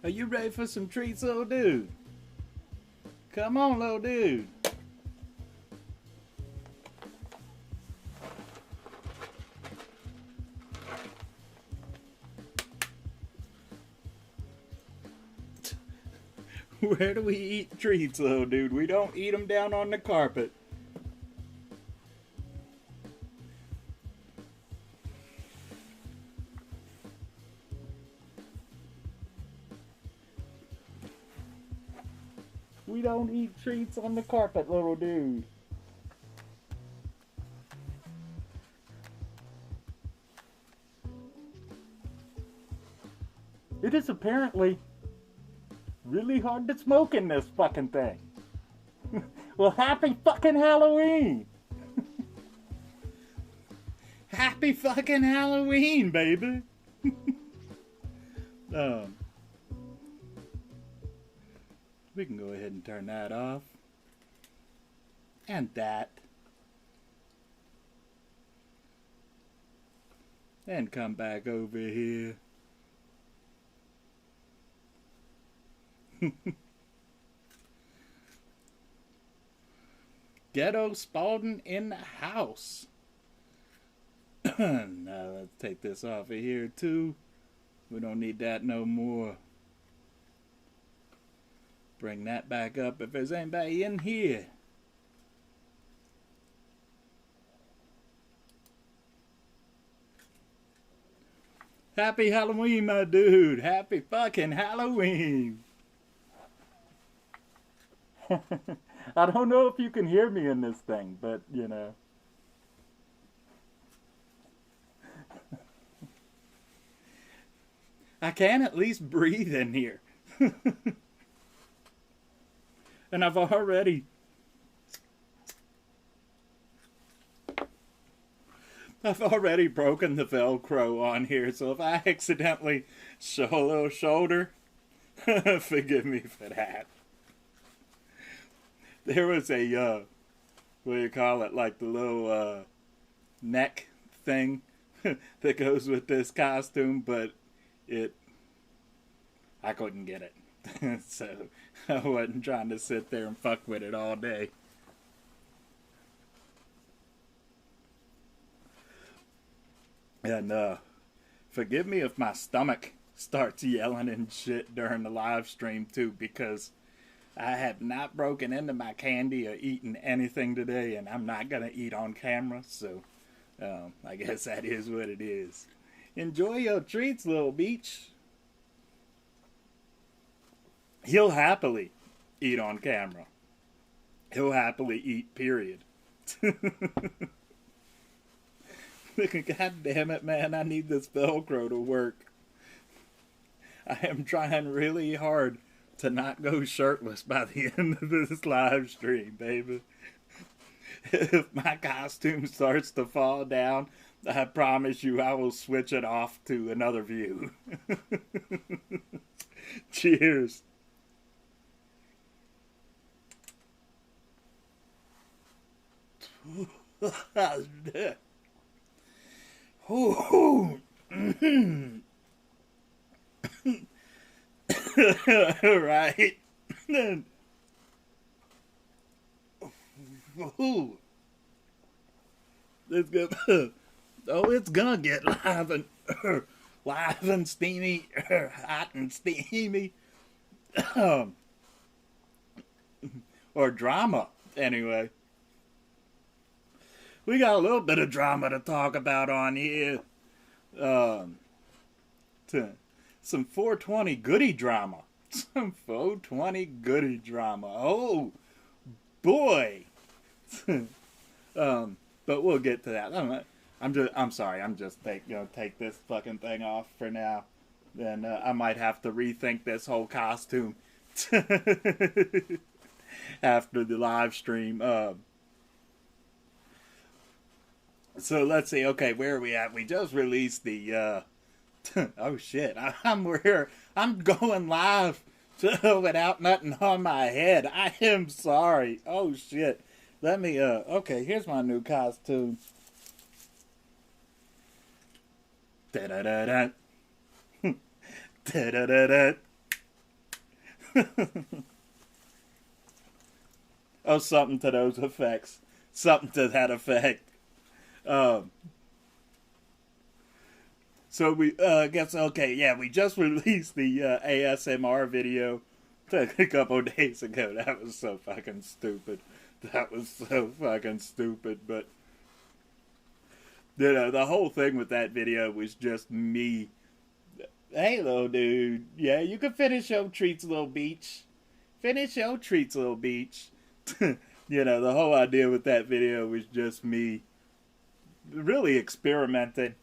Are you ready for some treats, little dude? Come on, little dude. Where do we eat treats, little dude? We don't eat them down on the carpet. We don't eat treats on the carpet, little dude. It is apparently really hard to smoke in this fucking thing. Well, happy fucking Halloween! Happy fucking Halloween, baby! um, we can go ahead and turn that off. And that. And come back over here. Ghetto Spalding in the house. Now let's take this off of here too. We don't need that no more. Bring that back up if there's anybody in here. Happy Halloween, my dude. Happy fucking Halloween. I don't know if you can hear me in this thing, but you know. I can at least breathe in here. And I've already broken the Velcro on here, so if I accidentally show a little shoulder, forgive me for that. There was a, what do you call it, like the little neck thing that goes with this costume, but I couldn't get it. So I wasn't trying to sit there and fuck with it all day. And forgive me if my stomach starts yelling and shit during the live stream too, because I have not broken into my candy or eaten anything today, and I'm not gonna eat on camera, so I guess that is what it is. Enjoy your treats, little beach. He'll happily eat on camera. He'll happily eat, period. God damn it, man, I need this Velcro to work. I am trying really hard to not go shirtless by the end of this live stream, baby. If my costume starts to fall down, I promise you I will switch it off to another view. Cheers. Ooh. Right. Ooh. It's good. Oh, it's gonna get live and steamy, hot and steamy, or drama. Anyway, we got a little bit of drama to talk about on here. Some 420 goody drama. Some 420 goody drama. Oh boy. But we'll get to that. I'm sorry. I'm just gonna take this fucking thing off for now. Then I might have to rethink this whole costume after the live stream. So let's see. Okay, where are we at? We just released the. Oh shit! I'm going live without nothing on my head. I am sorry. Oh shit! Let me. Okay, here's my new costume. Da da da da. Da da da da. Oh, something to those effects. Something to that effect. Um, so we guess okay, yeah, we just released the ASMR video a couple days ago. That was so fucking stupid. That was so fucking stupid. But you know, the whole thing with that video was just me. Hey, little dude. Yeah, you can finish your treats, little beach. Finish your treats, little beach. You know, the whole idea with that video was just me really experimenting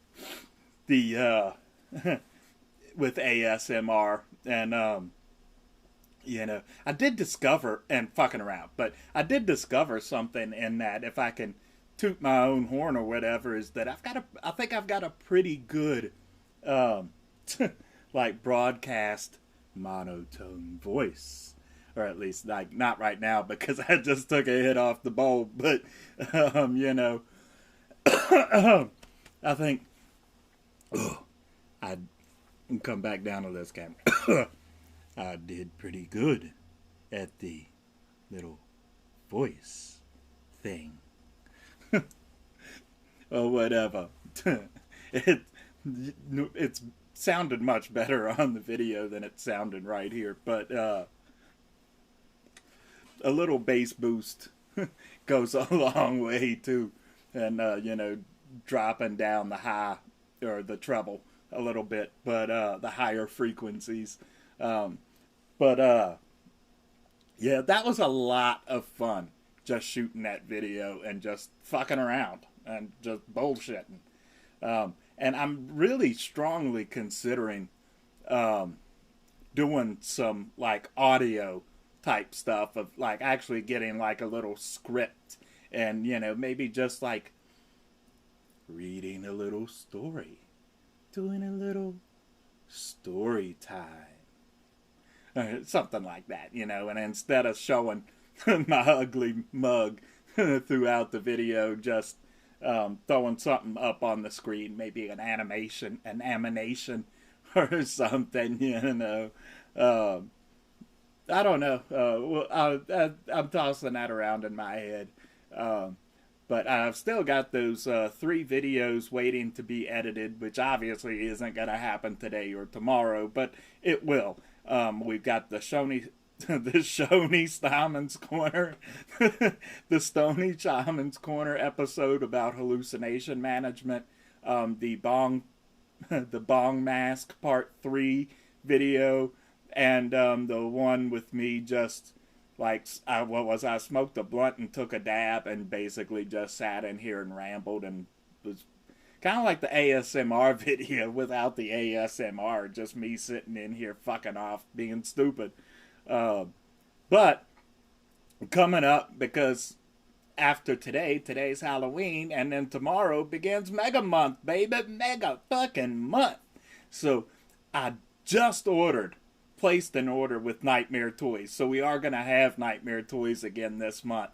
the with ASMR. And you know, I did discover, and fucking around, but I did discover something in that, if I can toot my own horn or whatever, is that I think I've got a pretty good like broadcast monotone voice. Or at least, like, not right now because I just took a hit off the bowl. But, you know, I think I can come back down to this camera. I did pretty good at the little voice thing. Or whatever. It's sounded much better on the video than it sounded right here. But, a little bass boost goes a long way too, and you know, dropping down the high or the treble a little bit, but the higher frequencies. But yeah, that was a lot of fun, just shooting that video and just fucking around and just bullshitting. And I'm really strongly considering doing some like audio type stuff of like actually getting like a little script and, you know, maybe just like reading a little story, doing a little story time, something like that, you know. And instead of showing my ugly mug throughout the video, just throwing something up on the screen, maybe an animation, or something, you know. I don't know. Well, I'm tossing that around in my head. But I've still got those 3 videos waiting to be edited, which obviously isn't going to happen today or tomorrow, but it will. We've got the Stoney Shaman's Corner, the Stoney Shaman's Corner episode about hallucination management, the Bong Mask Part 3 video, and the one with me just like, I smoked a blunt and took a dab and basically just sat in here and rambled and was kind of like the ASMR video without the ASMR, just me sitting in here fucking off being stupid. But coming up, because after today's Halloween, and then tomorrow begins Megamonth, baby, mega fucking month. So I just placed an order with Nightmare Toys. So we are going to have Nightmare Toys again this month.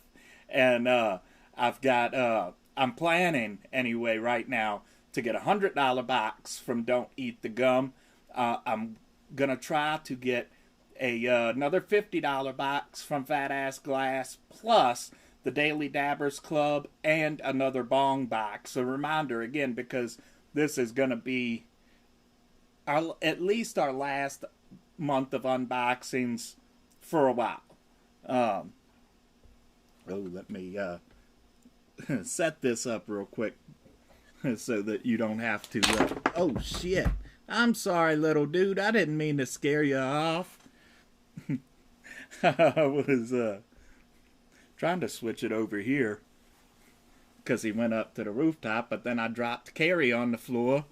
And I've got, I'm planning anyway right now to get a $100 box from Don't Eat the Gum. I'm going to try to get another $50 box from Fat Ass Glass, plus the Daily Dabbers Club and another bong box. A reminder again, because this is going to be at least our last month of unboxings for a while. Let me set this up real quick so that you don't have to. Oh shit! I'm sorry, little dude. I didn't mean to scare you off. I was trying to switch it over here because he went up to the rooftop, but then I dropped Carrie on the floor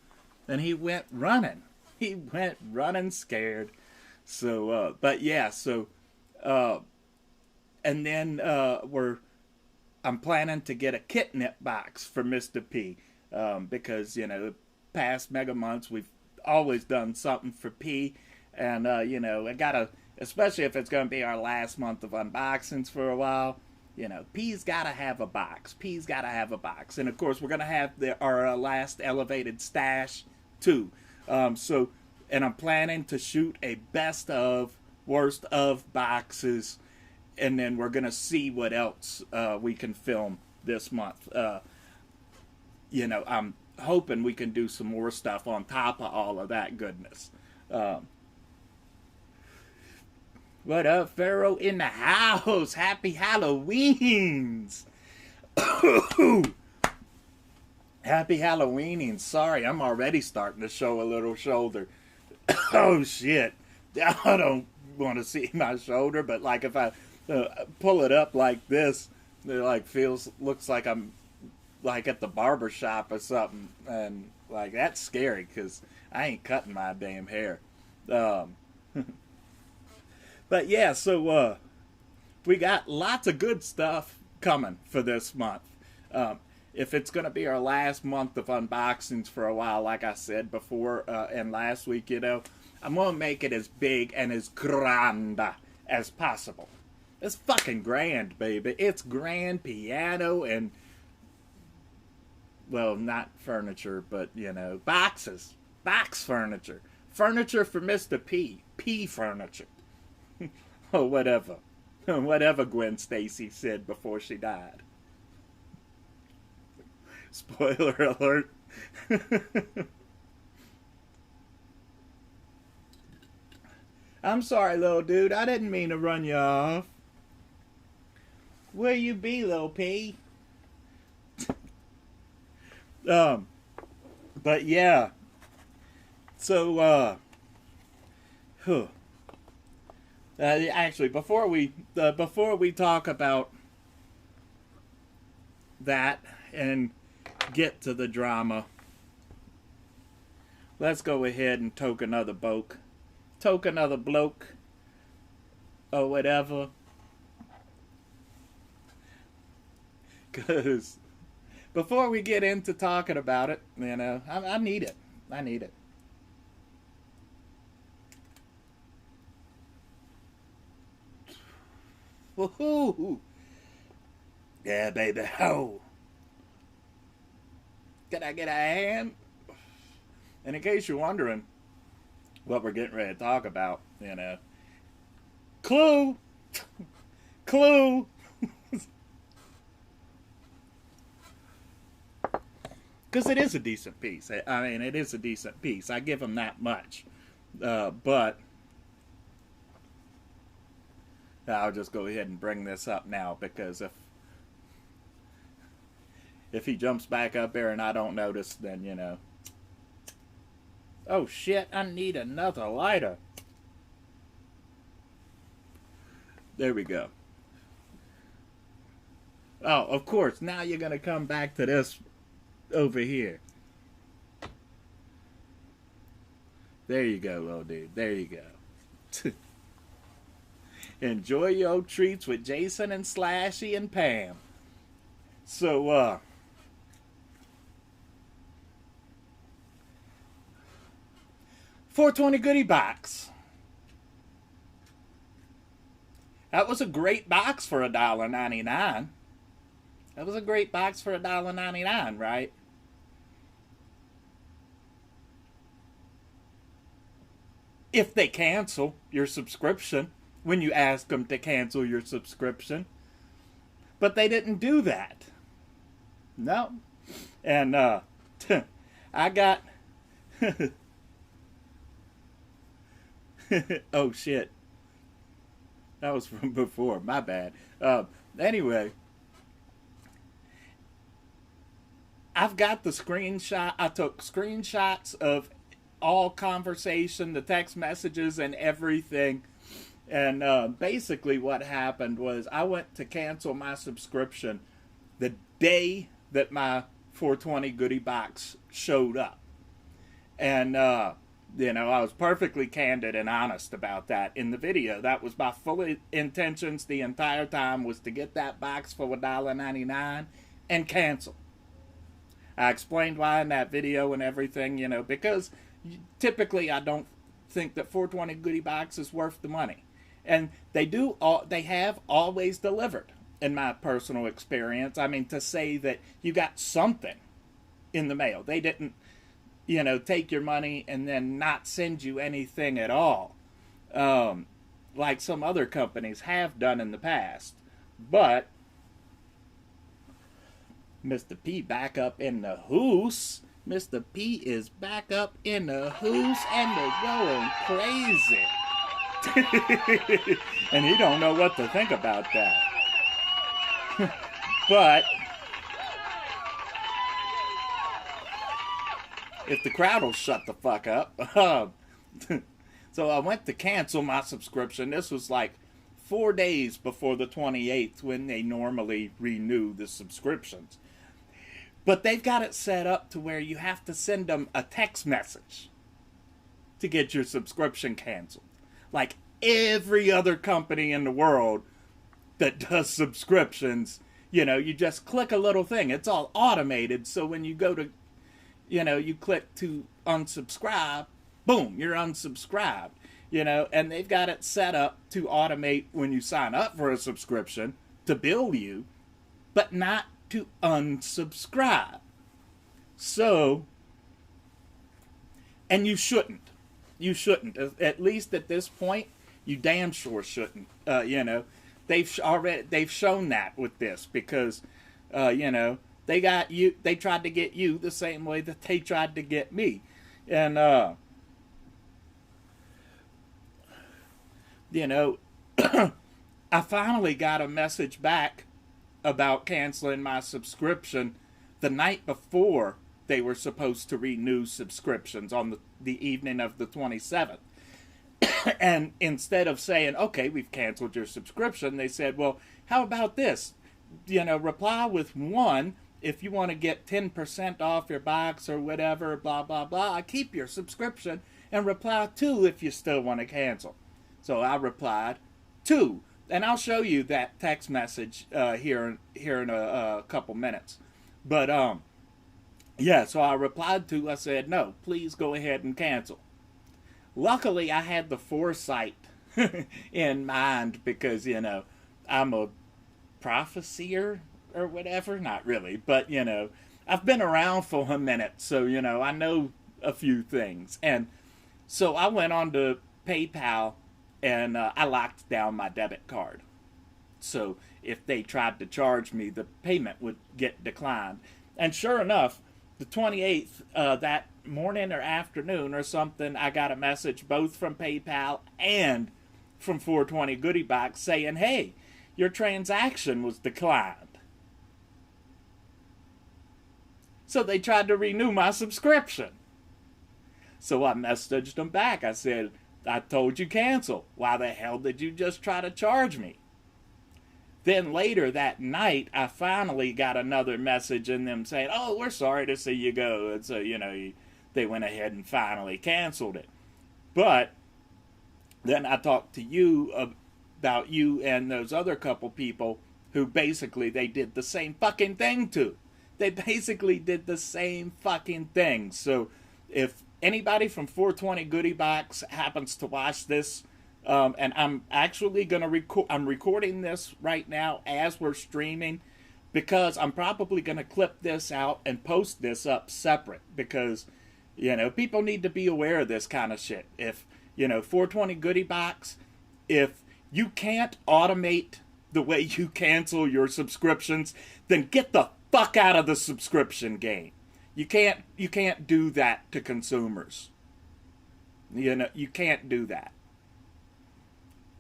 and he went running. He went running scared. So, but yeah, so, and then I'm planning to get a kitnip box for Mr. P, because, you know, past Mega Months, we've always done something for P, and, you know, especially if it's going to be our last month of unboxings for a while, you know, P's got to have a box. P's got to have a box. And, of course, we're going to have our last elevated stash, too. And I'm planning to shoot a best of worst of boxes, and then we're gonna see what else we can film this month. I'm hoping we can do some more stuff on top of all of that goodness. What up, Pharaoh in the house? Happy Halloweens! Happy Halloweeny. Sorry, I'm already starting to show a little shoulder. Oh shit. I don't want to see my shoulder, but like if I pull it up like this, it like looks like I'm like at the barber shop or something, and like that's scary because I ain't cutting my damn hair. But yeah, so we got lots of good stuff coming for this month. If it's going to be our last month of unboxings for a while, like I said before and last week, I'm going to make it as big and as grand as possible. It's fucking grand, baby. It's grand piano and, well, not furniture, but, boxes. Box furniture. Furniture for Mr. P. P furniture. Or whatever. Whatever Gwen Stacy said before she died. Spoiler alert. I'm sorry, little dude. I didn't mean to run you off. Where you be, little P? But yeah. So, actually, before we talk about that and get to the drama, let's go ahead and toke another bloke. Toke another bloke. Or whatever. Because before we get into talking about it, I need it. I need it. Woohoo! Yeah, baby. Oh. Can I get a hand? And in case you're wondering what we're getting ready to talk about, clue! Clue! Because it is a decent piece. I mean, it is a decent piece. I give them that much. But I'll just go ahead and bring this up now, because if he jumps back up there and I don't notice, then, Oh, shit, I need another lighter. There we go. Oh, of course, now you're going to come back to this over here. There you go, little dude. There you go. Enjoy your treats with Jason and Slashy and Pam. So, 420 Goody Box. That was a great box for $1.99. That was a great box for $1.99, right? If they cancel your subscription when you ask them to cancel your subscription. But they didn't do that. No. And I got oh shit. That was from before. My bad. Anyway, I've got the screenshot. I took screenshots of all conversation, the text messages and everything. And basically what happened was I went to cancel my subscription the day that my 420 Goody Box showed up. And, I was perfectly candid and honest about that in the video. That was my full intentions the entire time, was to get that box for $1.99 and cancel. I explained why in that video and everything, because typically I don't think that 420 Goody Box is worth the money. And they have always delivered, in my personal experience. I mean, to say that you got something in the mail. They didn't, take your money and then not send you anything at all. like some other companies have done in the past. But Mr. P back up in the hoose. Mr. P is back up in the hoose and they're going crazy. And he don't know what to think about that. But if the crowd will shut the fuck up. So I went to cancel my subscription. This was like 4 days before the 28th when they normally renew the subscriptions. But they've got it set up to where you have to send them a text message to get your subscription canceled. Like every other company in the world that does subscriptions, you know, you just click a little thing. It's all automated. So when you go to, you know, you click to unsubscribe, boom, you're unsubscribed. You know, and they've got it set up to automate when you sign up for a subscription to bill you, but not to unsubscribe. So, and you shouldn't. You shouldn't. At least at this point, you damn sure shouldn't. You know, they've shown that with this because, you know, they got you. They tried to get you the same way that they tried to get me, and you know, I finally got a message back about canceling my subscription the night before they were supposed to renew subscriptions on the evening of the 27th. And instead of saying, okay, we've canceled your subscription, they said, well, how about this? You know, reply with 1 if you want to get 10% off your box or whatever, blah, blah, blah. Keep your subscription, and reply 2 if you still want to cancel. So I replied 2. And I'll show you that text message here in a couple minutes. But, yeah, so I replied to, I said, no, please go ahead and cancel. Luckily, I had the foresight in mind because, you know, I'm a prophesier or whatever. Not really, but, you know, I've been around for a minute, so, you know, I know a few things. And so I went on to PayPal and I locked down my debit card. So if they tried to charge me, the payment would get declined. And sure enough, the 28th, that morning or afternoon or something, I got a message both from PayPal and from 420 Goody Box saying, hey, your transaction was declined. So they tried to renew my subscription. So I messaged them back. I said, I told you cancel. Why the hell did you just try to charge me? Then later that night, I finally got another message in them saying, oh, we're sorry to see you go. And so, you know, they went ahead and finally canceled it. But then I talked to you about you and those other couple people who basically they did the same fucking thing to. They basically did the same fucking thing. So if anybody from 420 Goody Box happens to watch this, and I'm actually going to I'm recording this right now as we're streaming because I'm probably going to clip this out and post this up separate because, you know, people need to be aware of this kind of shit. If, you know, 420 Goody Box, if you can't automate the way you cancel your subscriptions, then get the fuck out of the subscription game. You can't do that to consumers. You know, you can't do that.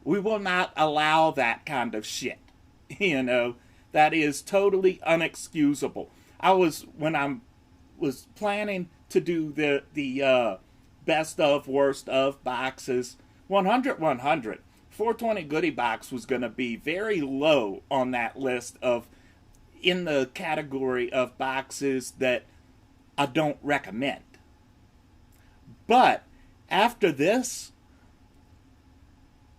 We will not allow that kind of shit. You know, that is totally unexcusable. When I was planning to do the best of, worst of boxes, 100, 420 Goody Box was going to be very low on that list of, in the category of boxes that I don't recommend. But after this,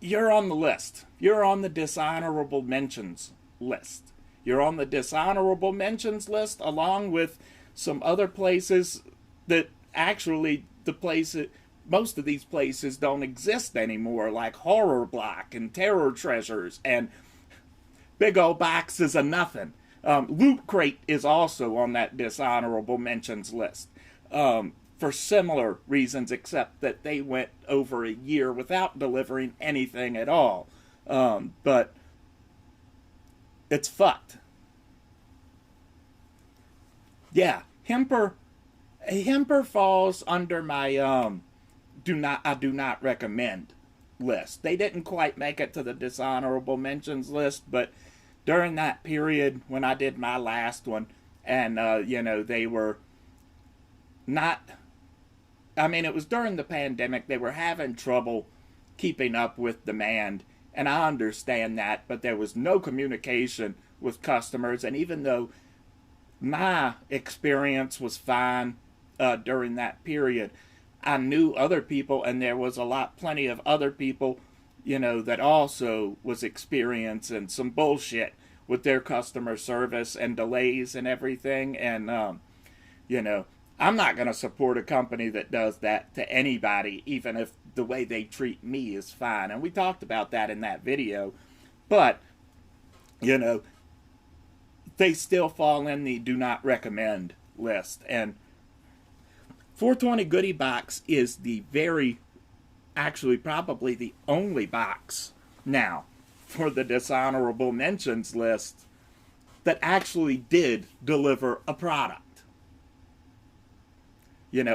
you're on the list. You're on the dishonorable mentions list. You're on the dishonorable mentions list along with some other places that actually most of these places don't exist anymore, like Horror Block and Terror Treasures and Big Ol' Boxes of Nothing. Loot Crate is also on that dishonorable mentions list. for similar reasons, except that they went over a year without delivering anything at all. But it's fucked. Yeah, Hemper falls under my I do not recommend list. They didn't quite make it to the dishonorable mentions list, but during that period when I did my last one, and they were not. I mean, it was during the pandemic. They were having trouble keeping up with demand, and I understand that, but there was no communication with customers, and even though my experience was fine during that period, I knew other people, and there was plenty of other people, that also was experiencing some bullshit with their customer service and delays and everything. And, I'm not going to support a company that does that to anybody, even if the way they treat me is fine. And we talked about that in that video. But, they still fall in the do not recommend list. And 420 Goody Box is probably the only box now for the dishonorable mentions list that actually did deliver a product.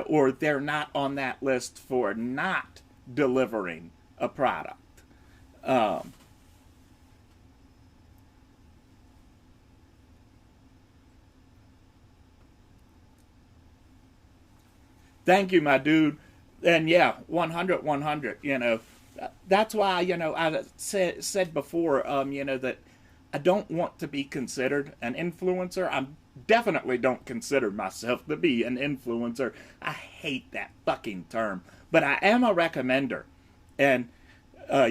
Or they're not on that list for not delivering a product. Thank you, my dude. And yeah, 100, that's why, I said before, that I don't want to be considered an influencer. I definitely don't consider myself to be an influencer. I hate that fucking term. But I am a recommender. And, I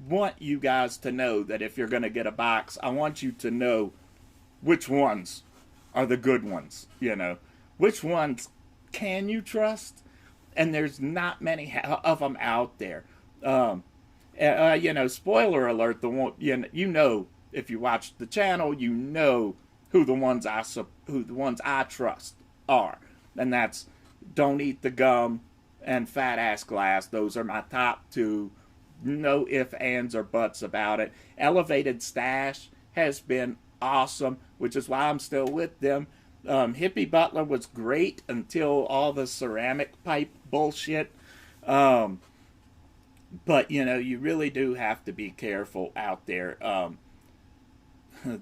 want you guys to know that if you're going to get a box, I want you to know which ones are the good ones, Which ones can you trust? And there's not many of them out there. Spoiler alert, if you watch the channel, who the ones I trust are. And that's Don't Eat the Gum and Fat Ass Glass. Those are my top two. No ifs, ands, or buts about it. Elevated Stash has been awesome, which is why I'm still with them. Hippie Butler was great until all the ceramic pipe bullshit. But, you really do have to be careful out there.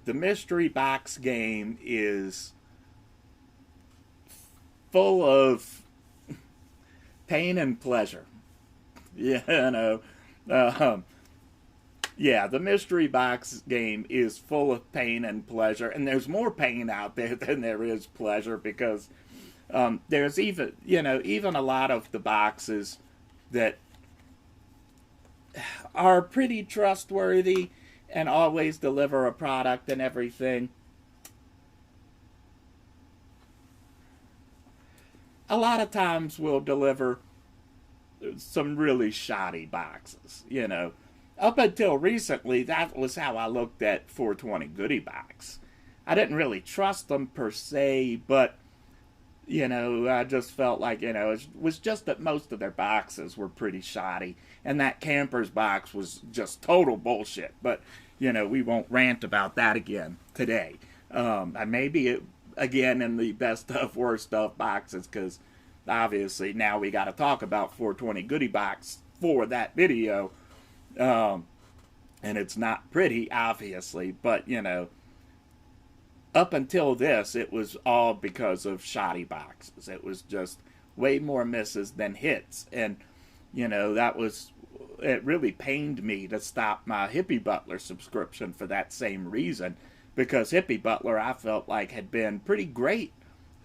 The mystery box game is full of pain and pleasure. Yeah, the mystery box game is full of pain and pleasure, and there's more pain out there than there is pleasure, because there's even a lot of the boxes that are pretty trustworthy and always deliver a product and everything. A lot of times we'll deliver some really shoddy boxes, Up until recently, that was how I looked at 420 Goody Box. I didn't really trust them per se, but, I just felt like, it was just that most of their boxes were pretty shoddy. And that camper's box was just total bullshit. But, we won't rant about that again today. Maybe again in the best of, worst of boxes, because obviously now we got to talk about 420 Goody Box for that video. And it's not pretty, obviously, but, up until this, it was all because of shoddy boxes. It was just way more misses than hits. And, it really pained me to stop my Hippie Butler subscription for that same reason, because Hippie Butler, I felt like, had been pretty great,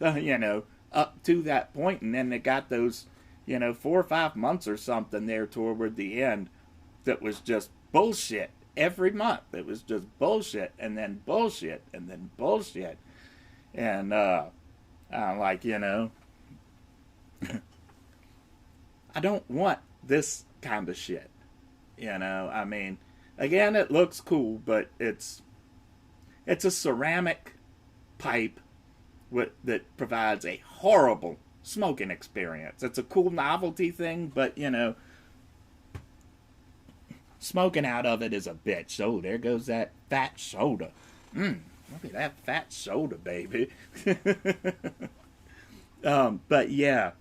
up to that point, and then it got those, 4 or 5 months or something there toward the end that was just bullshit every month. It was just bullshit, and then bullshit, and then bullshit. And, I'm like, I don't want this kind of shit. I mean, again, it looks cool, but it's a ceramic pipe that provides a horrible smoking experience. It's a cool novelty thing, but smoking out of it is a bitch. Oh, there goes that fat soda. Look at that fat soda, baby. But yeah.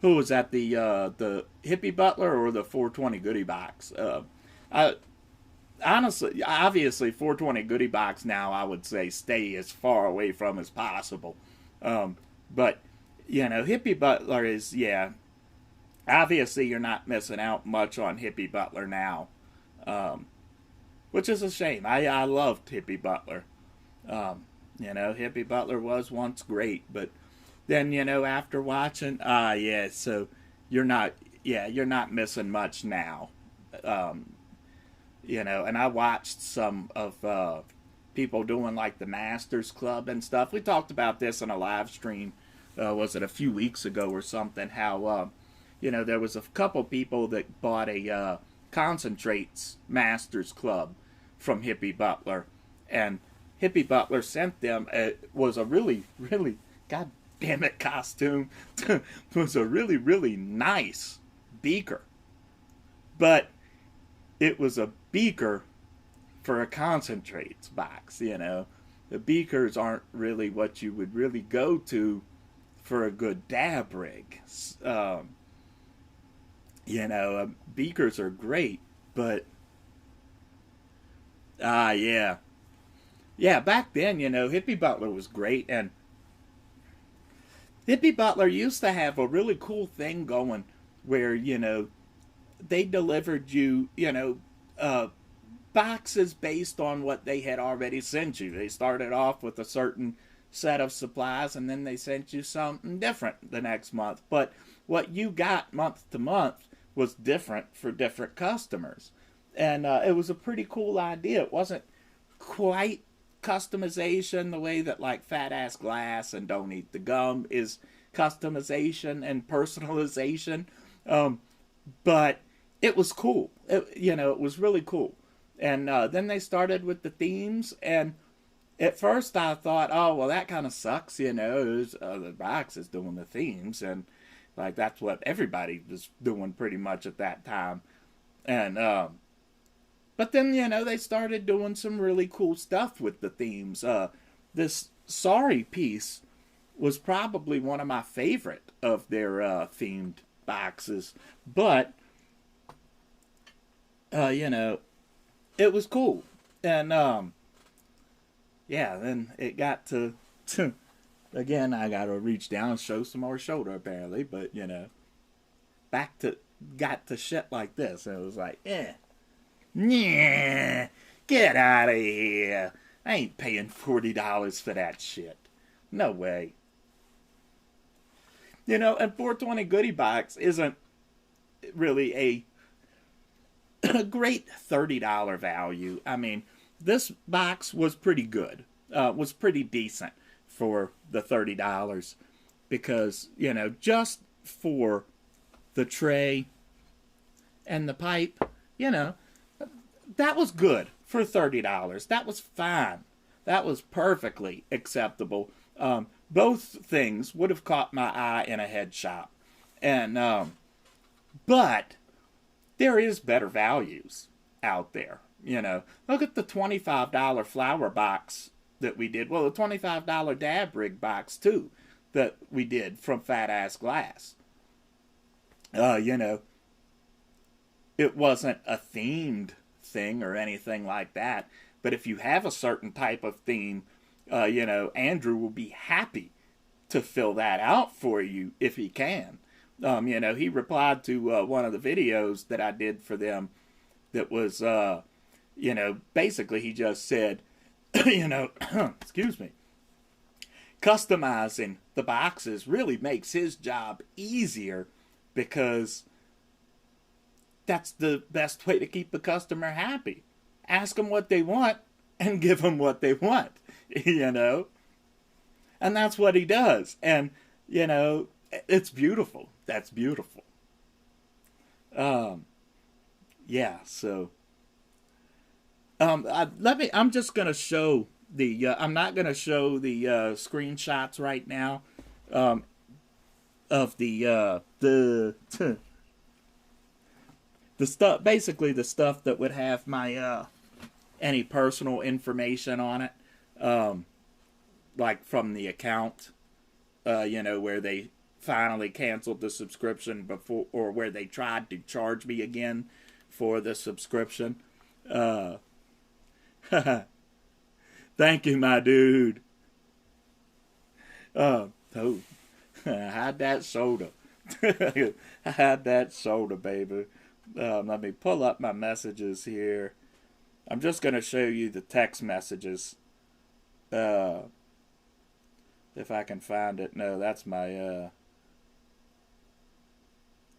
Who was that? The hippie butler or the 420 Goody Box? I honestly, obviously, 420 Goody Box now, I would say stay as far away from as possible. But Hippie Butler is, yeah. Obviously, you're not missing out much on Hippie Butler now, which is a shame. I loved Hippie Butler. Hippie Butler was once great, but then after watching, yeah, so you're not, yeah, you're not missing much now. Um, and I watched some of people doing like the Masters Club and stuff. We talked about this in a live stream. Was it a few weeks ago or something? How there was a couple people that bought a concentrates Masters Club from Hippie Butler, and Hippie Butler sent them. It was a really, really, god damn it, costume. It was a really, really nice beaker, but it was a beaker for a concentrates box. The beakers aren't really what you would really go to for a good dab rig. Beakers are great, but yeah, yeah. Back then, Hippie Butler was great, and Hippie Butler used to have a really cool thing going where they delivered you boxes based on what they had already sent you. They started off with a certain set of supplies, and then they sent you something different the next month. But what you got month to month was different for different customers. And it was a pretty cool idea. It wasn't quite customization the way that like Fat Ass Glass and Don't Eat the Gum is customization and personalization. But it was cool. It was really cool. And then they started with the themes, and at first I thought, oh, well, that kind of sucks, the box is doing the themes, and like that's what everybody was doing pretty much at that time. And but then they started doing some really cool stuff with the themes. This Sorry piece was probably one of my favorite of their themed boxes, but it was cool. And yeah, then it got to again, I gotta reach down and show some more shoulder apparently, but got to shit like this, and it was like, yeah, get out of here. I ain't paying $40 for that shit. No way. And 420 Goody Box isn't really a great $30 value. I mean, this box was pretty good. Was pretty decent for the $30 because, just for the tray and the pipe, that was good for $30. That was fine. That was perfectly acceptable. Both things would have caught my eye in a head shop. And, but there is better values out there. Look at the $25 flower box that we did. Well, the $25 dab rig box, too, that we did from Fat Ass Glass. It wasn't a themed thing or anything like that. But if you have a certain type of theme, Andrew will be happy to fill that out for you if he can. He replied to one of the videos that I did for them that was, basically he just said, excuse me, customizing the boxes really makes his job easier because that's the best way to keep the customer happy. Ask them what they want and give them what they want, And that's what he does. And, it's beautiful. That's beautiful. yeah, so I'm just gonna show the. I'm not gonna show the screenshots right now. Um, of the stuff, basically the stuff that would have my any personal information on it, um, like from the account, where they finally canceled the subscription before, or where they tried to charge me again for the subscription. Uh, Thank you, my dude. Oh, I had that soda. I had that soda, baby. Let me pull up my messages here. I'm just going to show you the text messages. Uh, if I can find it. No, that's my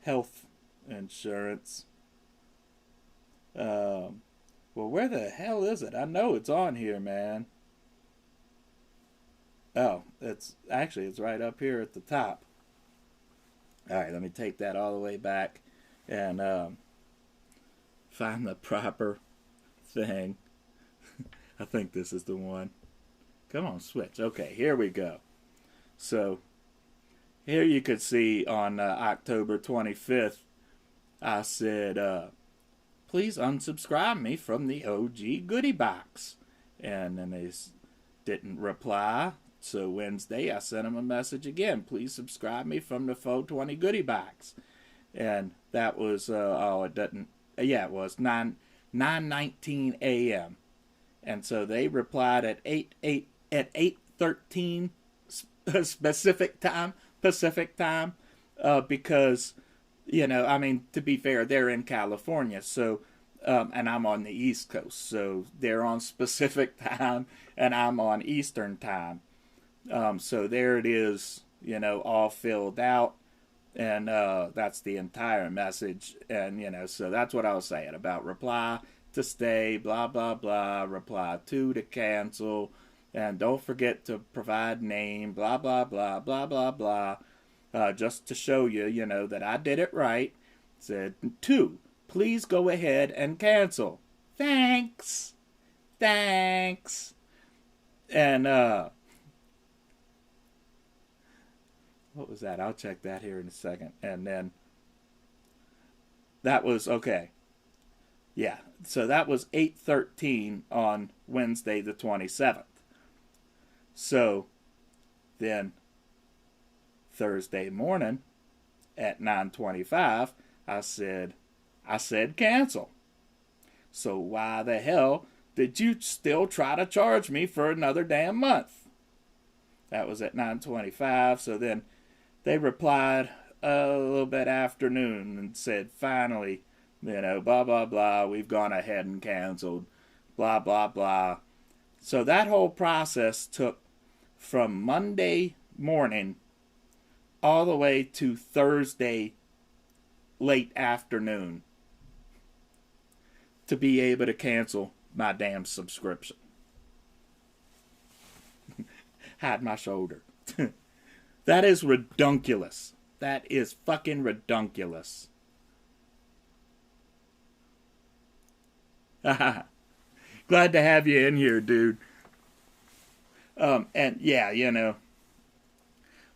health insurance. Well, where the hell is it? I know it's on here, man. Oh, it's right up here at the top. All right, let me take that all the way back and find the proper thing. I think this is the one. Come on, switch. Okay, here we go. So here you could see on October 25th, I said, please unsubscribe me from the OG Goody Box. And then they didn't reply. So Wednesday, I sent them a message again. Please subscribe me from the 420 Goody Box. And that was, it doesn't, yeah, it was 9:19 a.m. And so they replied at 8:13 Pacific time, because, I mean, to be fair, they're in California, so, and I'm on the East Coast, so they're on Pacific time, and I'm on Eastern time. So there it is, all filled out, and that's the entire message, and, so that's what I was saying about reply to stay, blah, blah, blah, reply to cancel, and don't forget to provide name, blah, blah, blah, blah, blah, blah, just to show you, that I did it right. Said, 2, please go ahead and cancel. Thanks. And, what was that? I'll check that here in a second. And then, that was, okay. Yeah, so that was 8:13 on Wednesday the 27th. So then Thursday morning at 9:25, I said cancel. So why the hell did you still try to charge me for another damn month? That was at 9:25. So then they replied a little bit afternoon and said, finally, blah, blah, blah, we've gone ahead and canceled, blah, blah, blah. So that whole process took from Monday morning all the way to Thursday late afternoon to be able to cancel my damn subscription. Had my shoulder. That is redunculous. That is fucking redunculous. Glad to have you in here, dude. And yeah,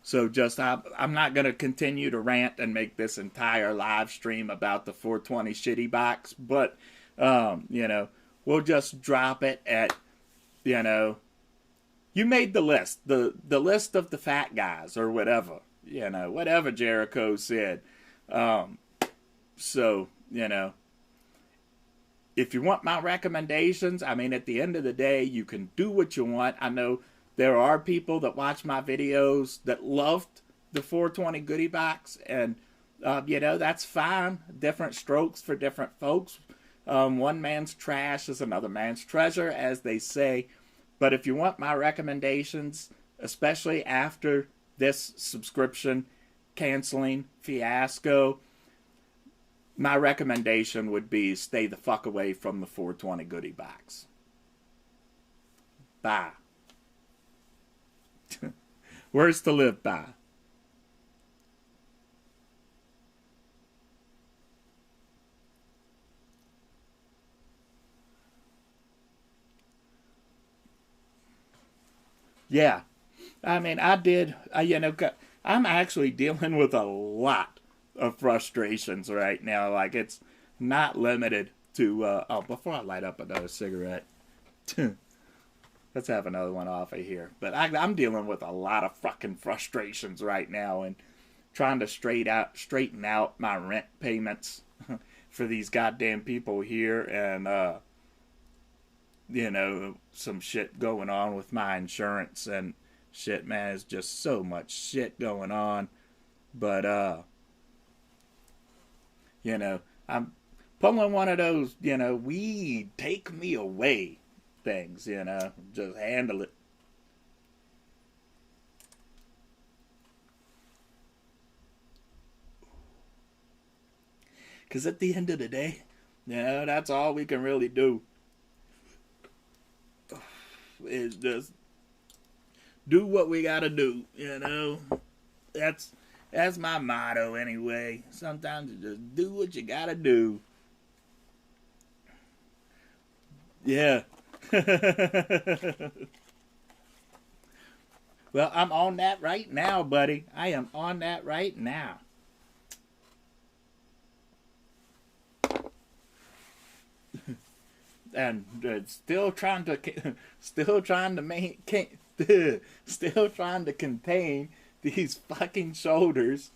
so just I'm not going to continue to rant and make this entire live stream about the 420 shitty box, but we'll just drop it at, you made the list, the list of the fat guys or whatever, whatever Jericho said. So, if you want my recommendations, I mean, at the end of the day, you can do what you want. I know there are people that watch my videos that loved the 420 Goody Box, and, that's fine. Different strokes for different folks. One man's trash is another man's treasure, as they say. But if you want my recommendations, especially after this subscription canceling fiasco, my recommendation would be stay the fuck away from the 420 Goody Box. Bye. Words to live by. Yeah. I mean, I'm actually dealing with a lot of frustrations right now. Like, it's not limited to, before I light up another cigarette, let's have another one off of here. But I'm dealing with a lot of fucking frustrations right now and trying to straighten out my rent payments for these goddamn people here, and some shit going on with my insurance and shit, man. There's just so much shit going on. But I'm pulling one of those, weed take me away things, just handle it. Because at the end of the day, that's all we can really do. Is just do what we gotta do, That's my motto anyway. Sometimes you just do what you gotta do. Yeah. Well, I'm on that right now, buddy. I am on that right now. And still trying to contain these fucking shoulders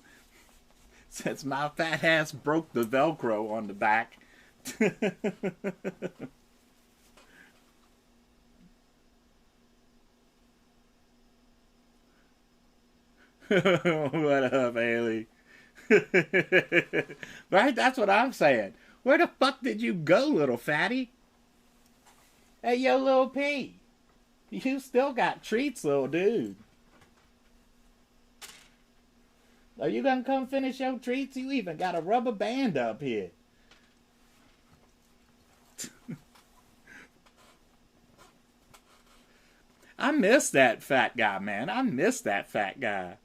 since my fat ass broke the Velcro on the back. What up, Haley? Right, that's what I'm saying. Where the fuck did you go, little fatty? Hey, yo, little P. You still got treats, little dude. Are you gonna come finish your treats? You even got a rubber band up here. I miss that fat guy, man. I miss that fat guy.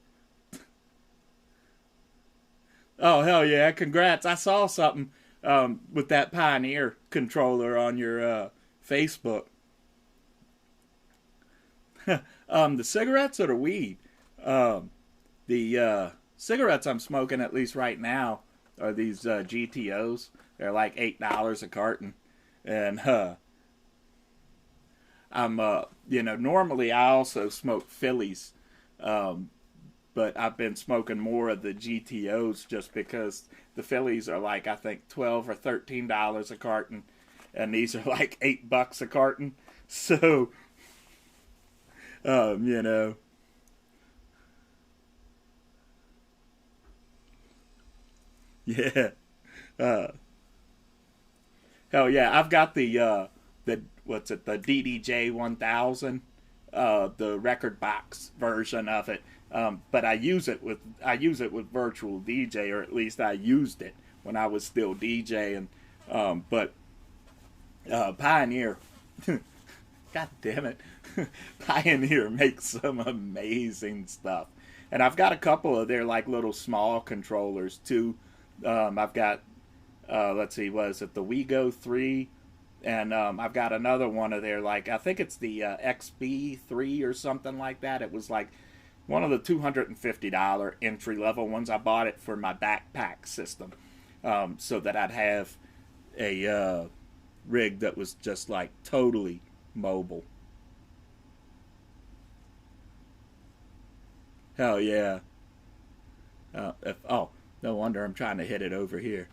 Oh, hell yeah. Congrats. I saw something with that Pioneer controller on your Facebook. The cigarettes or the weed? The cigarettes I'm smoking, at least right now, are these GTOs. They're like $8 a carton. And I'm, normally I also smoke Phillies. But I've been smoking more of the GTOs just because the Phillies are like, I think, $12 or $13 a carton. And these are like $8 a carton. So, Yeah. Hell yeah. I've got the what's it, the DDJ 1000, the record box version of it. But I use it with virtual DJ, or at least I used it when I was still DJing. But Pioneer, God damn it, Pioneer makes some amazing stuff, and I've got a couple of their like little small controllers too. I've got let's see, was it the WeGo 3? And I've got another one of their, like, I think it's the XB3 or something like that. It was like one of the $250 entry level ones. I bought it for my backpack system, so that I'd have a rig that was just like totally mobile. Hell yeah. No wonder I'm trying to hit it over here.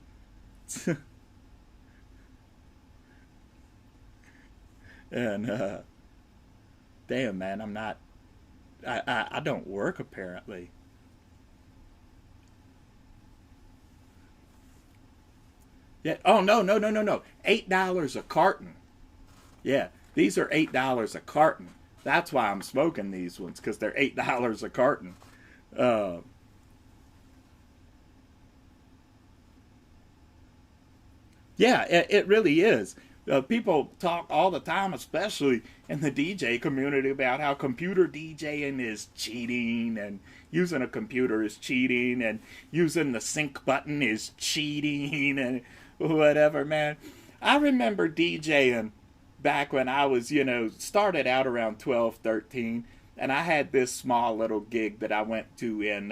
And damn, man, I'm not. I don't work apparently. Yeah. Oh no, no, no, no, no. $8 a carton. Yeah, these are $8 a carton. That's why I'm smoking these ones, because they're $8 a carton. Uh, yeah, it really is. People talk all the time, especially in the DJ community, about how computer DJing is cheating, and using a computer is cheating, and using the sync button is cheating, and whatever, man. I remember DJing back when I was, started out around 12, 13, and I had this small little gig that I went to in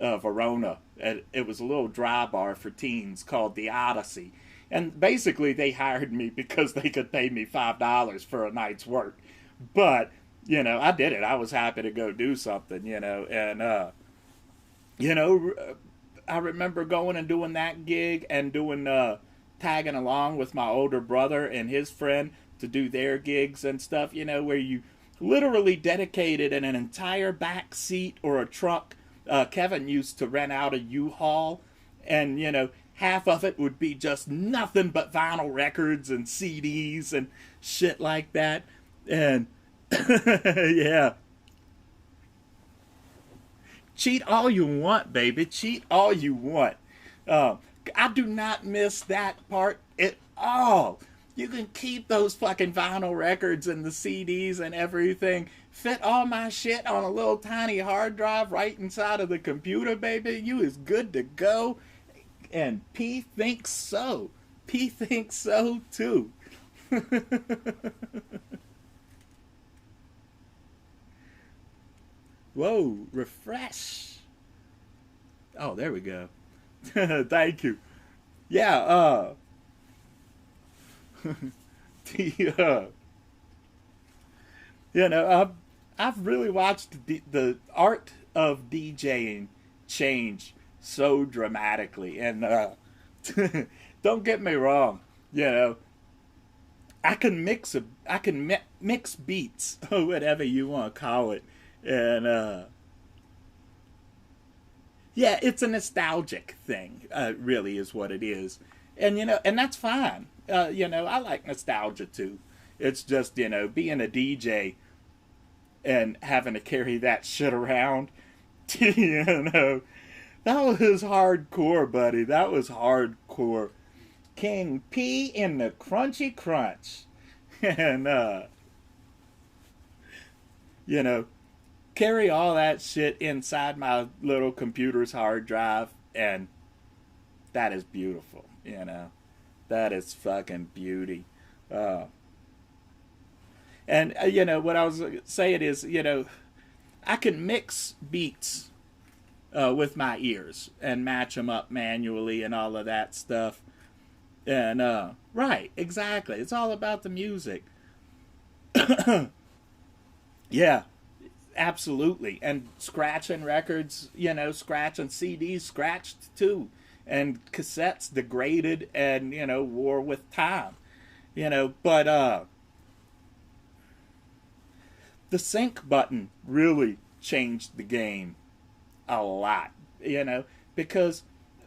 Verona. It was a little dry bar for teens called the Odyssey. And basically, they hired me because they could pay me $5 for a night's work. But, I did it. I was happy to go do something, and, you know, I remember going and doing that gig and doing, tagging along with my older brother and his friend to do their gigs and stuff, where you literally dedicated an entire back seat or a truck. Kevin used to rent out a U-Haul, and, half of it would be just nothing but vinyl records and CDs and shit like that. And, yeah. Cheat all you want, baby. Cheat all you want. I do not miss that part at all. You can keep those fucking vinyl records and the CDs and everything. Fit all my shit on a little tiny hard drive right inside of the computer, baby. You is good to go. And P thinks so. P thinks so too. Whoa, refresh. Oh, there we go. Thank you. Yeah, the, I've really watched the art of DJing change so dramatically, and don't get me wrong, I can mix beats or whatever you want to call it, and yeah, it's a nostalgic thing, really is what it is, and and that's fine. I like nostalgia too. It's just being a DJ and having to carry that shit around. That was hardcore, buddy. That was hardcore. King P in the Crunchy Crunch. And, carry all that shit inside my little computer's hard drive, and that is beautiful, That is fucking beauty. And, what I was saying is, I can mix beats with my ears and match them up manually and all of that stuff. And, right, exactly. It's all about the music. Yeah, absolutely. And scratching records, scratching CDs scratched too. And cassettes degraded and, wore with time. But, the sync button really changed the game a lot, because,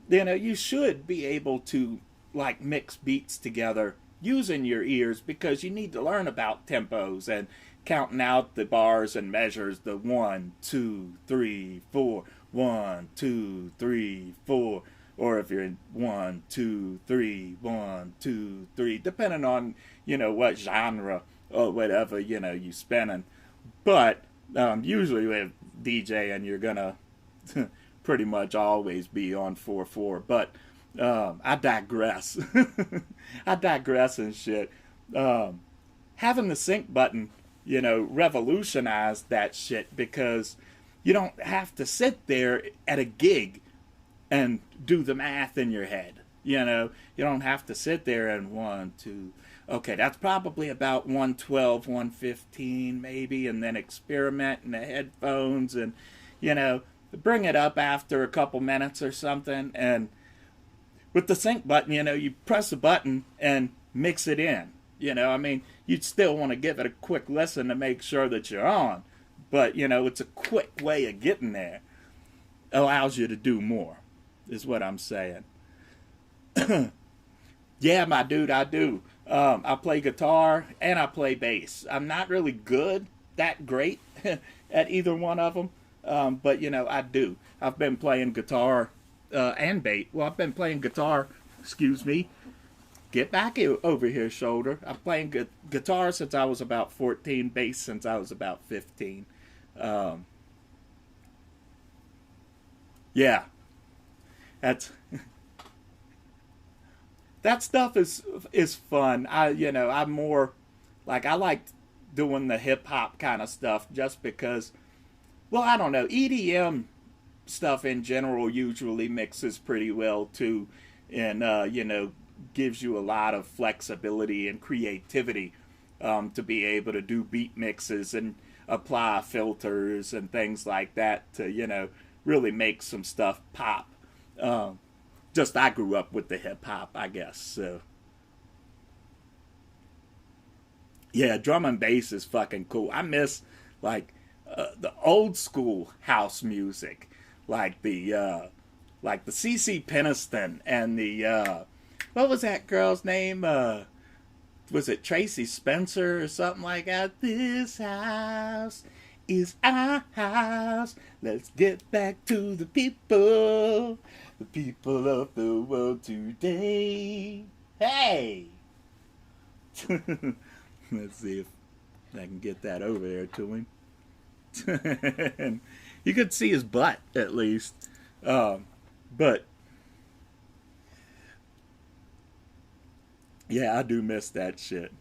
you should be able to, like, mix beats together using your ears, because you need to learn about tempos and counting out the bars and measures, the 1, 2, 3, 4, 1, 2, 3, 4, or if you're in 1, 2, 3, 1, 2, 3, depending on, what genre or whatever, you spinning. But usually with DJing, you're gonna pretty much always be on 4/4. But I digress. I digress and shit. Having the sync button, revolutionized that shit, because you don't have to sit there at a gig and do the math in your head. You don't have to sit there and 1, 2. Okay, that's probably about 112, 115 maybe, and then experiment in the headphones and, bring it up after a couple minutes or something. And with the sync button, you press a button and mix it in. You'd still want to give it a quick listen to make sure that you're on. But, it's a quick way of getting there. Allows you to do more, is what I'm saying. Yeah, my dude, I do. I play guitar and I play bass. I'm not really that great at either one of them, but I do. I've been playing guitar and bass. Well, I've been playing guitar. Excuse me. Get back over here, shoulder. I'm playing guitar since I was about 14. Bass since I was about 15. Yeah, that's. That stuff is fun. I'm more like, I like doing the hip hop kind of stuff just because, well, I don't know, EDM stuff in general usually mixes pretty well too, and gives you a lot of flexibility and creativity to be able to do beat mixes and apply filters and things like that to really make some stuff pop. Just I grew up with the hip hop, I guess. So yeah, drum and bass is fucking cool. I miss like the old school house music, like the CC Peniston and the what was that girl's name? Was it Tracy Spencer or something like that? This house is our house. Let's get back to the people of the world today. Hey! Let's see if I can get that over there to him. You could see his butt, at least. But yeah, I do miss that shit.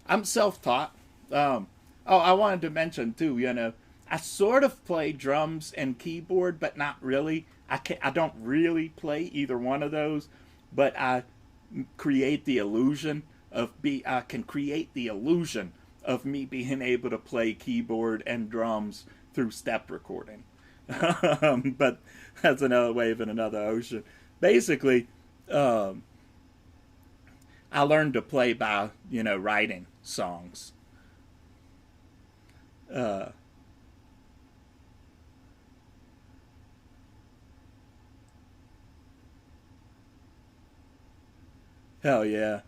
I'm self-taught. I wanted to mention too. I sort of play drums and keyboard, but not really. I don't really play either one of those, but I create the illusion I can create the illusion of me being able to play keyboard and drums through step recording. But that's another wave in another ocean. Basically, I learned to play by, writing songs. Hell yeah.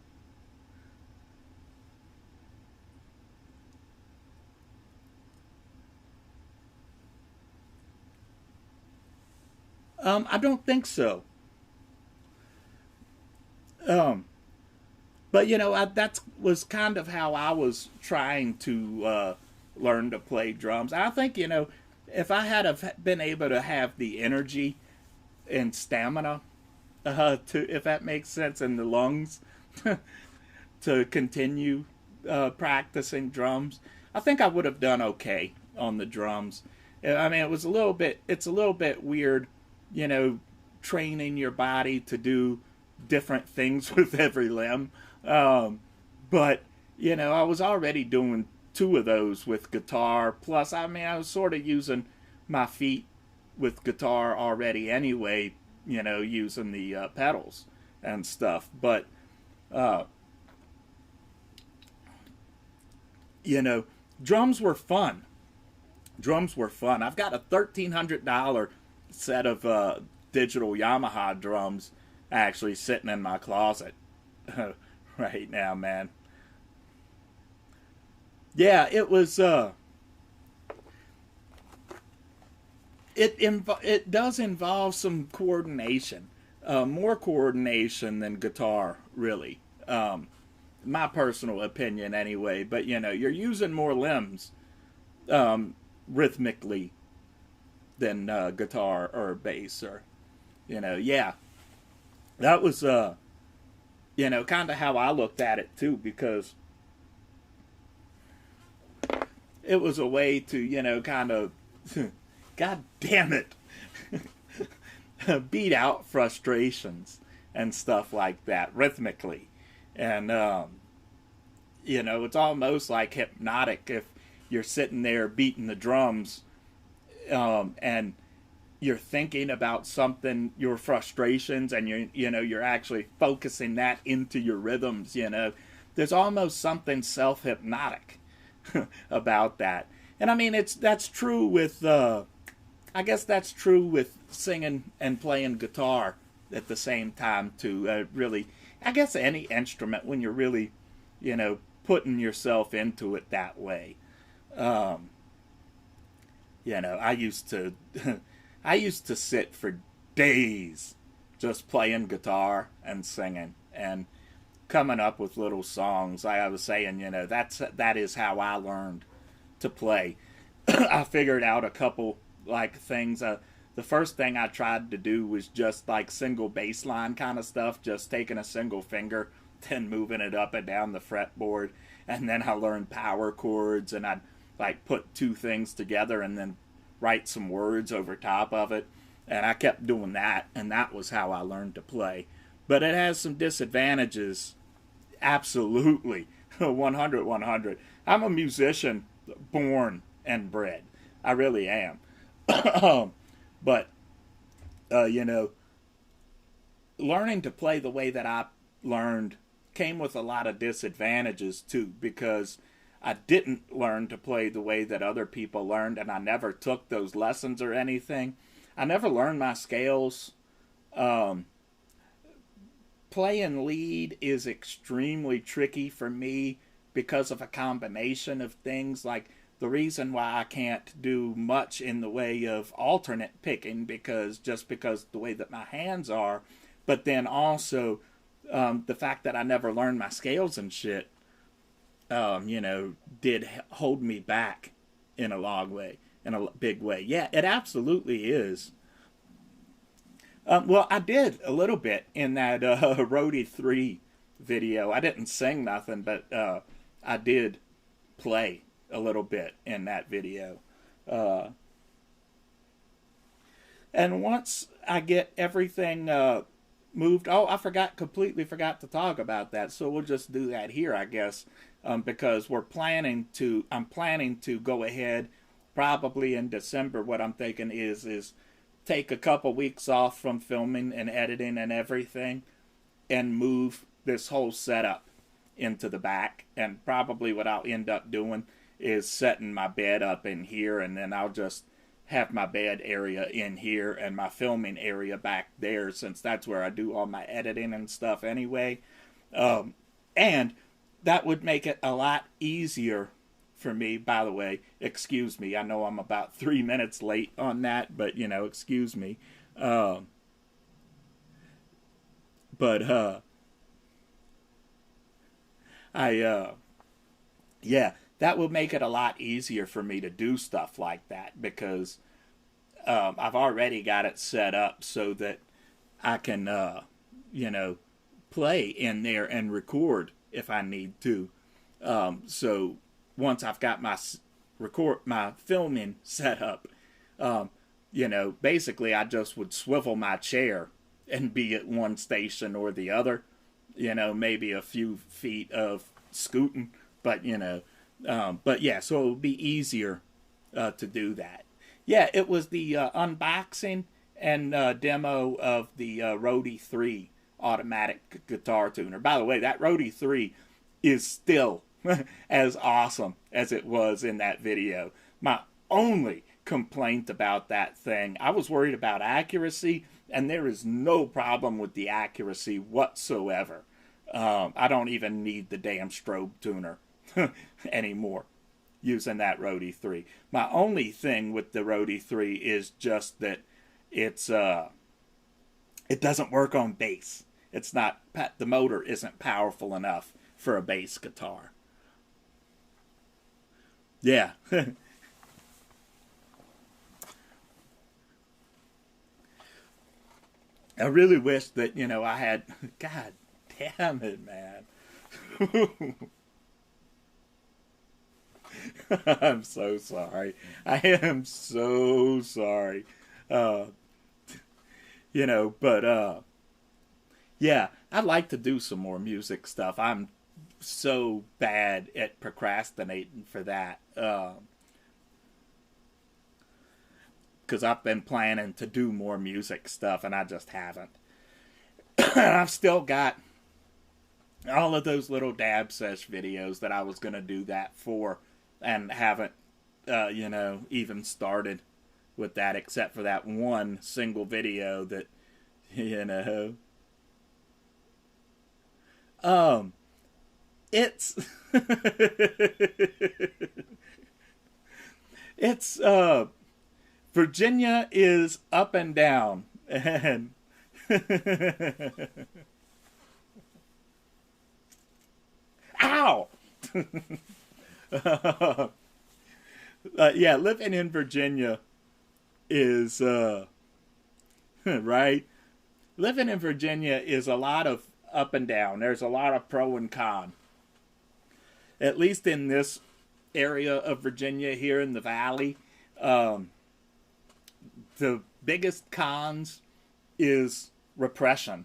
I don't think so. Um, but that was kind of how I was trying to learn to play drums. I think if I had have been able to have the energy and stamina to, if that makes sense, in the lungs to continue practicing drums, I think I would have done okay on the drums. I mean, it's a little bit weird, you know, training your body to do different things with every limb. But, I was already doing two of those with guitar. Plus, I mean, I was sort of using my feet with guitar already anyway, using the pedals and stuff. But, drums were fun. Drums were fun. I've got a $1,300 set of digital Yamaha drums actually sitting in my closet right now, man. Yeah, it was. It does involve some coordination, more coordination than guitar, really. My personal opinion, anyway. But you're using more limbs rhythmically than guitar or bass, or yeah. That was kind of how I looked at it too, because it was a way to kind of God damn it beat out frustrations and stuff like that rhythmically. And it's almost like hypnotic if you're sitting there beating the drums and you're thinking about something, your frustrations, and you're actually focusing that into your rhythms. There's almost something self-hypnotic about that. And I mean, that's true with I guess that's true with singing and playing guitar at the same time too. Really, I guess any instrument, when you're really putting yourself into it that way. I used to I used to sit for days just playing guitar and singing and coming up with little songs. Like I was saying, that is how I learned to play. I figured out a couple things. The first thing I tried to do was just single bass line kind of stuff, just taking a single finger then moving it up and down the fretboard. And then I learned power chords, and I'd like put two things together and then write some words over top of it. And I kept doing that, and that was how I learned to play. But it has some disadvantages, absolutely. 100, 100. I'm a musician born and bred. I really am. But, you know, learning to play the way that I learned came with a lot of disadvantages too, because I didn't learn to play the way that other people learned, and I never took those lessons or anything. I never learned my scales. Playing lead is extremely tricky for me because of a combination of things. Like the reason why I can't do much in the way of alternate picking, because the way that my hands are, but then also the fact that I never learned my scales and shit, you know, did hold me back in a long way, in a big way. Yeah, it absolutely is. Well, I did a little bit in that Roadie 3 video. I didn't sing nothing, but I did play a little bit in that video. And once I get everything moved, oh, completely forgot to talk about that. So we'll just do that here, I guess, because I'm planning to go ahead probably in December. What I'm thinking is take a couple weeks off from filming and editing and everything and move this whole setup into the back. And probably what I'll end up doing is setting my bed up in here, and then I'll just have my bed area in here and my filming area back there, since that's where I do all my editing and stuff anyway. And that would make it a lot easier for me. By the way, excuse me, I know I'm about 3 minutes late on that, but you know, excuse me. Yeah, that would make it a lot easier for me to do stuff like that, because I've already got it set up so that I can, you know, play in there and record if I need to. So once I've got my filming set up, you know, basically I just would swivel my chair and be at one station or the other, you know, maybe a few feet of scooting, but you know, but yeah, so it would be easier to do that. Yeah, it was the unboxing and demo of the Roadie 3 automatic guitar tuner. By the way, that Roadie 3 is still as awesome as it was in that video. My only complaint about that thing, I was worried about accuracy, and there is no problem with the accuracy whatsoever. I don't even need the damn strobe tuner anymore using that Roadie 3. My only thing with the Roadie 3 is just that it doesn't work on bass. It's not, the motor isn't powerful enough for a bass guitar. Yeah. I really wish that, you know, I had, God damn it, man. I'm so sorry. I am so sorry. You know, but, yeah, I'd like to do some more music stuff. I'm so bad at procrastinating for that. Because I've been planning to do more music stuff, and I just haven't. I've still got all of those little dab sesh videos that I was going to do that for, and haven't, you know, even started with that, except for that one single video that, you know, it's, it's, Virginia is up and down, and ow! Yeah, living in Virginia is, right? Living in Virginia is a lot of up and down. There's a lot of pro and con. At least in this area of Virginia here in the valley, um, the biggest cons is repression.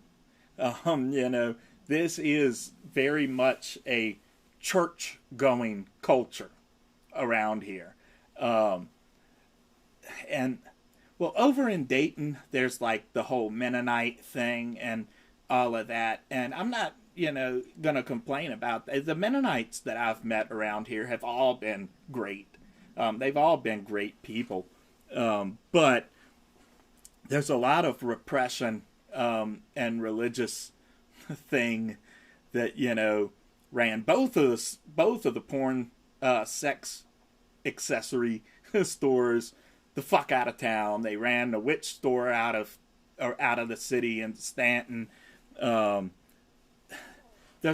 You know, this is very much a church going culture around here. Um, and well, over in Dayton, there's like the whole Mennonite thing and all of that. And I'm not, you know, gonna complain about that. The Mennonites that I've met around here have all been great. They've all been great people. But there's a lot of repression and religious thing that, you know, ran both of the porn sex accessory stores the fuck out of town. They ran the witch store out of the city in Stanton. There's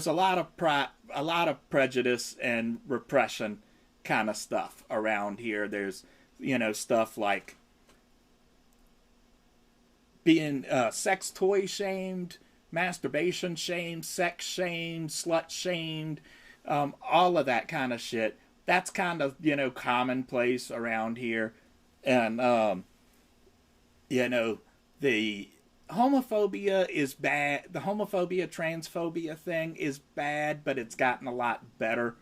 a lot of prejudice and repression kind of stuff around here. There's, you know, stuff like being sex toy shamed, masturbation shamed, sex shamed, slut shamed, all of that kind of shit. That's kind of, you know, commonplace around here. And, you know, the homophobia is bad. The homophobia, transphobia thing is bad, but it's gotten a lot better.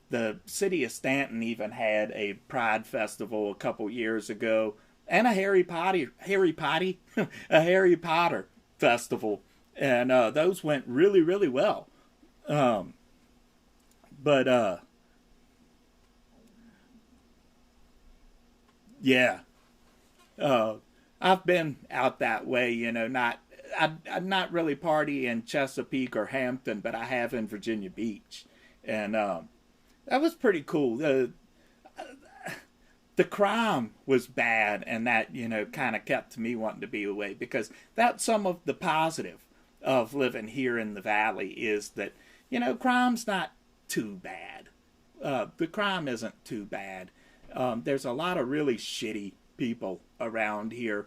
The city of Stanton even had a Pride Festival a couple years ago, and a Harry Potter a Harry Potter festival, and those went really, really well. But yeah, I've been out that way, you know. I'm not really party in Chesapeake or Hampton, but I have in Virginia Beach, and that was pretty cool. The crime was bad, and that, you know, kind of kept me wanting to be away, because that's some of the positive of living here in the valley is that, you know, crime's not too bad. The crime isn't too bad. There's a lot of really shitty people around here,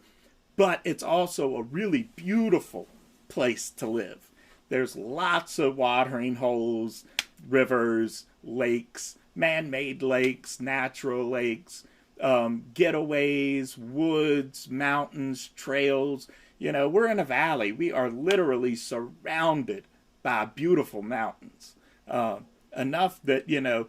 but it's also a really beautiful place to live. There's lots of watering holes, rivers, lakes, man-made lakes, natural lakes, getaways, woods, mountains, trails. You know, we're in a valley. We are literally surrounded by beautiful mountains. Enough that, you know,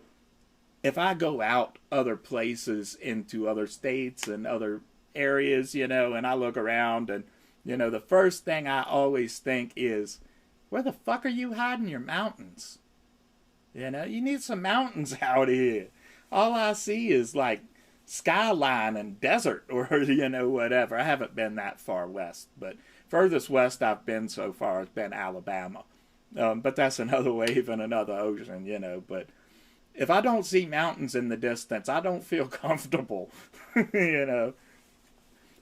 if I go out other places into other states and other areas, you know, and I look around and, you know, the first thing I always think is, where the fuck are you hiding your mountains? You know, you need some mountains out here. All I see is like skyline and desert, or, you know, whatever. I haven't been that far west, but furthest west I've been so far has been Alabama. But that's another wave and another ocean, you know. But if I don't see mountains in the distance, I don't feel comfortable, you know.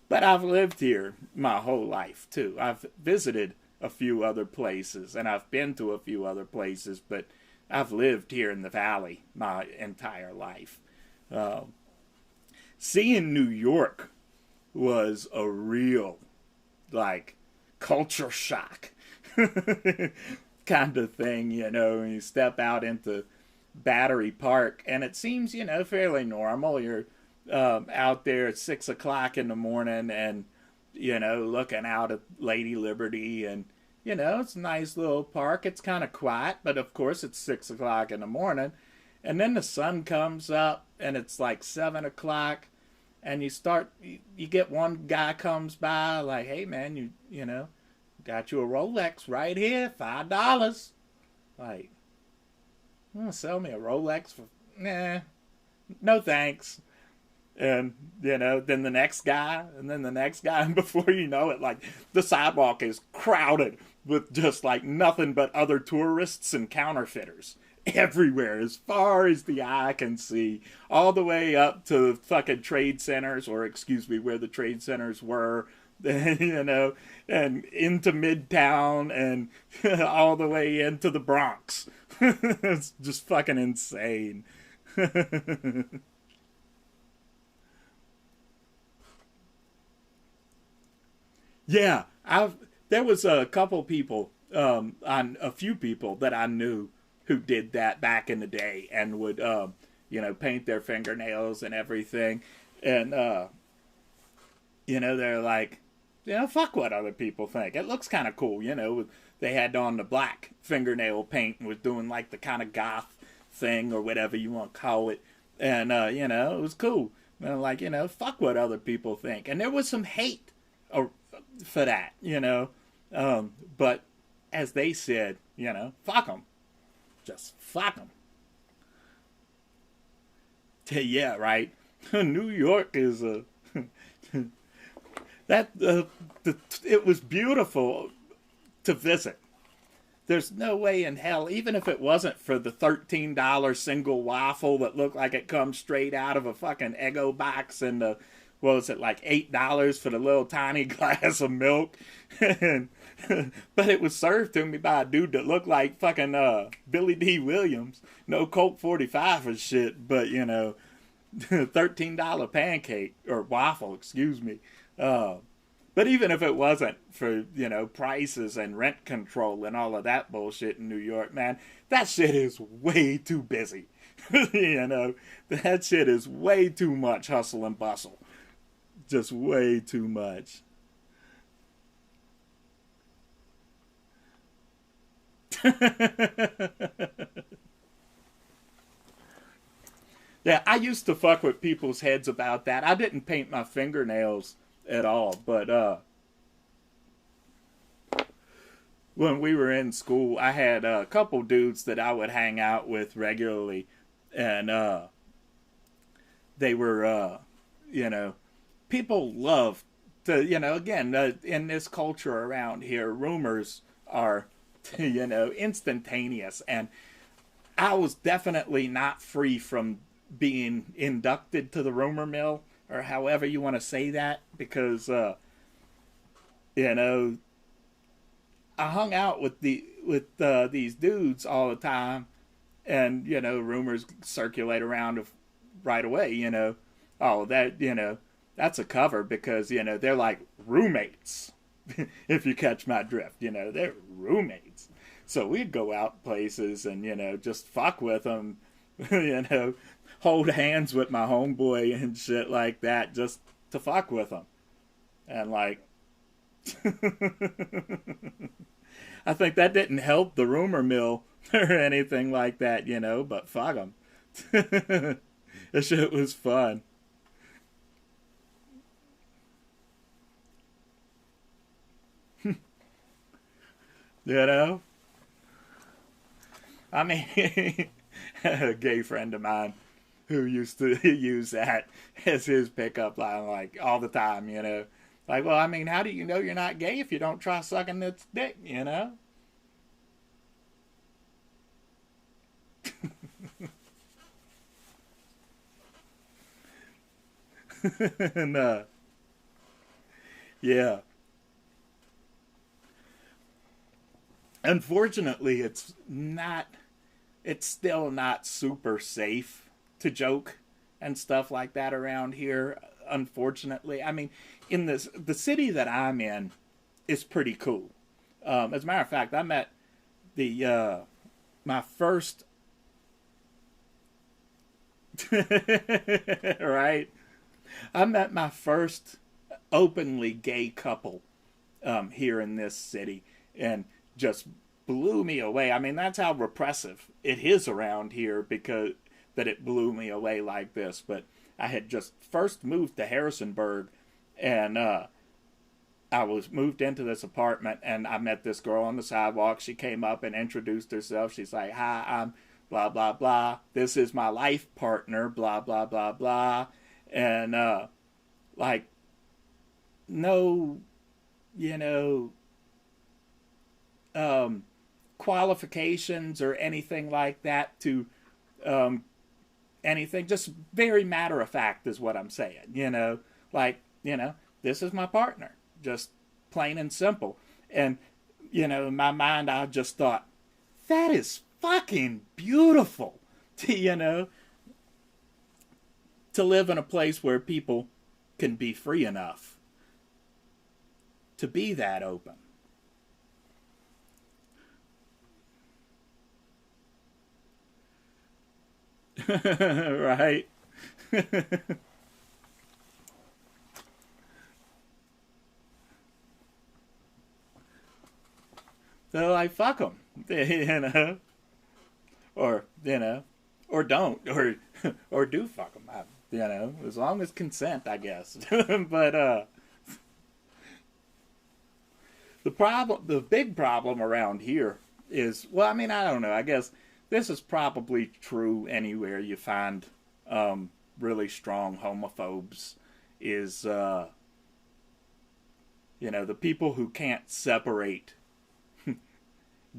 But I've lived here my whole life, too. I've visited a few other places, and I've been to a few other places, but I've lived here in the valley my entire life. Seeing New York was a real, like, culture shock kind of thing, you know. You step out into Battery Park, and it seems, you know, fairly normal. You're out there at 6 o'clock in the morning, and, you know, looking out at Lady Liberty, and, you know, it's a nice little park. It's kind of quiet, but of course it's 6 o'clock in the morning. And then the sun comes up, and it's like 7 o'clock, and you get one guy comes by like, hey man, you know, got you a Rolex right here, $5. Like, you want to sell me a Rolex for, nah, no thanks. And, you know, then the next guy, and then the next guy, and before you know it, like, the sidewalk is crowded with just, like, nothing but other tourists and counterfeiters everywhere, as far as the eye can see, all the way up to fucking trade centers, or excuse me, where the trade centers were, you know, and into Midtown, and all the way into the Bronx. It's just fucking insane. Yeah, there was a couple people on a few people that I knew who did that back in the day and would, paint their fingernails and everything. And, they're like, fuck what other people think. It looks kind of cool, They had on the black fingernail paint and was doing like the kind of goth thing or whatever you want to call it. And, it was cool. And like, fuck what other people think. And there was some hate for that, But as they said, fuck them. Just fuck them. Yeah, right. New York is a... it was beautiful to visit. There's no way in hell, even if it wasn't for the $13 single waffle that looked like it comes straight out of a fucking Eggo box and the, what was it, like $8 for the little tiny glass of milk. But it was served to me by a dude that looked like fucking Billy D. Williams. No Colt 45 or shit, but, $13 pancake, or waffle, excuse me. But even if it wasn't for, prices and rent control and all of that bullshit in New York, man, that shit is way too busy. That shit is way too much hustle and bustle. Just way too much. Yeah, I used to fuck with people's heads about that. I didn't paint my fingernails at all, but when we were in school, I had a couple dudes that I would hang out with regularly, and they were, people love to, again, in this culture around here, rumors are, instantaneous, and I was definitely not free from being inducted to the rumor mill, or however you want to say that, because, I hung out with these dudes all the time, and, rumors circulate around right away, oh, that, that's a cover because, they're like roommates, if you catch my drift, they're roommates. So we'd go out places and, just fuck with them, hold hands with my homeboy and shit like that just to fuck with them. And like, I think that didn't help the rumor mill or anything like that, but fuck them. That shit was fun. I mean, a gay friend of mine who used to use that as his pickup line, like, all the time, Like, well, I mean, how do you know you're not gay if you don't try sucking its dick, And, yeah. Unfortunately, it's still not super safe to joke and stuff like that around here. Unfortunately, I mean, in the city that I'm in is pretty cool. As a matter of fact, I met the my first right. I met my first openly gay couple here in this city, and just blew me away. I mean, that's how repressive it is around here, because that it blew me away like this. But I had just first moved to Harrisonburg, and I was moved into this apartment, and I met this girl on the sidewalk. She came up and introduced herself. She's like, "Hi, I'm blah blah blah. This is my life partner, blah blah blah blah." And like, no, qualifications or anything like that to anything. Just very matter of fact is what I'm saying. Like, this is my partner, just plain and simple. And in my mind, I just thought, that is fucking beautiful. To to live in a place where people can be free enough to be that open. Right? So like, fuck them, you know, or you know, or don't, or do fuck them, you know, as long as consent, I guess. But the big problem around here is, well, I mean, I don't know. I guess this is probably true anywhere you find really strong homophobes. Is you know, the people who can't separate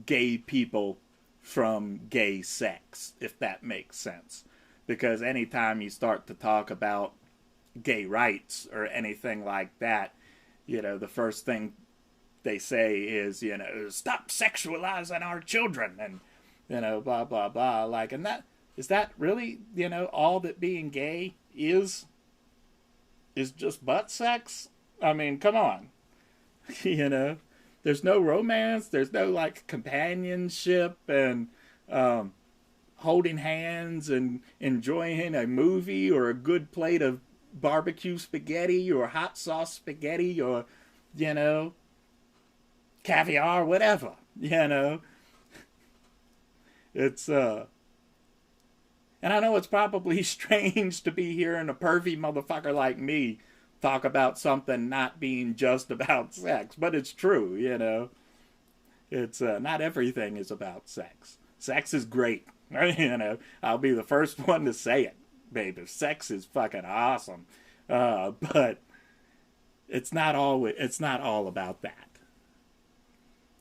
gay people from gay sex, if that makes sense. Because anytime you start to talk about gay rights or anything like that, you know, the first thing they say is, you know, stop sexualizing our children and, you know, blah, blah, blah. Like, and that, is that really, you know, all that being gay is just butt sex? I mean, come on. You know, there's no romance, there's no like companionship and holding hands and enjoying a movie or a good plate of barbecue spaghetti or hot sauce spaghetti or, you know, caviar, whatever, you know. It's and I know it's probably strange to be hearing a pervy motherfucker like me talk about something not being just about sex, but it's true, you know. It's not everything is about sex. Sex is great, you know. I'll be the first one to say it, baby. Sex is fucking awesome, but it's not all. It's not all about that.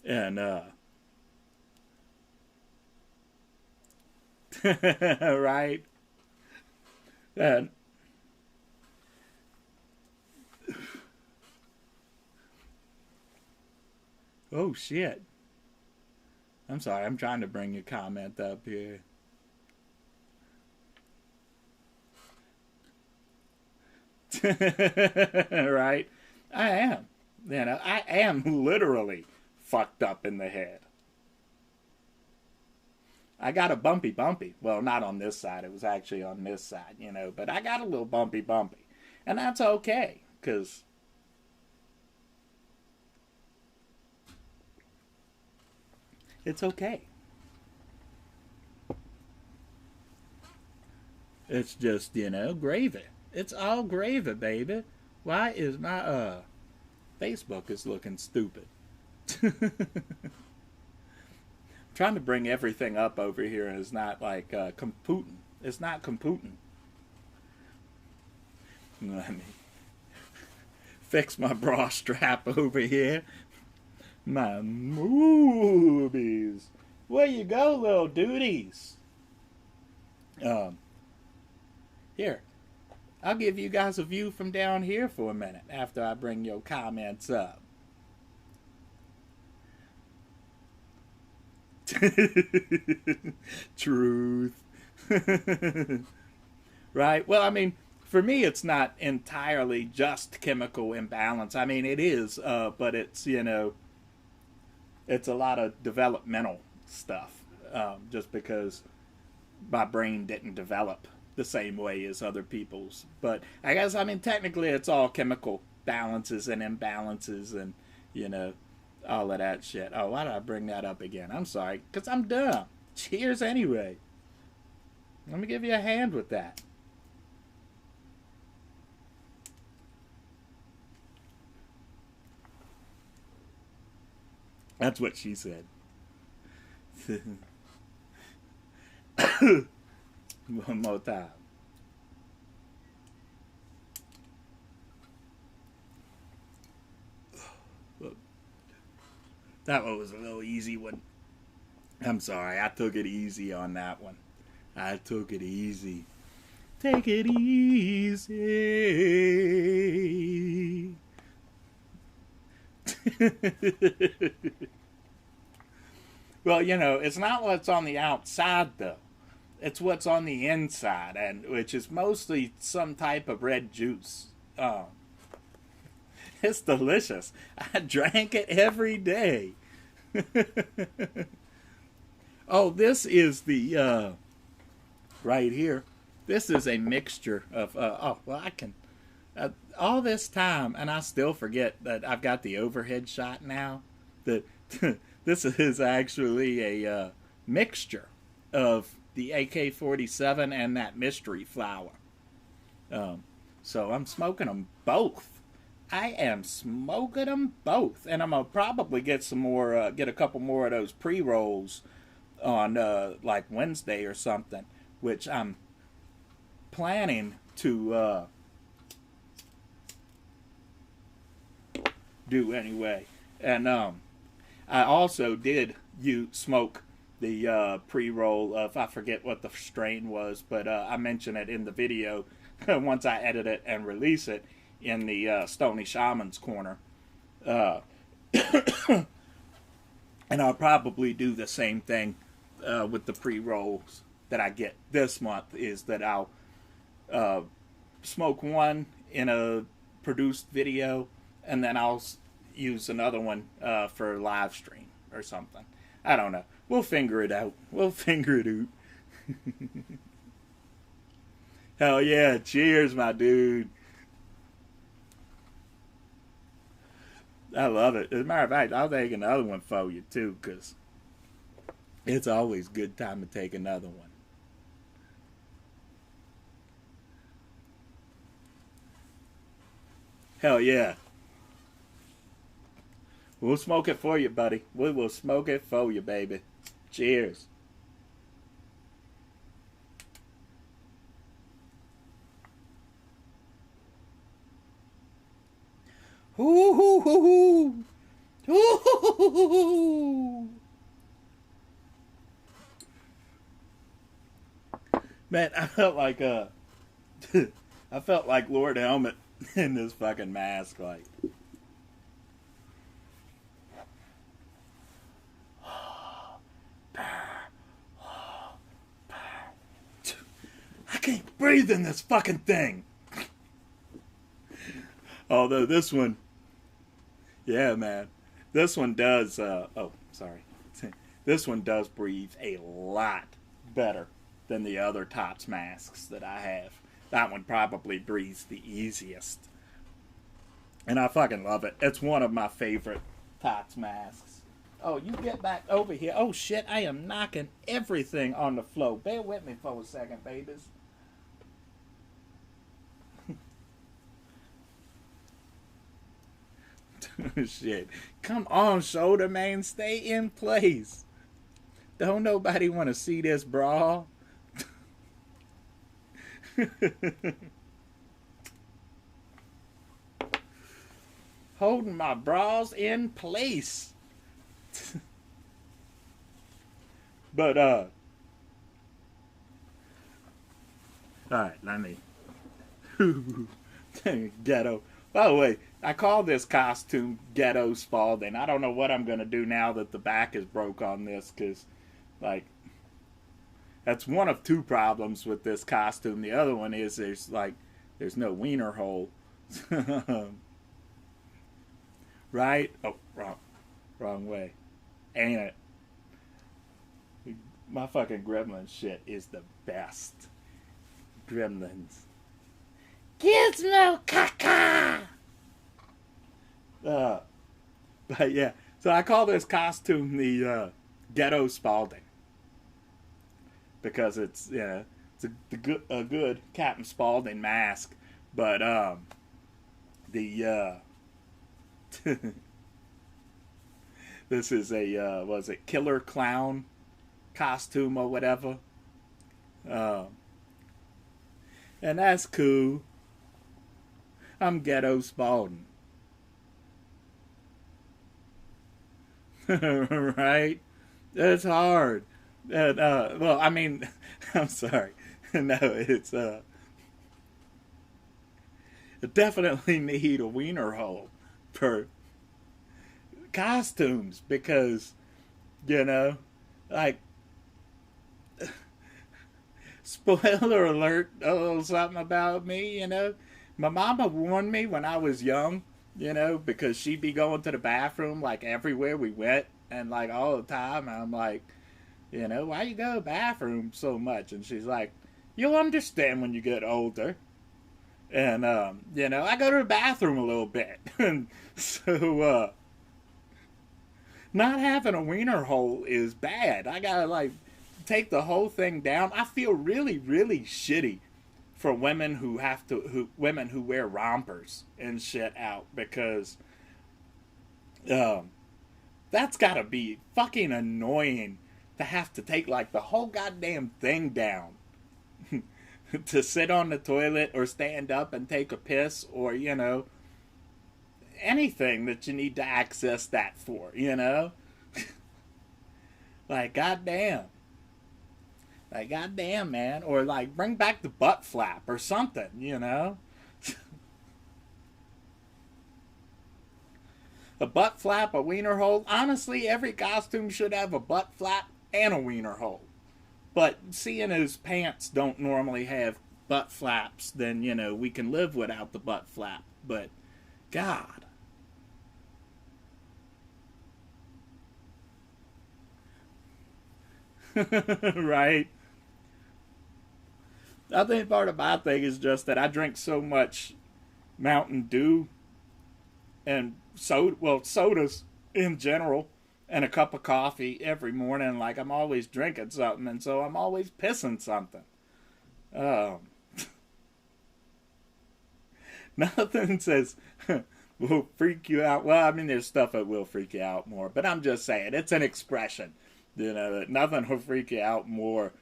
And right, and oh shit. I'm sorry, I'm trying to bring your comment up here. Right? I am. You know, I am literally fucked up in the head. I got a bumpy. Well, not on this side. It was actually on this side, you know. But I got a little bumpy. And that's okay. Because it's okay. It's just, you know, gravy. It's all gravy, baby. Why is my Facebook is looking stupid? Trying to bring everything up over here is not like computing. It's not computing. Let me fix my bra strap over here. My movies. Where you go, little duties? Here. I'll give you guys a view from down here for a minute after I bring your comments up. Truth. Right? Well, I mean, for me, it's not entirely just chemical imbalance. I mean, it is, but it's, you know, it's a lot of developmental stuff. Just because my brain didn't develop the same way as other people's. But I guess, I mean, technically, it's all chemical balances and imbalances and, you know, all of that shit. Oh, why did I bring that up again? I'm sorry, because I'm dumb. Cheers anyway. Let me give you a hand with that. That's what she said. One more time. That one was a little easy one. I'm sorry, I took it easy on that one. I took it easy. Take it easy. Well, you know, it's not what's on the outside, though. It's what's on the inside, and which is mostly some type of red juice. It's delicious. I drank it every day. Oh, this is the right here. This is a mixture of, oh, well, I can, all this time, and I still forget that I've got the overhead shot now. That this is actually a mixture of the AK-47 and that mystery flower. So I'm smoking them both. I am smoking them both, and I'm gonna probably get some more, get a couple more of those pre-rolls on like Wednesday or something, which I'm planning to do anyway. And I also did smoke the pre-roll of, I forget what the strain was, but I mentioned it in the video once I edit it and release it in the Stoney Shaman's Corner. And I'll probably do the same thing with the pre-rolls that I get this month, is that I'll smoke one in a produced video, and then I'll use another one for live stream or something. I don't know. We'll figure it out. We'll figure it out. Hell yeah. Cheers, my dude. I love it. As a matter of fact, I'll take another one for you, too, because it's always a good time to take another one. Hell yeah. We'll smoke it for you, buddy. We will smoke it for you, baby. Cheers. Hoo hoo hoo hoo. Hoo hoo hoo hoo hoo. Man, I felt like I felt like Lord Helmet in this fucking mask, like. I can't breathe in this fucking thing. Although this one, yeah, man, this one does. Oh, sorry, this one does breathe a lot better than the other Tots masks that I have. That one probably breathes the easiest, and I fucking love it. It's one of my favorite Tots masks. Oh, you get back over here. Oh shit, I am knocking everything on the floor. Bear with me for a second, babies. Shit. Come on, shoulder man. Stay in place. Don't nobody want to see this brawl. Holding my bras in place. But, alright, let me. Ghetto. By the way, I call this costume Ghetto Spalding. I don't know what I'm going to do now that the back is broke on this, because, like, that's one of two problems with this costume. The other one is there's no wiener hole. Right? Oh, wrong way. Ain't it? My fucking Gremlin shit is the best. Gremlins. Gizmo caca! But yeah, so I call this costume the Ghetto Spalding. Because it's, you know, it's a good Captain Spaulding mask. But, this is a, was it Killer Clown costume or whatever. And that's cool. I'm Ghetto Spalding. Right? It's hard. And, well, I mean, I'm sorry. No, it's, it definitely need a wiener hole for costumes because, you know, like, spoiler alert, a little something about me, you know. My mama warned me when I was young, you know, because she'd be going to the bathroom, like, everywhere we went, and, like, all the time, and I'm like, you know, why you go to the bathroom so much? And she's like, You'll understand when you get older. And, I go to the bathroom a little bit. And so, not having a wiener hole is bad. I gotta, like, take the whole thing down. I feel really, really shitty for women who wear rompers and shit out because, um, that's gotta be fucking annoying to have to take, like, the whole goddamn thing down to sit on the toilet or stand up and take a piss or, anything that you need to access that for. Like, goddamn. Like, goddamn, man. Or, like, bring back the butt flap or something. A butt flap, a wiener hole. Honestly, every costume should have a butt flap and a wiener hole. But seeing as pants don't normally have butt flaps, then, we can live without the butt flap. But, God. Right? I think part of my thing is just that I drink so much Mountain Dew and sodas in general, and a cup of coffee every morning. Like, I'm always drinking something, and so I'm always pissing something. Um, Nothing says will freak you out. Well, I mean, there's stuff that will freak you out more, but I'm just saying it's an expression. That nothing will freak you out more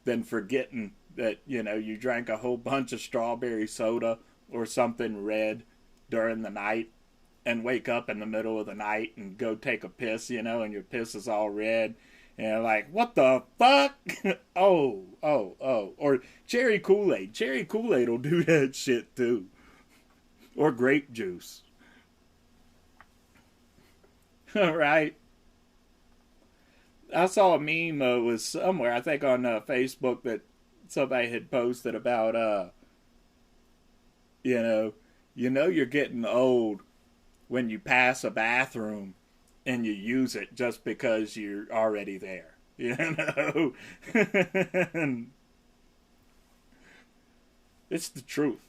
than forgetting that you drank a whole bunch of strawberry soda or something red during the night and wake up in the middle of the night and go take a piss, and your piss is all red. And you're like, what the fuck? oh. Or cherry Kool-Aid. Cherry Kool-Aid will do that shit too. Or grape juice. Right? I saw a meme was somewhere, I think on Facebook, that somebody had posted about, you're getting old when you pass a bathroom and you use it just because you're already there. And it's the truth.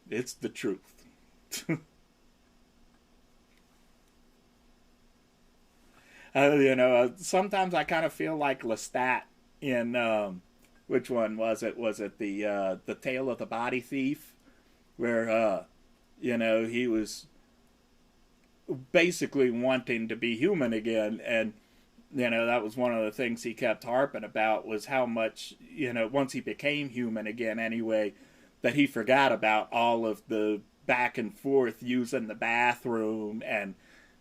It's the truth. Sometimes I kind of feel like Lestat in, which one was it? Was it the Tale of the Body Thief, where he was basically wanting to be human again, and that was one of the things he kept harping about, was how much once he became human again anyway, that he forgot about all of the back and forth using the bathroom and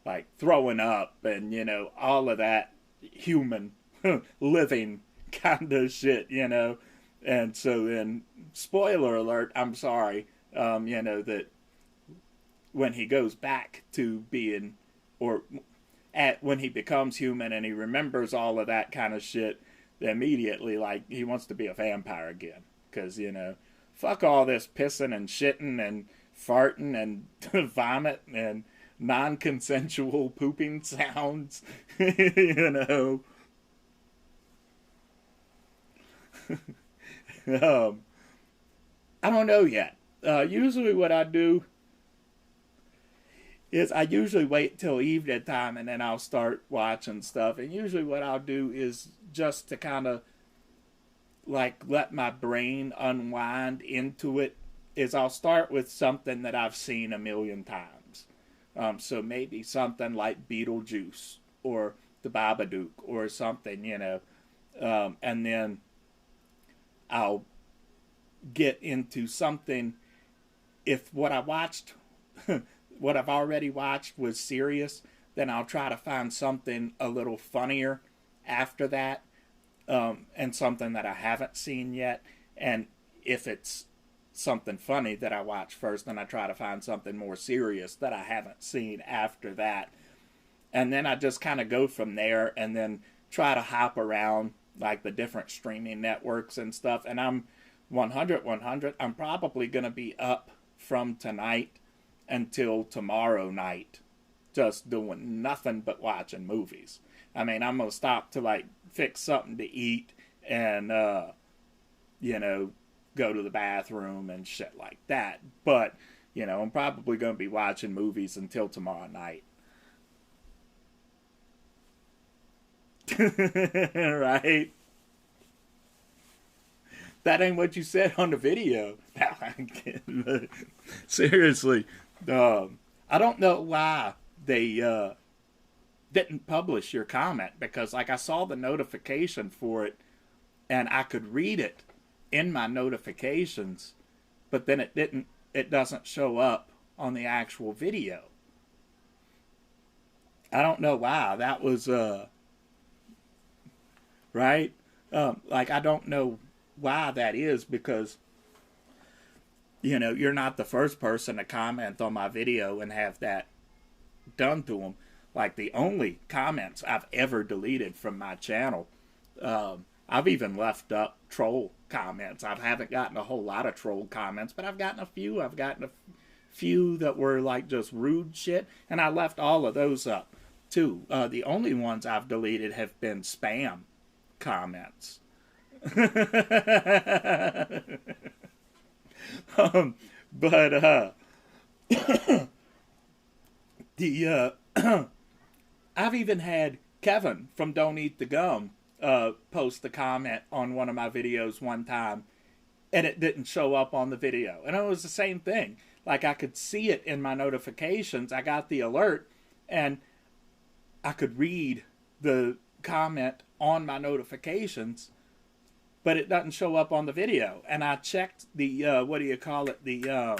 like throwing up and all of that human living kind of shit. And so then, spoiler alert, I'm sorry, that when he goes back to being, or when he becomes human and he remembers all of that kind of shit, immediately, like, he wants to be a vampire again. Because, fuck all this pissing and shitting and farting and vomit and non-consensual pooping sounds. I don't know yet. Usually what I do is I usually wait till evening time and then I'll start watching stuff. And usually what I'll do is just to kind of like let my brain unwind into it, is I'll start with something that I've seen a million times. So maybe something like Beetlejuice or The Babadook or something, and then I'll get into something. If what I watched, what I've already watched was serious, then I'll try to find something a little funnier after that, and something that I haven't seen yet. And if it's something funny that I watch first, then I try to find something more serious that I haven't seen after that. And then I just kind of go from there and then try to hop around like the different streaming networks and stuff. And I'm 100. I'm probably going to be up from tonight until tomorrow night just doing nothing but watching movies. I mean, I'm going to stop to like fix something to eat and you know, go to the bathroom and shit like that. But, you know, I'm probably going to be watching movies until tomorrow night. Right? That ain't what you said on the video. Seriously, I don't know why they didn't publish your comment, because like I saw the notification for it and I could read it in my notifications, but then it doesn't show up on the actual video. I don't know why. That was right. Like, I don't know why that is, because you know, you're not the first person to comment on my video and have that done to them. Like, the only comments I've ever deleted from my channel, I've even left up troll comments. I haven't gotten a whole lot of troll comments, but I've gotten a few. I've gotten a few that were like just rude shit, and I left all of those up too. The only ones I've deleted have been spam comments. But the I've even had Kevin from Don't Eat the Gum post a comment on one of my videos one time, and it didn't show up on the video. And it was the same thing. Like, I could see it in my notifications. I got the alert, and I could read the comment on my notifications, but it doesn't show up on the video. And I checked the what do you call it, the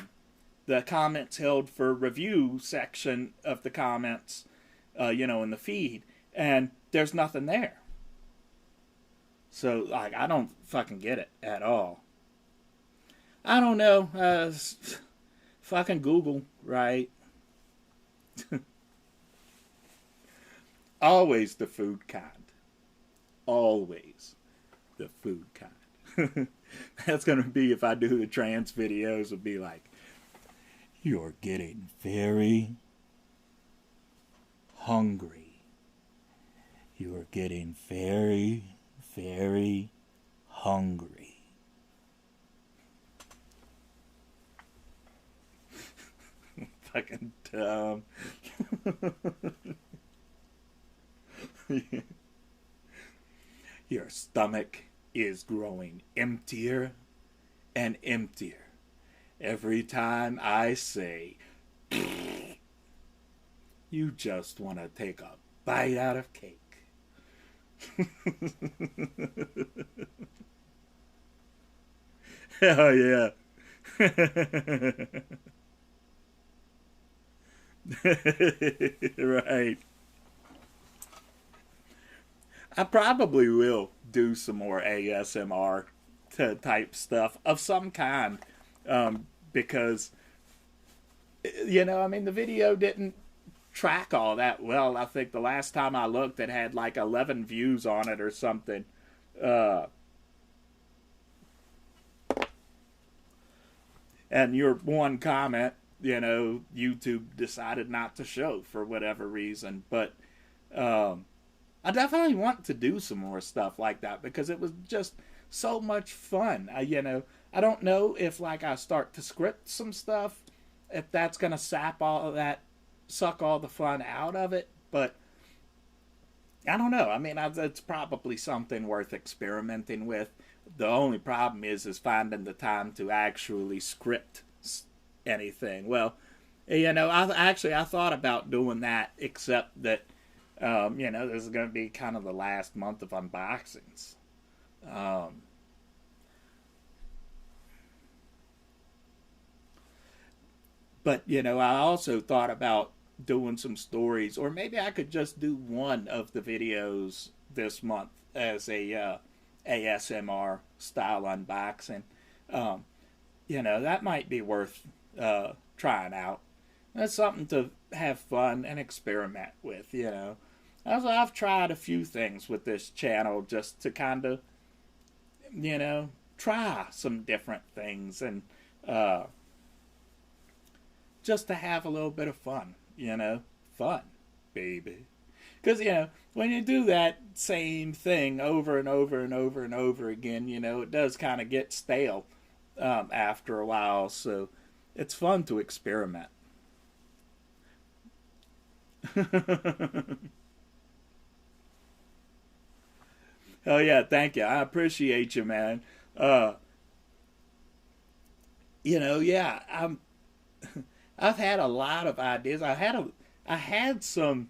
comments held for review section of the comments, you know, in the feed, and there's nothing there. So, like, I don't fucking get it at all. I don't know. Fucking Google, right? Always the food kind. Always the food kind. That's going to be, if I do the trance videos, it'll be like, you're getting very hungry. You're getting very, very hungry. Fucking dumb. Your stomach is growing emptier and emptier every time I say, you just want to take a bite out of cake. Hell yeah. Right. I probably will do some more ASMR type stuff of some kind, because, you know, I mean, the video didn't track all that well. I think the last time I looked, it had like 11 views on it or something. And your one comment, you know, YouTube decided not to show for whatever reason. But I definitely want to do some more stuff like that, because it was just so much fun. You know, I don't know if, like, I start to script some stuff, if that's gonna sap all of that, suck all the fun out of it. But I don't know. I mean, it's probably something worth experimenting with. The only problem is finding the time to actually script anything. Well, you know, I thought about doing that, except that, you know, this is going to be kind of the last month of unboxings. But, you know, I also thought about doing some stories, or maybe I could just do one of the videos this month as a ASMR style unboxing. Um, you know, that might be worth trying out. That's something to have fun and experiment with, you know. I've tried a few things with this channel just to kind of, you know, try some different things, and just to have a little bit of fun, you know. Fun, baby. Because, when you do that same thing over and over and over and over again, it does kind of get stale after a while. So it's fun to experiment. Oh, yeah, thank you. I appreciate you, man. Uh, yeah, I've had a lot of ideas. I had some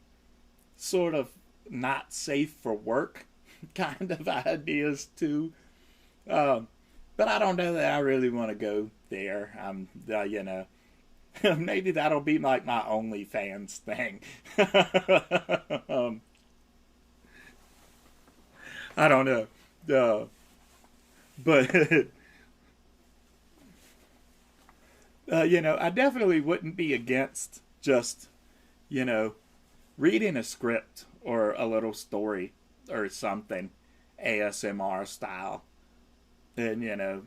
sort of not safe for work kind of ideas too. Um, but I don't know that I really want to go there. Maybe that'll be like my OnlyFans thing. um, I don't know. Uh, but, I definitely wouldn't be against just, you know, reading a script or a little story or something, ASMR style, and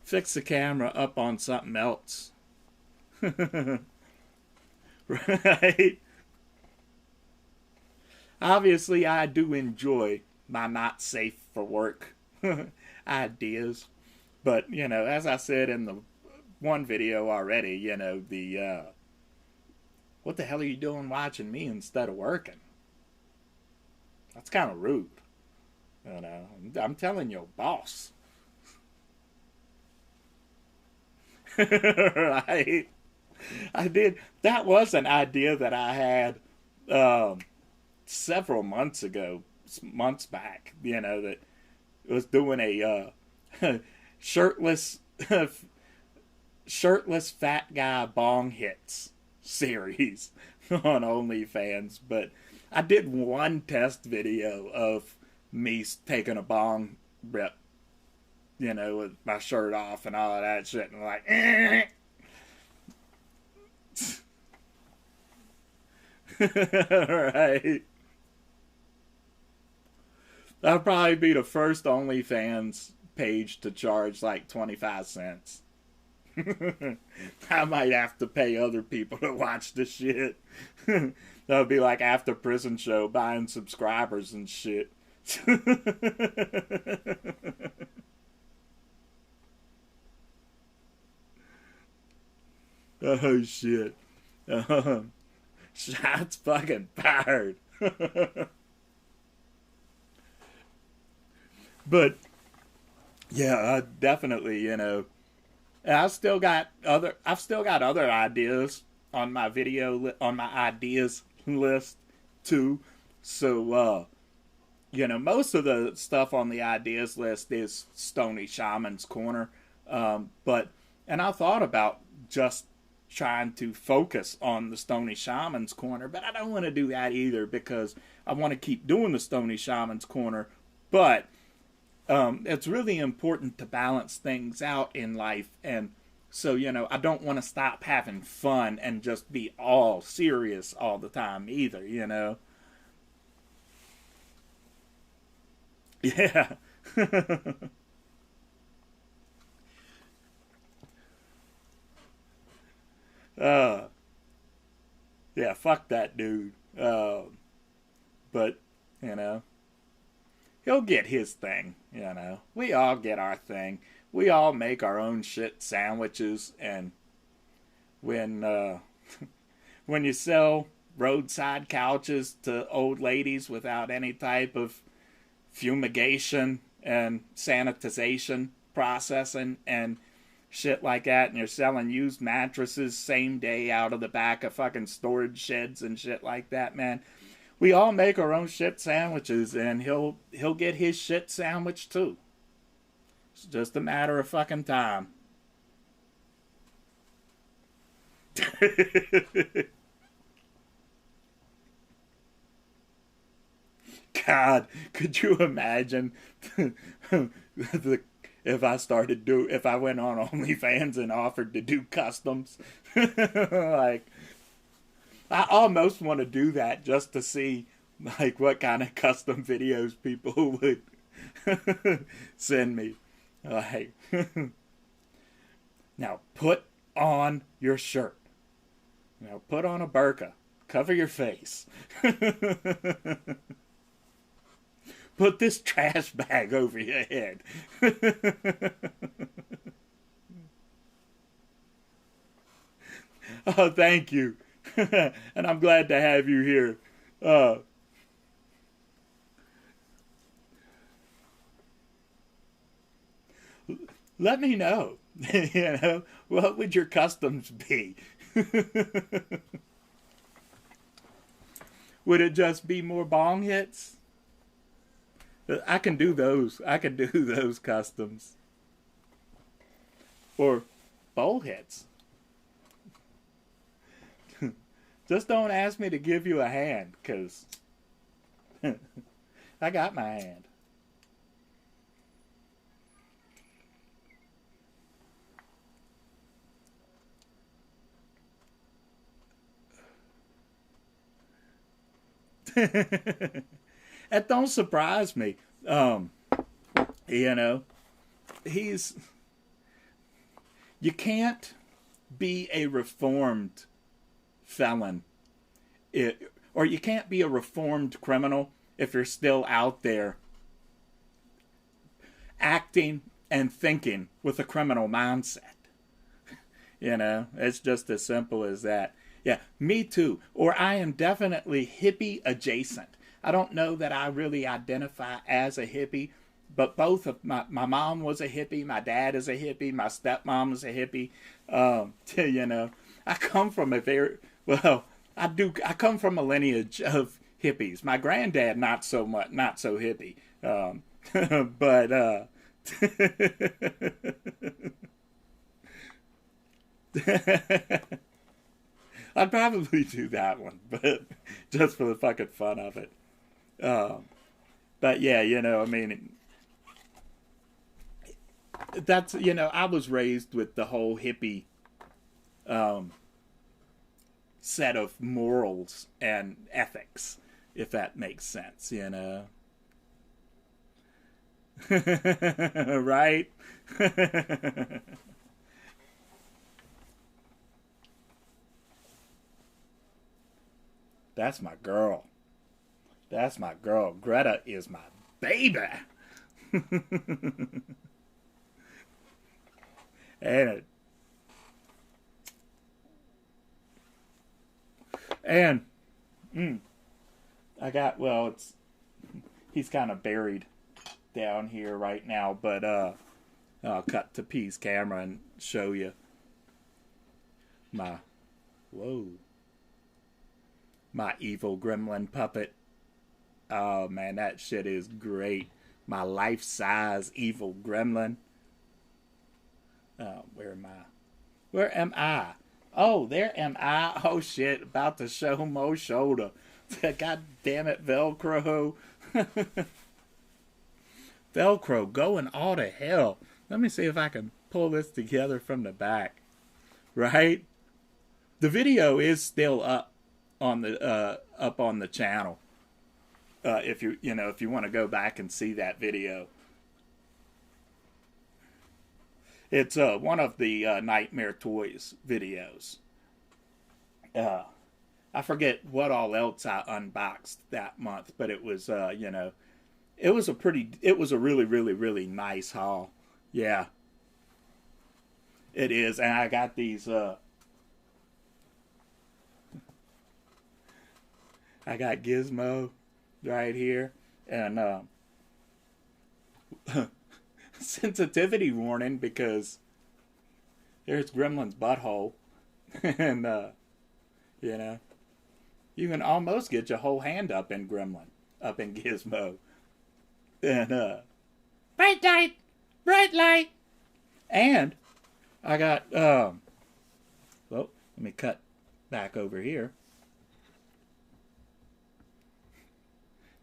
fix the camera up on something else. Right? Obviously, I do enjoy my not safe for work ideas, but as I said in the one video already, the what the hell are you doing watching me instead of working? That's kind of rude. I'm telling your boss. Right? I did. That was an idea that I had several months ago, months back. That was doing a shirtless, shirtless fat guy bong hits series on OnlyFans, but I did one test video of me taking a bong rip, with my shirt off and all of that shit, and like, right. That'll probably be the first OnlyFans page to charge like 25 cents. I might have to pay other people to watch the shit. That'll be like after prison show buying subscribers and shit. Oh shit. Shots fucking fired. But yeah, definitely, and I've still got other ideas on my on my ideas list too. So most of the stuff on the ideas list is Stoney Shaman's Corner. But and I thought about just trying to focus on the Stoney Shaman's Corner, but I don't want to do that either because I want to keep doing the Stoney Shaman's Corner. But it's really important to balance things out in life, and so I don't want to stop having fun and just be all serious all the time either. Yeah. uh, yeah, fuck that dude. But you know, he'll get his thing. We all get our thing. We all make our own shit sandwiches, and when when you sell roadside couches to old ladies without any type of fumigation and sanitization processing and shit like that, and you're selling used mattresses same day out of the back of fucking storage sheds and shit like that, man. We all make our own shit sandwiches, and he'll get his shit sandwich too. It's just a matter of fucking time. God, could you imagine if if I went on OnlyFans and offered to do customs? Like, I almost want to do that just to see like what kind of custom videos people would send me. Like, now put on your shirt. Put on a burqa, Cover your face. Put this trash bag over your head. Oh, thank you. And I'm glad to have you here. Let me know. What would your customs be? Would it just be more bong hits? I can do those. I can do those customs. Or bowl hits. Just don't ask me to give you a hand, because I got my hand. That don't surprise me. He's... You can't be a reformed felon, or you can't be a reformed criminal if you're still out there acting and thinking with a criminal mindset. It's just as simple as that. Yeah, me too. Or I am definitely hippie adjacent. I don't know that I really identify as a hippie, but both of my mom was a hippie, my dad is a hippie, my stepmom is a hippie. I come from a very, well, I come from a lineage of hippies. My granddad, not so hippie. But, I'd probably do that one, but just for the fucking fun of it. But yeah, that's, I was raised with the whole hippie set of morals and ethics, if that makes sense, Right? That's my girl. That's my girl. Greta is my baby. and I got, well, he's kind of buried down here right now, but I'll cut to P's camera and show you my evil gremlin puppet. Oh man, that shit is great. My life-size evil gremlin. Where am I? Oh, there am I. Oh shit, about to show Mo's shoulder. God damn it, Velcro. Velcro going all to hell. Let me see if I can pull this together from the back. Right? The video is still up on the channel. If you want to go back and see that video. It's one of the Nightmare Toys videos. I forget what all else I unboxed that month, but it was it was a really, really, really nice haul. Yeah. It is, and I got these I got Gizmo right here, and sensitivity warning, because there's Gremlin's butthole. And you can almost get your whole hand up in Gizmo. And bright light. And I got well, let me cut back over here.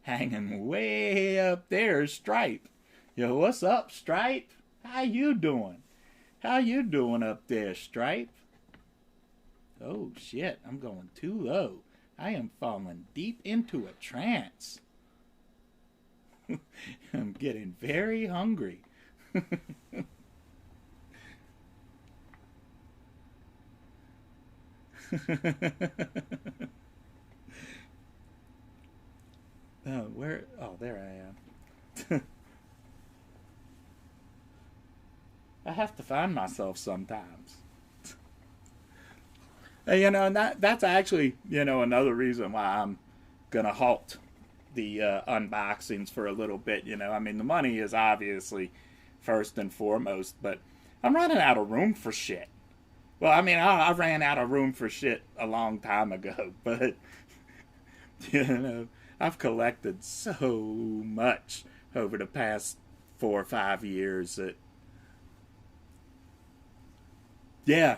Hanging way up there, Stripe. Yo, what's up, Stripe? How you doing? How you doing up there, Stripe? Oh, shit, I'm going too low. I am falling deep into a trance. I'm getting very hungry. Where? Oh, there I am. I have to find myself sometimes. And that's actually, another reason why I'm gonna halt the unboxings for a little bit. I mean, the money is obviously first and foremost, but I'm running out of room for shit. Well, I mean, I ran out of room for shit a long time ago, but you know, I've collected so much over the past 4 or 5 years that, yeah,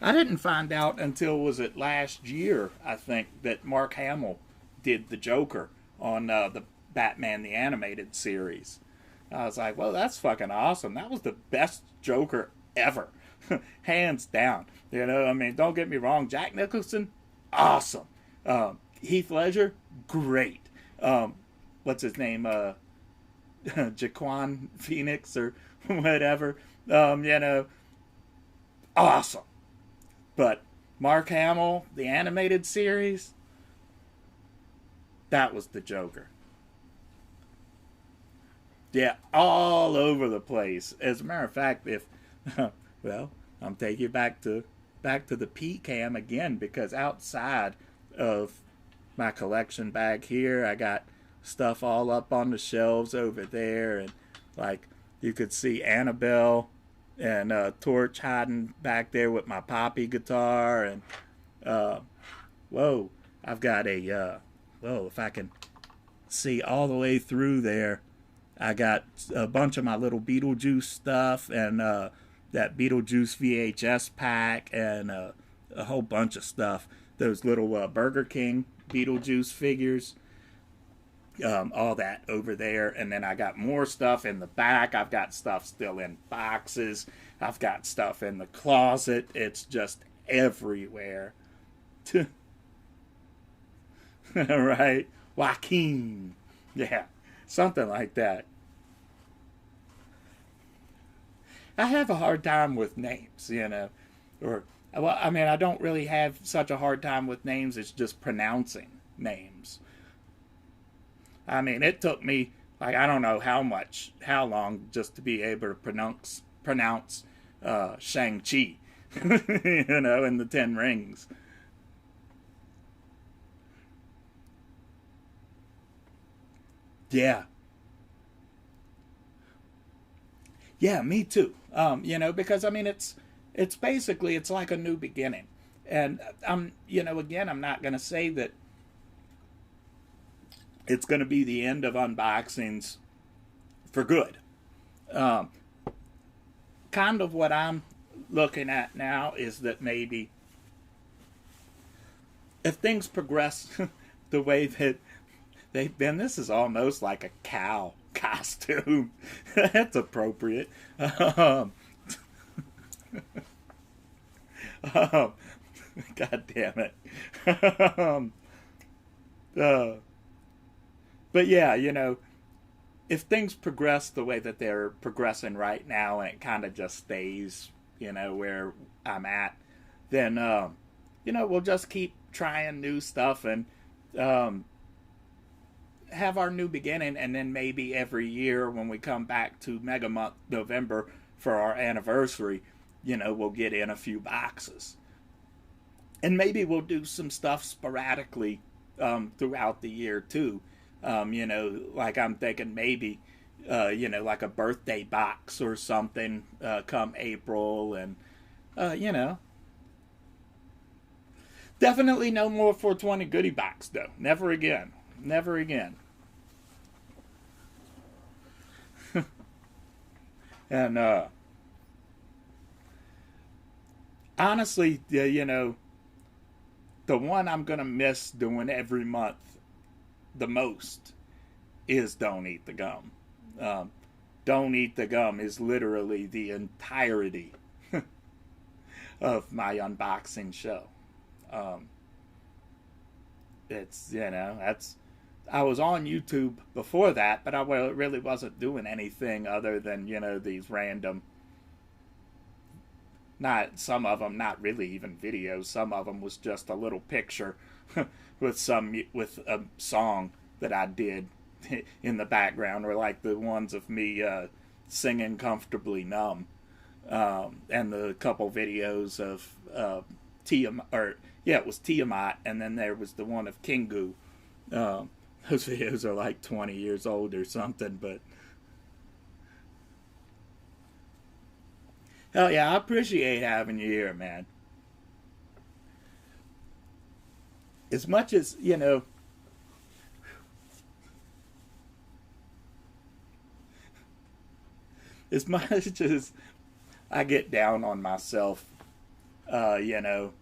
I didn't find out until was it last year, I think, that Mark Hamill did the Joker on the Batman the Animated Series. I was like, well, that's fucking awesome. That was the best Joker ever, hands down. I mean, don't get me wrong. Jack Nicholson, awesome. Heath Ledger, great. What's his name? Jaquan Phoenix or whatever. Awesome. But Mark Hamill, the animated series, that was the Joker. Yeah, all over the place. As a matter of fact, if well, I'm taking you back to the P cam again, because outside of my collection bag here, I got stuff all up on the shelves over there, and like you could see Annabelle and Torch hiding back there with my Poppy guitar, and whoa, I've got a whoa, if I can see all the way through there, I got a bunch of my little Beetlejuice stuff, and that Beetlejuice VHS pack, and a whole bunch of stuff. Those little Burger King Beetlejuice figures, all that over there. And then I got more stuff in the back. I've got stuff still in boxes. I've got stuff in the closet. It's just everywhere. Right? Joaquin. Yeah, something like that. I have a hard time with names, or, well, I mean, I don't really have such a hard time with names. It's just pronouncing names. I mean, it took me, like, I don't know how long, just to be able to pronounce Shang-Chi, in the Ten Rings. Yeah. Yeah, me too. Because I mean, it's basically, it's like a new beginning, and again, I'm not gonna say that it's gonna be the end of unboxings for good. Um, Kind of what I'm looking at now is that maybe if things progress the way that they've been, this is almost like a cow costume. That's appropriate. Um, um, God damn it. Uh, but yeah, if things progress the way that they're progressing right now, and it kind of just stays, where I'm at, then, we'll just keep trying new stuff, and have our new beginning, and then maybe every year when we come back to Megamonth November for our anniversary, we'll get in a few boxes. And maybe we'll do some stuff sporadically throughout the year too. Like I'm thinking maybe, like a birthday box or something come April, and, definitely no more 420 Goody Box though. Never again. Never again. And honestly, the one I'm gonna miss doing every month the most is Don't Eat the Gum. Um, Don't Eat the Gum is literally the entirety of my unboxing show. Um, that's I was on YouTube before that, but I really wasn't doing anything other than these random not some of them not really even videos. Some of them was just a little picture with a song that I did in the background, or like the ones of me singing "Comfortably Numb," and the couple videos of Tiamat, or yeah, it was Tiamat, and then there was the one of Kingu. Those videos are like 20 years old or something, but hell yeah, I appreciate having you here, man. As much as, as much as I get down on myself, you know,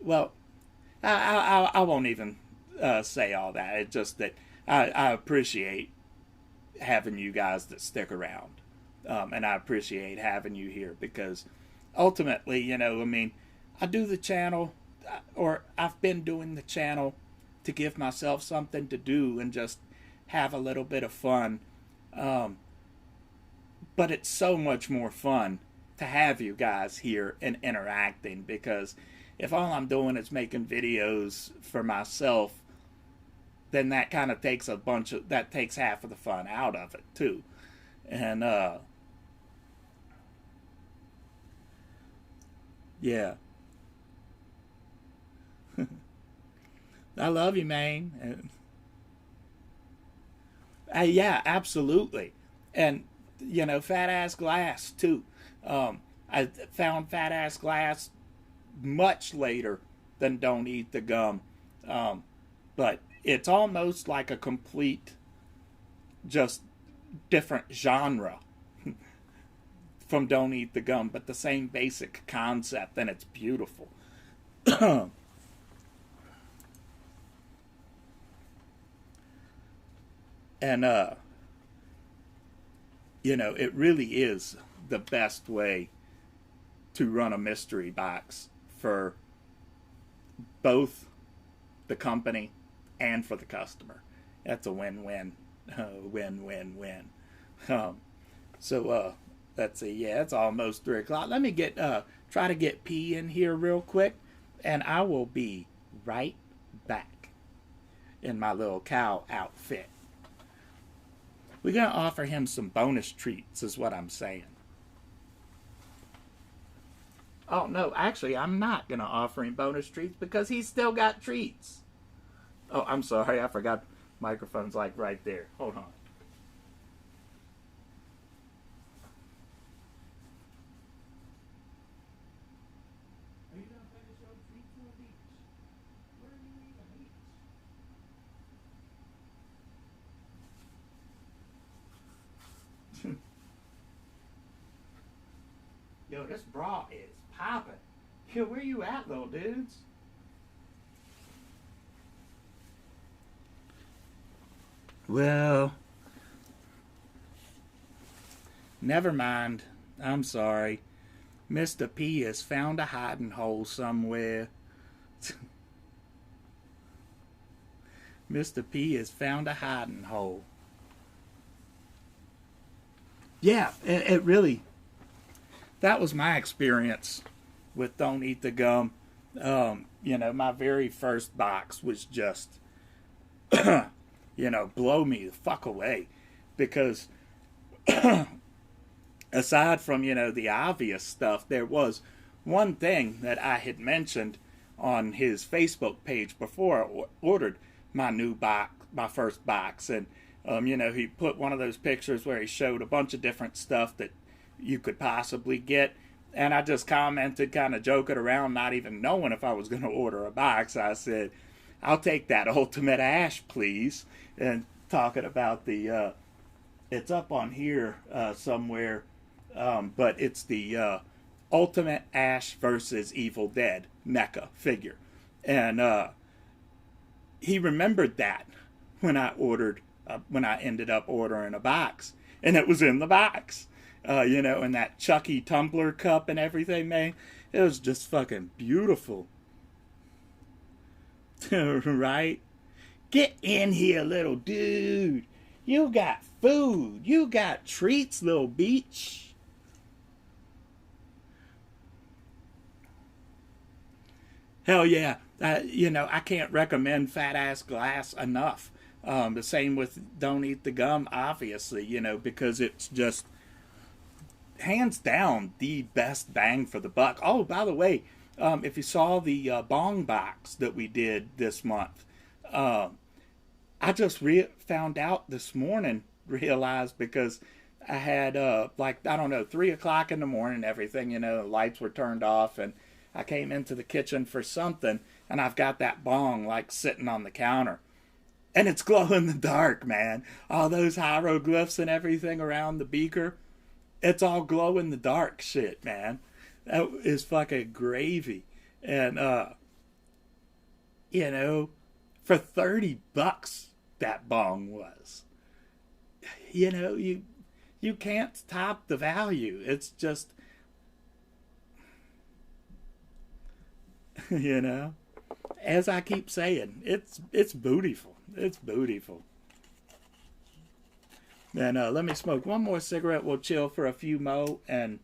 well, I won't even say all that. It's just that I appreciate having you guys that stick around. And I appreciate having you here because ultimately, I mean, I do the channel, or I've been doing the channel to give myself something to do and just have a little bit of fun. But it's so much more fun to have you guys here and interacting, because if all I'm doing is making videos for myself, then that kind of takes that takes half of the fun out of it too. And yeah. I love you, man. And, yeah, absolutely. And Fat Ass Glass too. I found Fat Ass Glass much later than Don't Eat the Gum, but it's almost like a complete, just different genre from Don't Eat the Gum, but the same basic concept, and it's beautiful. And it really is the best way to run a mystery box for both the company and for the customer. That's a win-win. Win-win-win. So let's see. Yeah, it's almost 3 o'clock. Let me try to get P in here real quick, and I will be right back in my little cow outfit. We're going to offer him some bonus treats, is what I'm saying. Oh, no, actually, I'm not going to offer him bonus treats because he's still got treats. Oh, I'm sorry, I forgot. Microphone's like right there. Hold on. Are you going to finish your treats on the beach? Where are you even eating? Yo, this bra is popping. Yo, where you at, little dudes? Well, never mind. I'm sorry. Mr. P has found a hiding hole somewhere. Mr. P has found a hiding hole. Yeah, it really... That was my experience with Don't Eat the Gum. My very first box was just, blow me the fuck away. Because aside from, the obvious stuff, there was one thing that I had mentioned on his Facebook page before I ordered my my first box. And, he put one of those pictures where he showed a bunch of different stuff that you could possibly get, and I just commented, kind of joking around, not even knowing if I was going to order a box. I said, I'll take that Ultimate Ash, please. And talking about the it's up on here somewhere, but it's the Ultimate Ash versus Evil Dead mecha figure. And he remembered that when I ended up ordering a box, and it was in the box. And that Chucky tumbler cup and everything, man. It was just fucking beautiful. Right? Get in here, little dude. You got food. You got treats, little beach. Hell yeah. I can't recommend Fat Ass Glass enough. The same with Don't Eat the Gum, obviously, because it's just hands down the best bang for the buck. Oh, by the way, if you saw the bong box that we did this month, uh, I just found out this morning, realized because I had like I don't know 3 o'clock in the morning, everything the lights were turned off, and I came into the kitchen for something, and I've got that bong like sitting on the counter, and it's glow in the dark, man. All those hieroglyphs and everything around the beaker, it's all glow in the dark shit, man. That is fucking gravy, and you know, for $30 that bong was. You can't top the value. It's just you know, as I keep saying, it's beautiful. It's beautiful. And let me smoke one more cigarette. We'll chill for a few more, and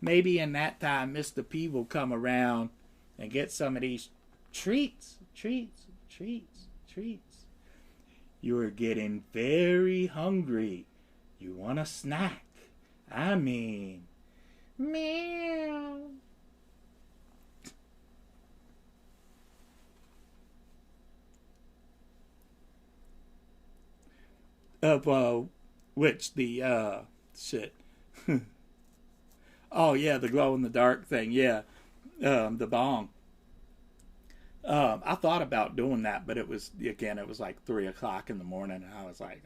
maybe in that time, Mr. P will come around and get some of these treats. You're getting very hungry. You want a snack. I mean, meow. Which the shit. Oh yeah, the glow in the dark thing. Yeah, the bong. I thought about doing that, but it was like 3 o'clock in the morning, and I was like,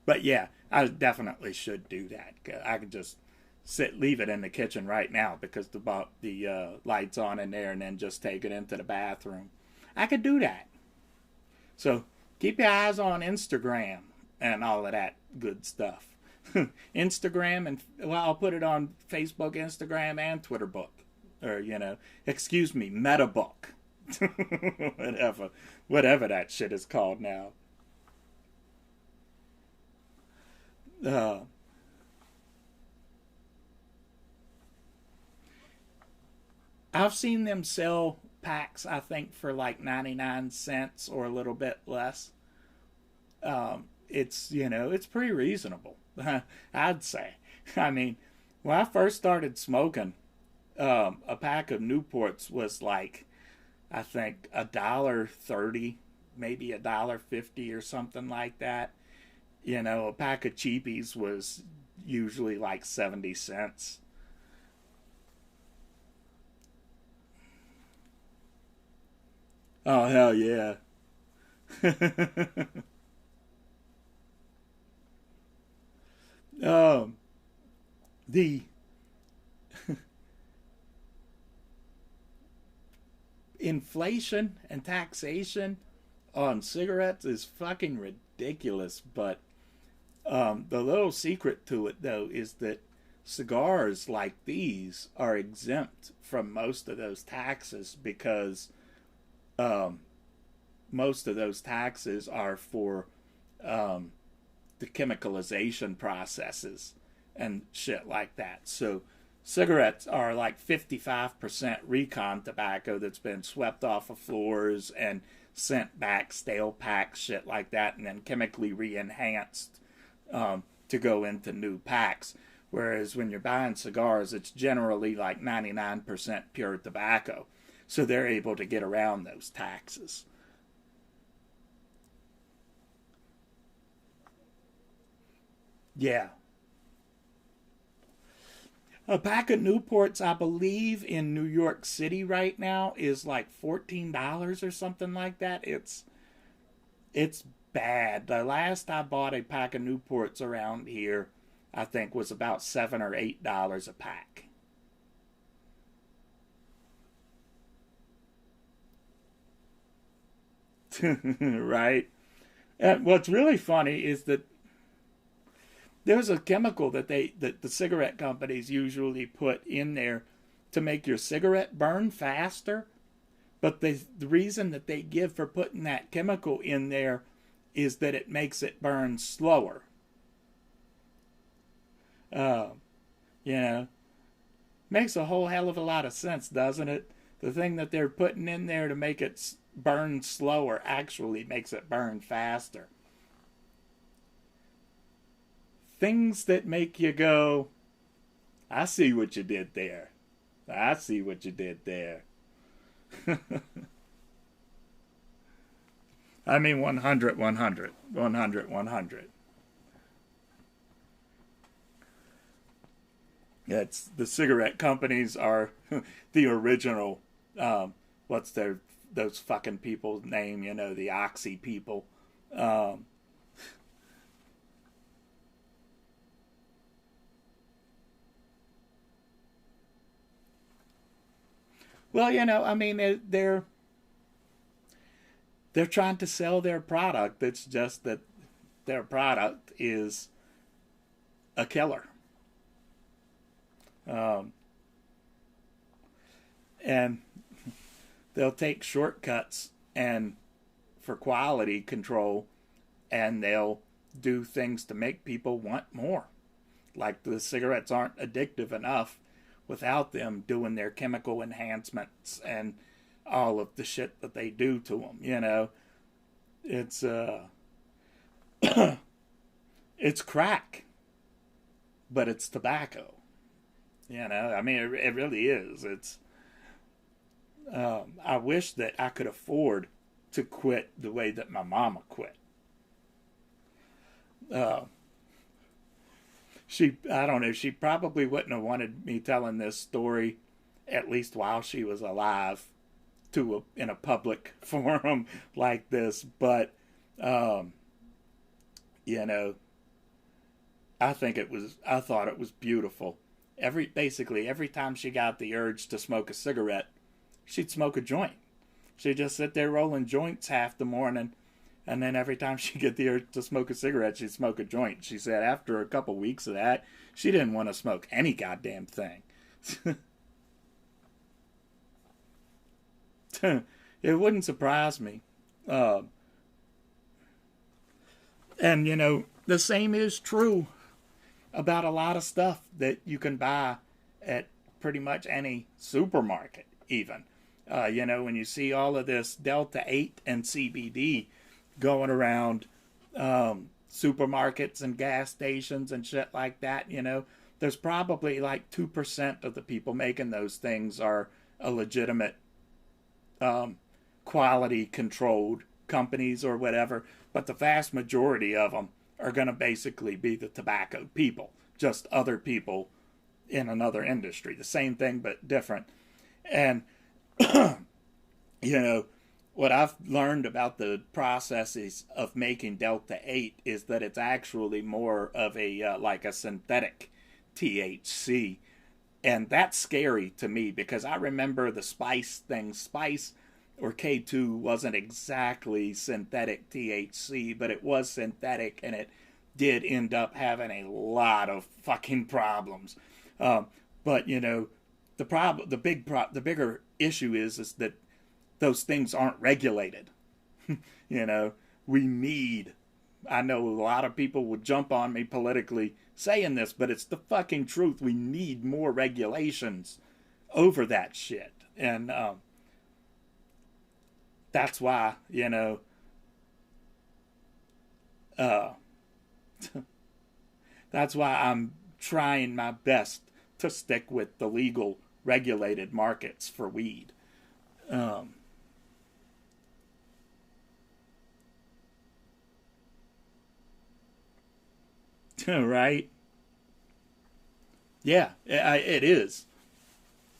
but yeah, I definitely should do that. I could just leave it in the kitchen right now because the lights on in there, and then just take it into the bathroom. I could do that. So keep your eyes on Instagram and all of that good stuff. Instagram, and well, I'll put it on Facebook, Instagram, and Twitter book, or excuse me, Metabook, whatever that shit is called now. Uh, I've seen them sell packs, I think, for like 99 cents or a little bit less. It's pretty reasonable. I'd say. I mean, when I first started smoking, a pack of Newports was like, I think $1.30, maybe $1.50 or something like that. A pack of cheapies was usually like 70 cents. Oh hell yeah. um, the inflation and taxation on cigarettes is fucking ridiculous, but the little secret to it, though, is that cigars like these are exempt from most of those taxes because um, most of those taxes are for um, the chemicalization processes and shit like that. So cigarettes are like 55% recon tobacco that's been swept off of floors and sent back, stale packs, shit like that, and then chemically re-enhanced to go into new packs. Whereas when you're buying cigars, it's generally like 99% pure tobacco. So they're able to get around those taxes. Yeah. A pack of Newports, I believe, in New York City right now is like $14 or something like that. It's bad. The last I bought a pack of Newports around here, I think, was about $7 or $8 a pack. Right? And what's really funny is that there's a chemical that the cigarette companies usually put in there to make your cigarette burn faster. But the reason that they give for putting that chemical in there is that it makes it burn slower. Uh, you know, makes a whole hell of a lot of sense, doesn't it? The thing that they're putting in there to make it burn slower actually makes it burn faster. Things that make you go, I see what you did there. I see what you did there. I mean 100, 100, 100, 100. It's the cigarette companies are the original. What's those fucking people's name? You know, the Oxy people. Um, well, you know, I mean, they're trying to sell their product. It's just that their product is a killer. Um, and they'll take shortcuts and for quality control, and they'll do things to make people want more. Like the cigarettes aren't addictive enough without them doing their chemical enhancements and all of the shit that they do to them. You know, it's it's crack, but it's tobacco. You know, I mean, it really is. It's. I wish that I could afford to quit the way that my mama quit. Uh, I don't know, she probably wouldn't have wanted me telling this story, at least while she was alive, in a public forum like this. But, um, you know, I thought it was beautiful. Basically every time she got the urge to smoke a cigarette, she'd smoke a joint. She'd just sit there rolling joints half the morning, and then every time she'd get the urge to smoke a cigarette, she'd smoke a joint. She said after a couple weeks of that, she didn't want to smoke any goddamn thing. It wouldn't surprise me. Uh, and, you know, the same is true about a lot of stuff that you can buy at pretty much any supermarket, even. You know, when you see all of this Delta 8 and CBD going around supermarkets and gas stations and shit like that, you know, there's probably like 2% of the people making those things are a legitimate quality controlled companies or whatever, but the vast majority of them are going to basically be the tobacco people, just other people in another industry. The same thing, but different. And, you know, what I've learned about the processes of making Delta 8 is that it's actually more of a, like a synthetic THC. And that's scary to me because I remember the spice thing. Spice or K2 wasn't exactly synthetic THC, but it was synthetic, and it did end up having a lot of fucking problems. But you know, the bigger issue is that those things aren't regulated. You know, we need. I know a lot of people would jump on me politically saying this, but it's the fucking truth. We need more regulations over that shit, and that's why, you know, uh, that's why I'm trying my best to stick with the legal, regulated markets for weed. Um, right? Yeah, it is.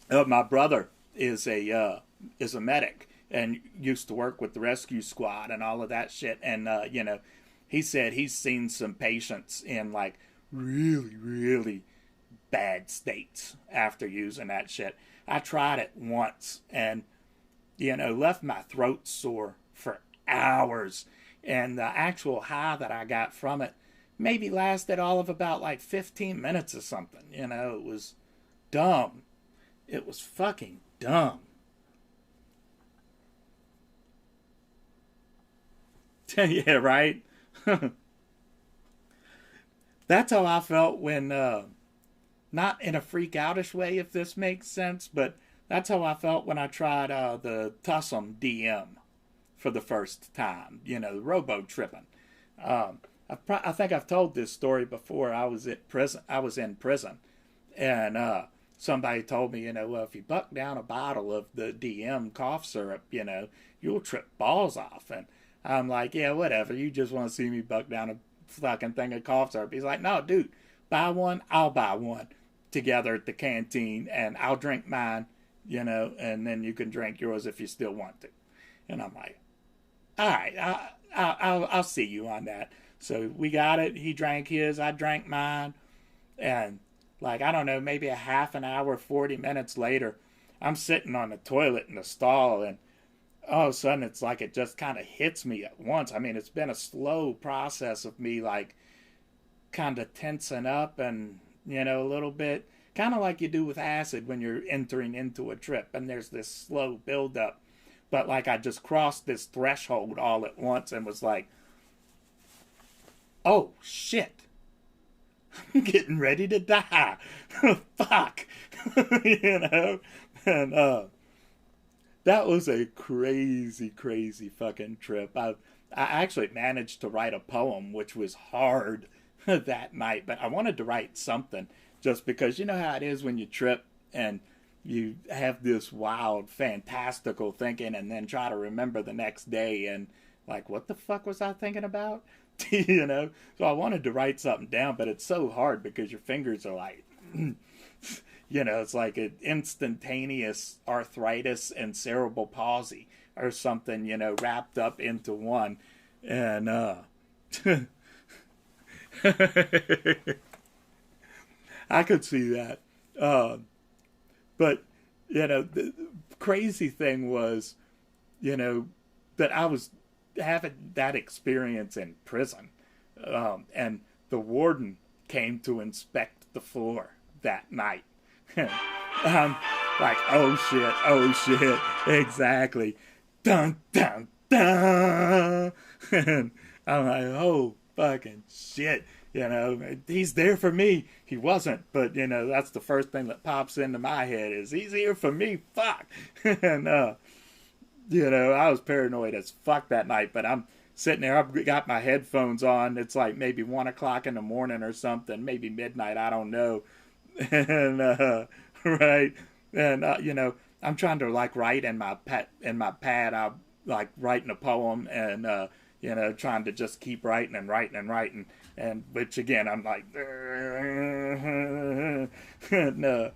My brother is a medic and used to work with the rescue squad and all of that shit. And you know, he said he's seen some patients in like really, really bad states after using that shit. I tried it once and, you know, left my throat sore for hours. And the actual high that I got from it maybe lasted all of about like 15 minutes or something. You know, it was dumb. It was fucking dumb. Yeah, right? That's how I felt when, not in a freak outish way, if this makes sense, but that's how I felt when I tried the Tussum DM for the first time, robo tripping. I think I've told this story before. I was at prison. I was in prison, and somebody told me, well, if you buck down a bottle of the DM cough syrup, you'll trip balls off. And I'm like, yeah, whatever. You just want to see me buck down a fucking thing of cough syrup. He's like, no, dude, buy one. I'll buy one together at the canteen, and I'll drink mine, and then you can drink yours if you still want to. And I'm like, all right, I'll see you on that. So we got it. He drank his, I drank mine, and like, I don't know, maybe a half an hour, 40 minutes later, I'm sitting on the toilet in the stall, and all of a sudden it's like it just kind of hits me at once. I mean, it's been a slow process of me like kind of tensing up and, a little bit, kind of like you do with acid when you're entering into a trip, and there's this slow build up. But like I just crossed this threshold all at once and was like, oh shit, I'm getting ready to die. Fuck. And that was a crazy fucking trip. I actually managed to write a poem, which was hard that night, but I wanted to write something just because you know how it is when you trip and you have this wild, fantastical thinking and then try to remember the next day and like, what the fuck was I thinking about? So I wanted to write something down, but it's so hard because your fingers are like, it's like an instantaneous arthritis and cerebral palsy or something, wrapped up into one. And, I could see that. But, the crazy thing was, that I was having that experience in prison. And the warden came to inspect the floor that night. Like, oh shit, exactly. Dun, dun, dun. And I'm like, oh, fucking shit. He's there for me. He wasn't, but, that's the first thing that pops into my head is he's here for me. Fuck. And, I was paranoid as fuck that night, but I'm sitting there. I've got my headphones on. It's like maybe 1 o'clock in the morning or something, maybe midnight. I don't know. And, right. And, I'm trying to like write in my pad. I'm like writing a poem and, trying to just keep writing and which again, I'm like, and,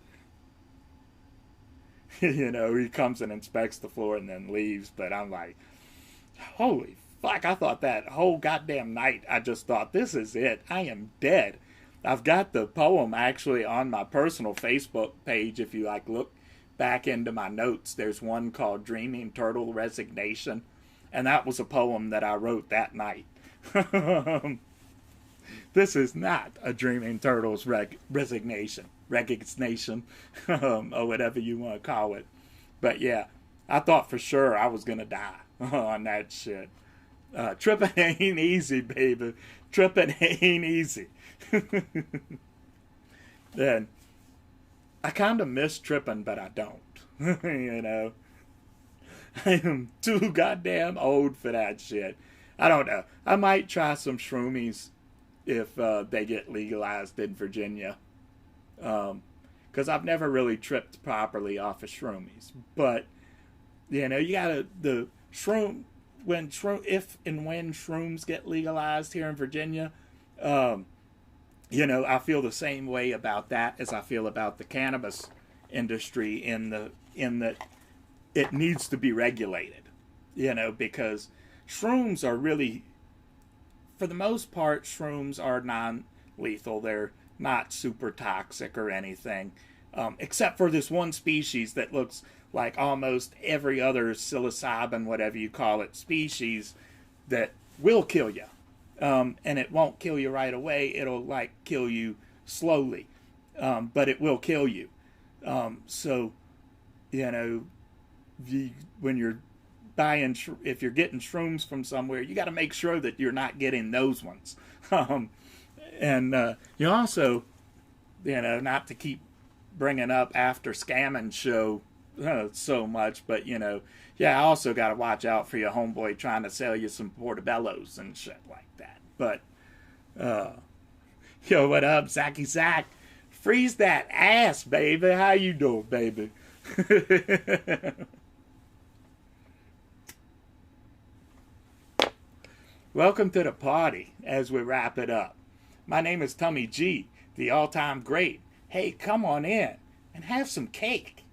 he comes and inspects the floor and then leaves, but I'm like, holy fuck, I thought that whole goddamn night, I just thought, this is it, I am dead. I've got the poem actually on my personal Facebook page. If you like look back into my notes, there's one called Dreaming Turtle Resignation, and that was a poem that I wrote that night. This is not a Dreaming Turtles resignation, or whatever you want to call it. But yeah, I thought for sure I was going to die on that shit. Tripping ain't easy, baby. Tripping ain't easy. Then I kind of miss tripping, but I don't. I am too goddamn old for that shit. I don't know. I might try some shroomies if they get legalized in Virginia. Because I've never really tripped properly off of shroomies. But, you gotta, the shroom, if and when shrooms get legalized here in Virginia, I feel the same way about that as I feel about the cannabis industry in that it needs to be regulated, because shrooms are really, for the most part, shrooms are non-lethal. They're not super toxic or anything, except for this one species that looks like almost every other psilocybin, whatever you call it, species that will kill you. And it won't kill you right away. It'll like kill you slowly, but it will kill you. So, when you're buying, if you're getting shrooms from somewhere, you got to make sure that you're not getting those ones. And you also, not to keep bringing up after scamming show so much, but I also got to watch out for your homeboy trying to sell you some portobellos and shit like that. But yo, what up, Zacky Zack? Freeze that ass, baby. How you doing, baby? Welcome to the party as we wrap it up. My name is Tummy G, the all-time great. Hey, come on in and have some cake.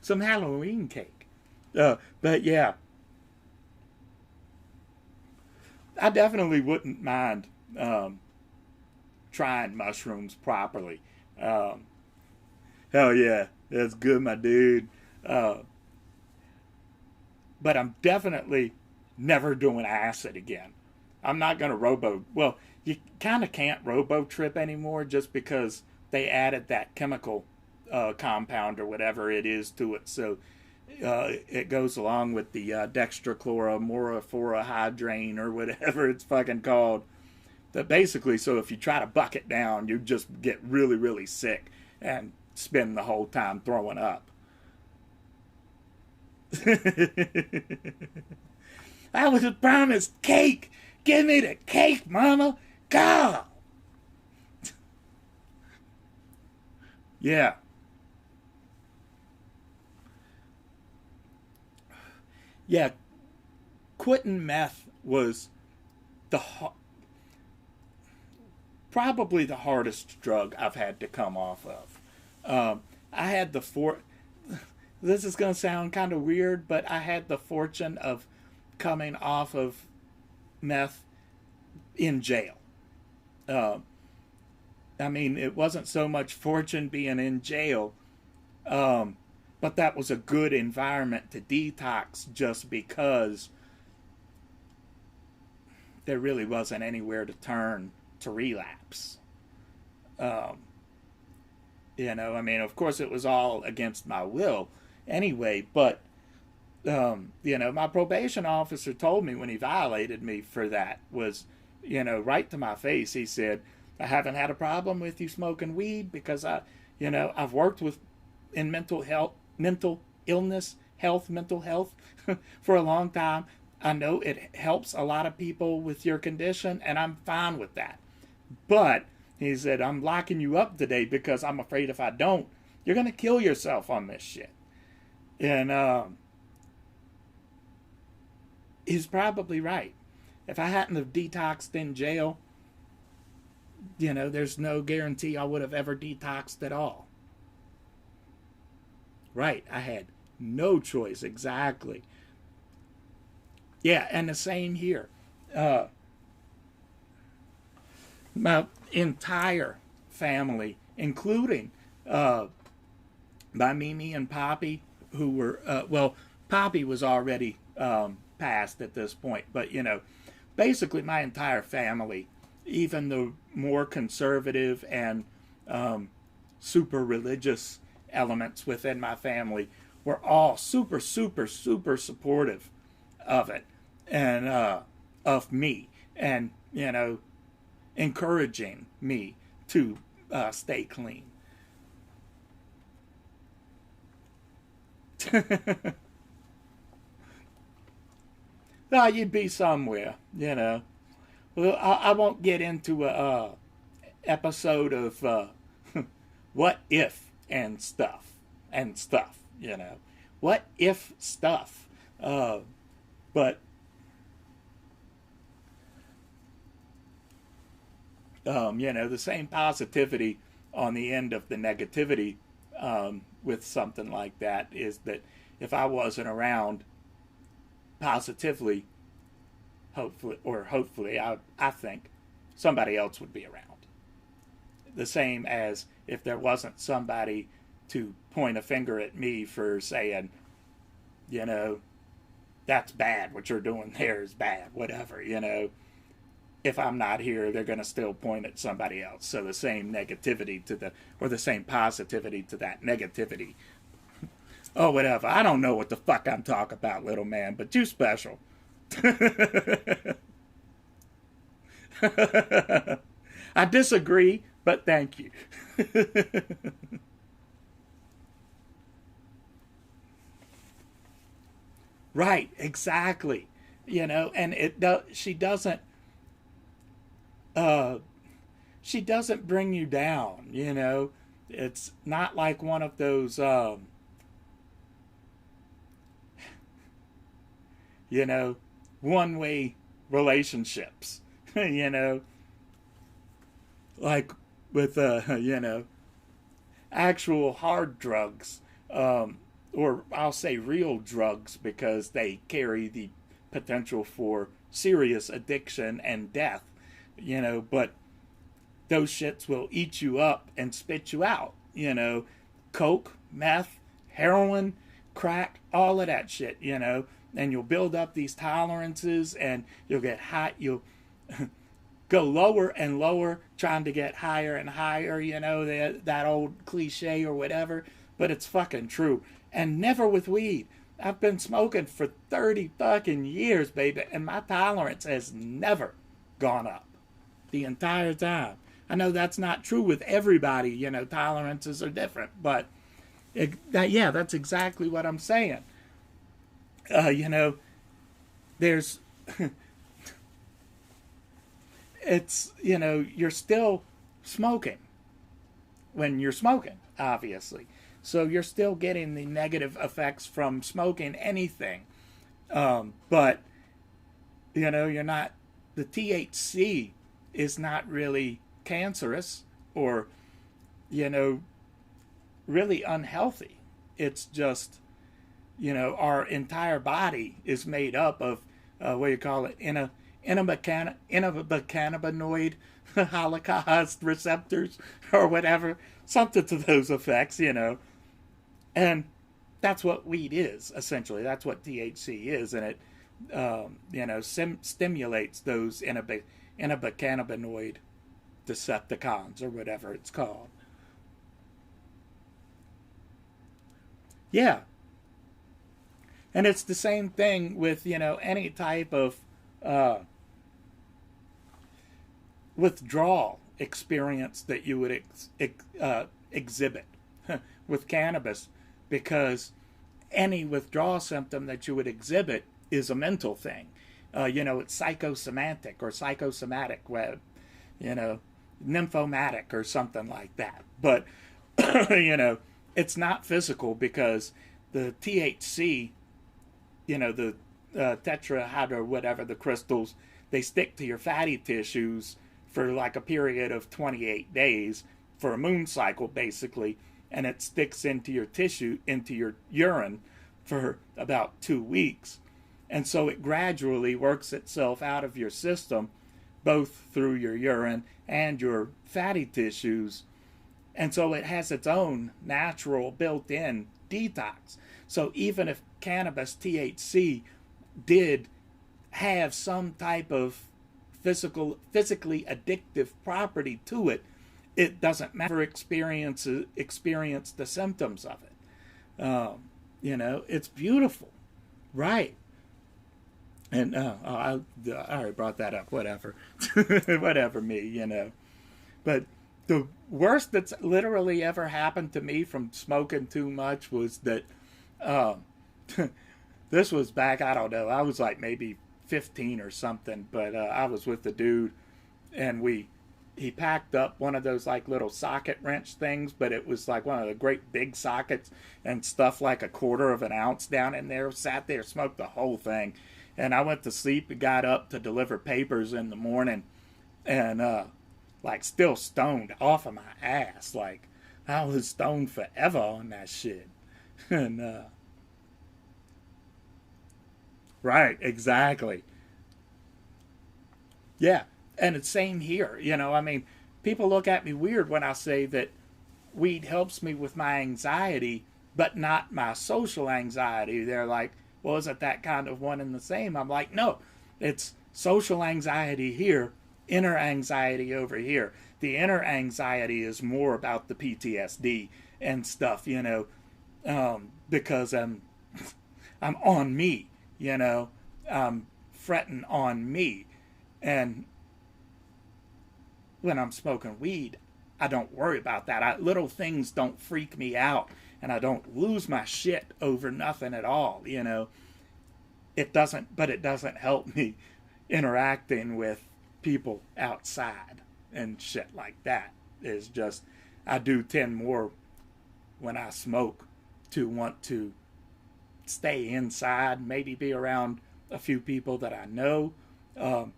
Some Halloween cake. But yeah, I definitely wouldn't mind trying mushrooms properly. Hell yeah, that's good, my dude. But I'm definitely never doing acid again. I'm not going to well, you kind of can't robo-trip anymore just because they added that chemical compound or whatever it is to it. So it goes along with the dextrochloromorphorohydrane or whatever it's fucking called. That basically, so if you try to buck it down, you just get really, really sick and spend the whole time throwing up. I was promised cake. Give me the cake, mama. Go. Yeah. Yeah. Quitting meth was probably the hardest drug I've had to come off of. I had this is going to sound kind of weird, but I had the fortune of coming off of meth in jail. I mean, it wasn't so much fortune being in jail, but that was a good environment to detox just because there really wasn't anywhere to turn to relapse. I mean, of course it was all against my will anyway, but my probation officer told me when he violated me for that was, right to my face, he said, I haven't had a problem with you smoking weed because I've worked in mental health for a long time. I know it helps a lot of people with your condition, and I'm fine with that. But he said, I'm locking you up today because I'm afraid if I don't, you're going to kill yourself on this shit. And he's probably right. If I hadn't have detoxed in jail, there's no guarantee I would have ever detoxed at all. Right, I had no choice, exactly. Yeah, and the same here. My entire family, including my Mimi and Poppy, who were, Poppy was already passed at this point, but, basically my entire family, even the more conservative and super religious elements within my family, were all super, super, super supportive of it and of me, and encouraging me to stay clean. Well, you'd be somewhere, Well, I won't get into a episode of what if and stuff, What if stuff. But the same positivity on the end of the negativity with something like that is that if I wasn't around positively, hopefully, I think somebody else would be around. The same as if there wasn't somebody to point a finger at me for saying, that's bad, what you're doing there is bad, whatever, If I'm not here, they're going to still point at somebody else. So the same negativity the same positivity to that negativity. Oh, whatever. I don't know what the fuck I'm talking about, little man, but you special. I disagree, but thank you. Right, exactly. And she doesn't uh she doesn't bring you down. It's not like one of those you know, one-way relationships. you know, like with actual hard drugs, or I'll say real drugs because they carry the potential for serious addiction and death. But those shits will eat you up and spit you out. Coke, meth, heroin, crack, all of that shit. And you'll build up these tolerances and you'll get hot. You'll go lower and lower, trying to get higher and higher, that old cliche or whatever, but it's fucking true. And never with weed. I've been smoking for 30 fucking years, baby, and my tolerance has never gone up the entire time. I know that's not true with everybody, tolerances are different, but that's exactly what I'm saying. There's you're still smoking when you're smoking, obviously. So you're still getting the negative effects from smoking anything. But, you're not, the THC is not really cancerous or, you know, really unhealthy. It's just, our entire body is made up of, what do you call it, cannabinoid holocaust receptors or whatever, something to those effects. And that's what weed is, essentially. That's what THC is, and it, stimulates those endocannabinoid decepticons or whatever it's called. Yeah, and it's the same thing with any type of uh, withdrawal experience that you would exhibit with cannabis, because any withdrawal symptom that you would exhibit is a mental thing. It's psychosomatic or psychosomatic, you know, nymphomatic or something like that. But, it's not physical because the THC, the tetrahydro, whatever, the crystals, they stick to your fatty tissues for like a period of 28 days for a moon cycle, basically, and it sticks into your tissue, into your urine for about 2 weeks. And so it gradually works itself out of your system, both through your urine and your fatty tissues. And so it has its own natural built in detox. So even if cannabis THC did have some type of physically addictive property to it, it doesn't matter experience the symptoms of it. It's beautiful, right? And I already brought that up. Whatever, whatever me. But the worst that's literally ever happened to me from smoking too much was that um, this was back. I don't know. I was like maybe 15 or something, but I was with the dude, and he packed up one of those like little socket wrench things, but it was like one of the great big sockets, and stuff like a quarter of an ounce down in there. Sat there, smoked the whole thing, and I went to sleep and got up to deliver papers in the morning, and like still stoned off of my ass. Like I was stoned forever on that shit. And right, exactly. Yeah, and it's same here. I mean, people look at me weird when I say that weed helps me with my anxiety, but not my social anxiety. They're like, well, isn't that kind of one and the same? I'm like, no, it's social anxiety here, inner anxiety over here. The inner anxiety is more about the PTSD and stuff, because I'm on me, you know, I'm fretting on me. And when I'm smoking weed, I don't worry about that. Little things don't freak me out, and I don't lose my shit over nothing at all, you know. It doesn't help me interacting with people outside and shit like that. Is just, I do tend more when I smoke to want to stay inside, maybe be around a few people that I know. Um,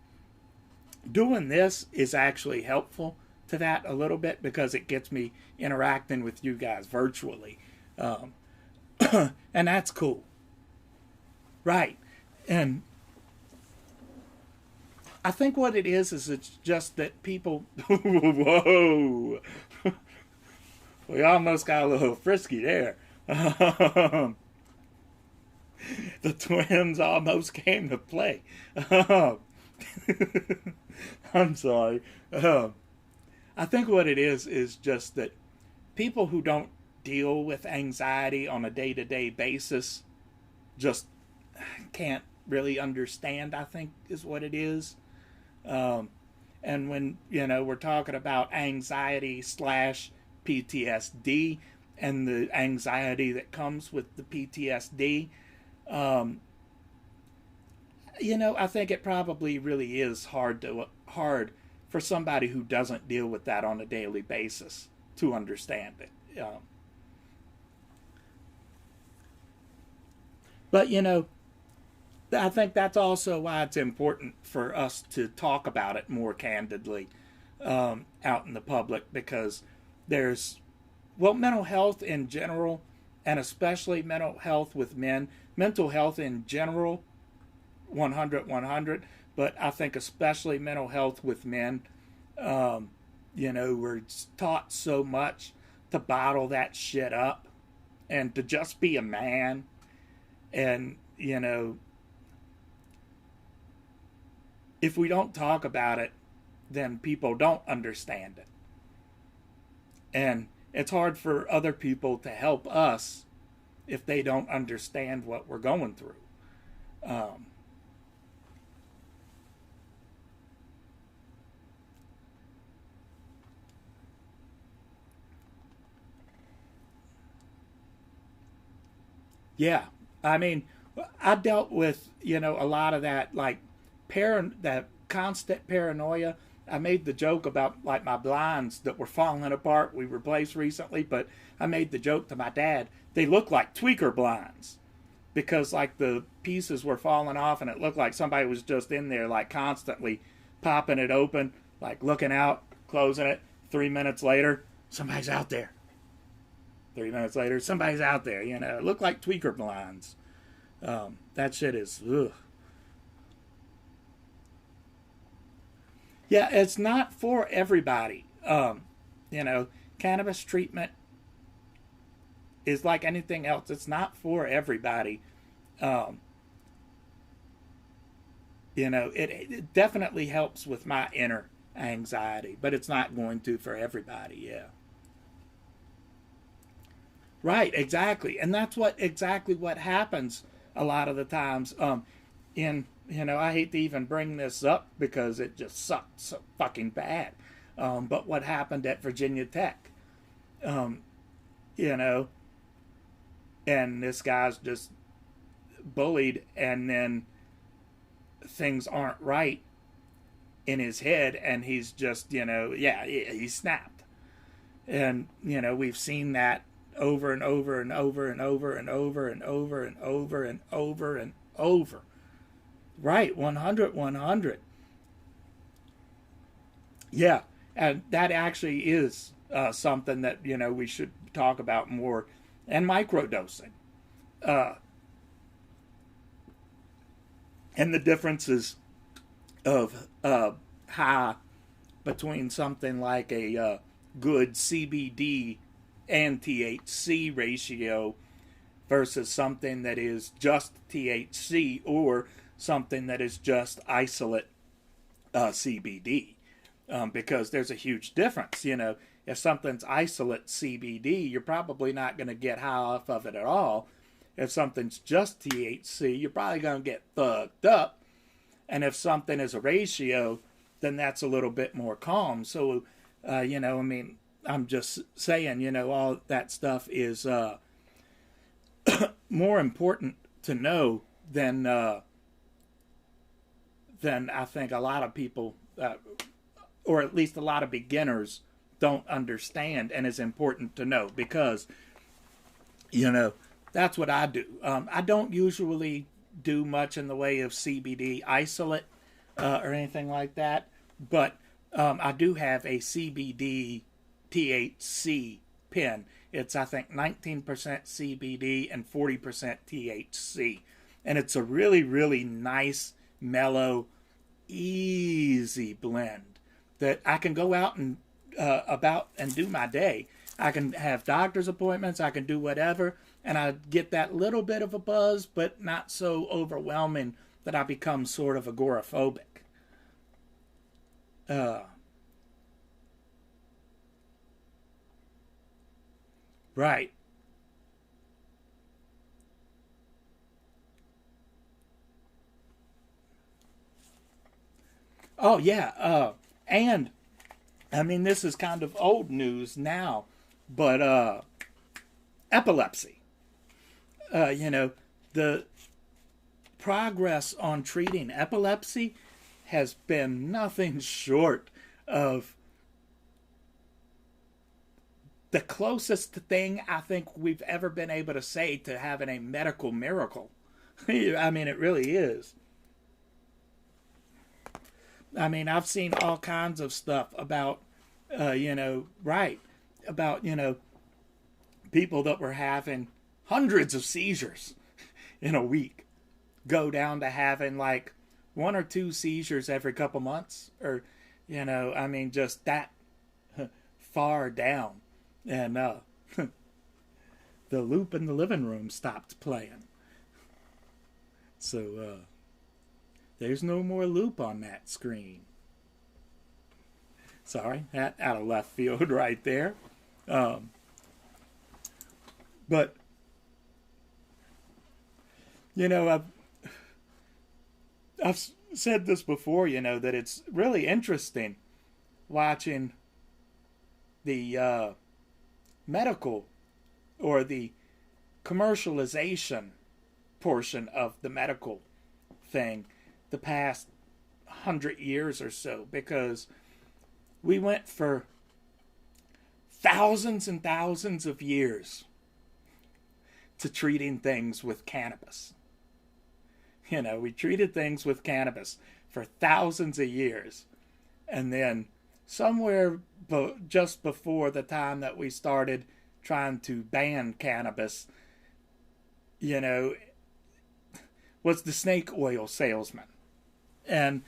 Doing this is actually helpful to that a little bit because it gets me interacting with you guys virtually. Um, and that's cool. Right. And I think what it is it's just that people. Whoa! We almost got a little frisky there. The twins almost came to play. I'm sorry. I think what it is just that people who don't deal with anxiety on a day-to-day basis just can't really understand, I think, is what it is. Um, and when, we're talking about anxiety slash PTSD and the anxiety that comes with the PTSD, um, I think it probably really is hard for somebody who doesn't deal with that on a daily basis to understand it. But I think that's also why it's important for us to talk about it more candidly out in the public, because there's, mental health in general, and especially mental health with men, mental health in general, 100, but I think especially mental health with men, we're taught so much to bottle that shit up and to just be a man. And, if we don't talk about it, then people don't understand it. And it's hard for other people to help us if they don't understand what we're going through. Um, yeah, I mean, I dealt with a lot of that, like that constant paranoia. I made the joke about like my blinds that were falling apart. We replaced recently, but I made the joke to my dad. They look like tweaker blinds because like the pieces were falling off, and it looked like somebody was just in there like constantly popping it open, like looking out, closing it. 3 minutes later, somebody's out there. 3 minutes later, somebody's out there. It looked like tweaker blinds. That shit is ugh. Yeah, it's not for everybody. Cannabis treatment is like anything else. It's not for everybody. Um, it definitely helps with my inner anxiety, but it's not going to for everybody. Yeah. Right, exactly. And that's exactly what happens a lot of the times. In I hate to even bring this up because it just sucked so fucking bad. But what happened at Virginia Tech? Um, you know, and this guy's just bullied, and then things aren't right in his head, and he's just, yeah, he snapped. And, we've seen that over and over and over and over and over and over and over and over and over. Right, 100. Yeah, and that actually is something that, we should talk about more. And microdosing. Uh, and the differences of high between something like a good CBD and THC ratio versus something that is just THC or something that is just isolate CBD. Because there's a huge difference. if something's isolate CBD, you're probably not going to get high off of it at all. If something's just THC, you're probably going to get fucked up. And if something is a ratio, then that's a little bit more calm. So, you know, I mean, I'm just saying, you know, all that stuff is more important to know than I think a lot of people, or at least a lot of beginners, don't understand, and is important to know because, you know, that's what I do. I don't usually do much in the way of CBD isolate or anything like that, but I do have a CBD THC pen. It's, I think, 19% CBD and 40% THC. And it's a really, really nice, mellow, easy blend that I can go out and about and do my day. I can have doctor's appointments, I can do whatever, and I get that little bit of a buzz, but not so overwhelming that I become sort of agoraphobic. Right. Oh, yeah. And, I mean, this is kind of old news now, but epilepsy. You know, the progress on treating epilepsy has been nothing short of the closest thing I think we've ever been able to say to having a medical miracle. I mean, it really is. I mean, I've seen all kinds of stuff about, you know, right, about, you know, people that were having hundreds of seizures in a week go down to having like one or two seizures every couple months, or, you know, I mean, just that far down. And the loop in the living room stopped playing. So there's no more loop on that screen. Sorry, that out of left field right there. But, you know, I've said this before, you know, that it's really interesting watching the medical or the commercialization portion of the medical thing the past 100 years or so, because we went for thousands and thousands of years to treating things with cannabis. You know, we treated things with cannabis for thousands of years. And then somewhere just before the time that we started trying to ban cannabis, you know, was the snake oil salesman and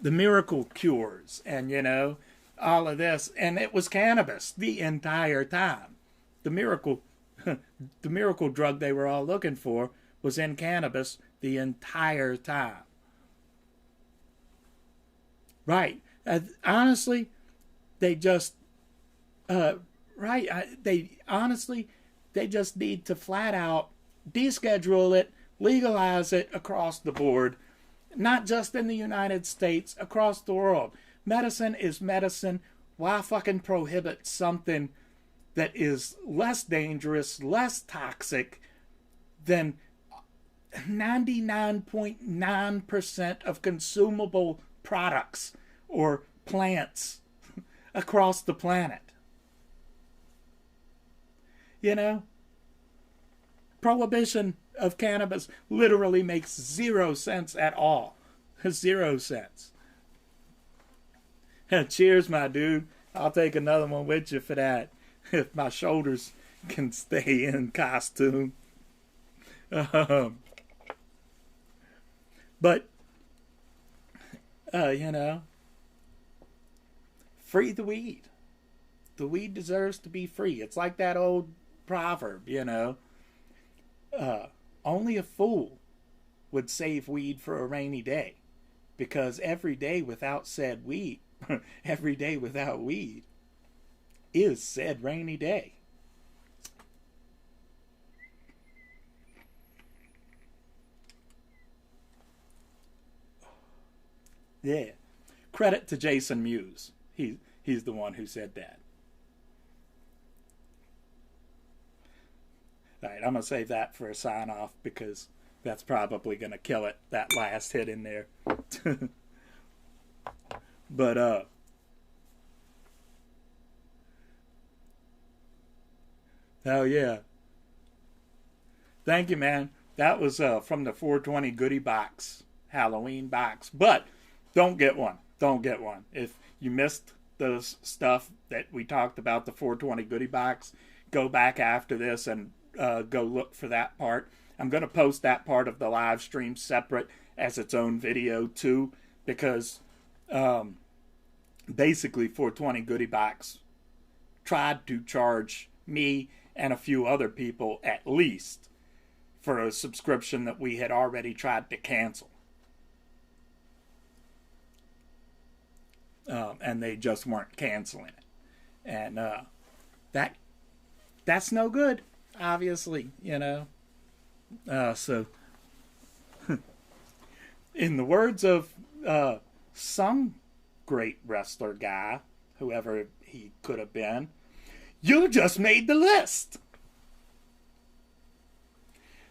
the miracle cures and, you know, all of this. And it was cannabis the entire time. The miracle drug they were all looking for was in cannabis the entire time. Right. Honestly, they just, they just need to flat out deschedule it, legalize it across the board, not just in the United States, across the world. Medicine is medicine. Why fucking prohibit something that is less dangerous, less toxic than 99.9% of consumable products or plants across the planet? You know? Prohibition of cannabis literally makes 0 sense at all. 0 cents. Cheers, my dude. I'll take another one with you for that. If my shoulders can stay in costume. But, you know, free the weed. The weed deserves to be free. It's like that old proverb, you know. Only a fool would save weed for a rainy day. Because every day without said weed, every day without weed is said rainy day. Yeah. Credit to Jason Mewes. He's the one who said that. All right, I'm going to save that for a sign off because that's probably going to kill it, that last hit in there. But, oh, yeah. Thank you, man. That was from the 420 Goody Box, Halloween box. But don't get one. Don't get one. If you missed the stuff that we talked about, the 420 Goody Box, go back after this and go look for that part. I'm going to post that part of the live stream separate as its own video too, because basically 420 Goody Box tried to charge me and a few other people at least for a subscription that we had already tried to cancel. And they just weren't canceling it. And that's no good, obviously, you know. So, in the words of some great wrestler guy, whoever he could have been, you just made the list.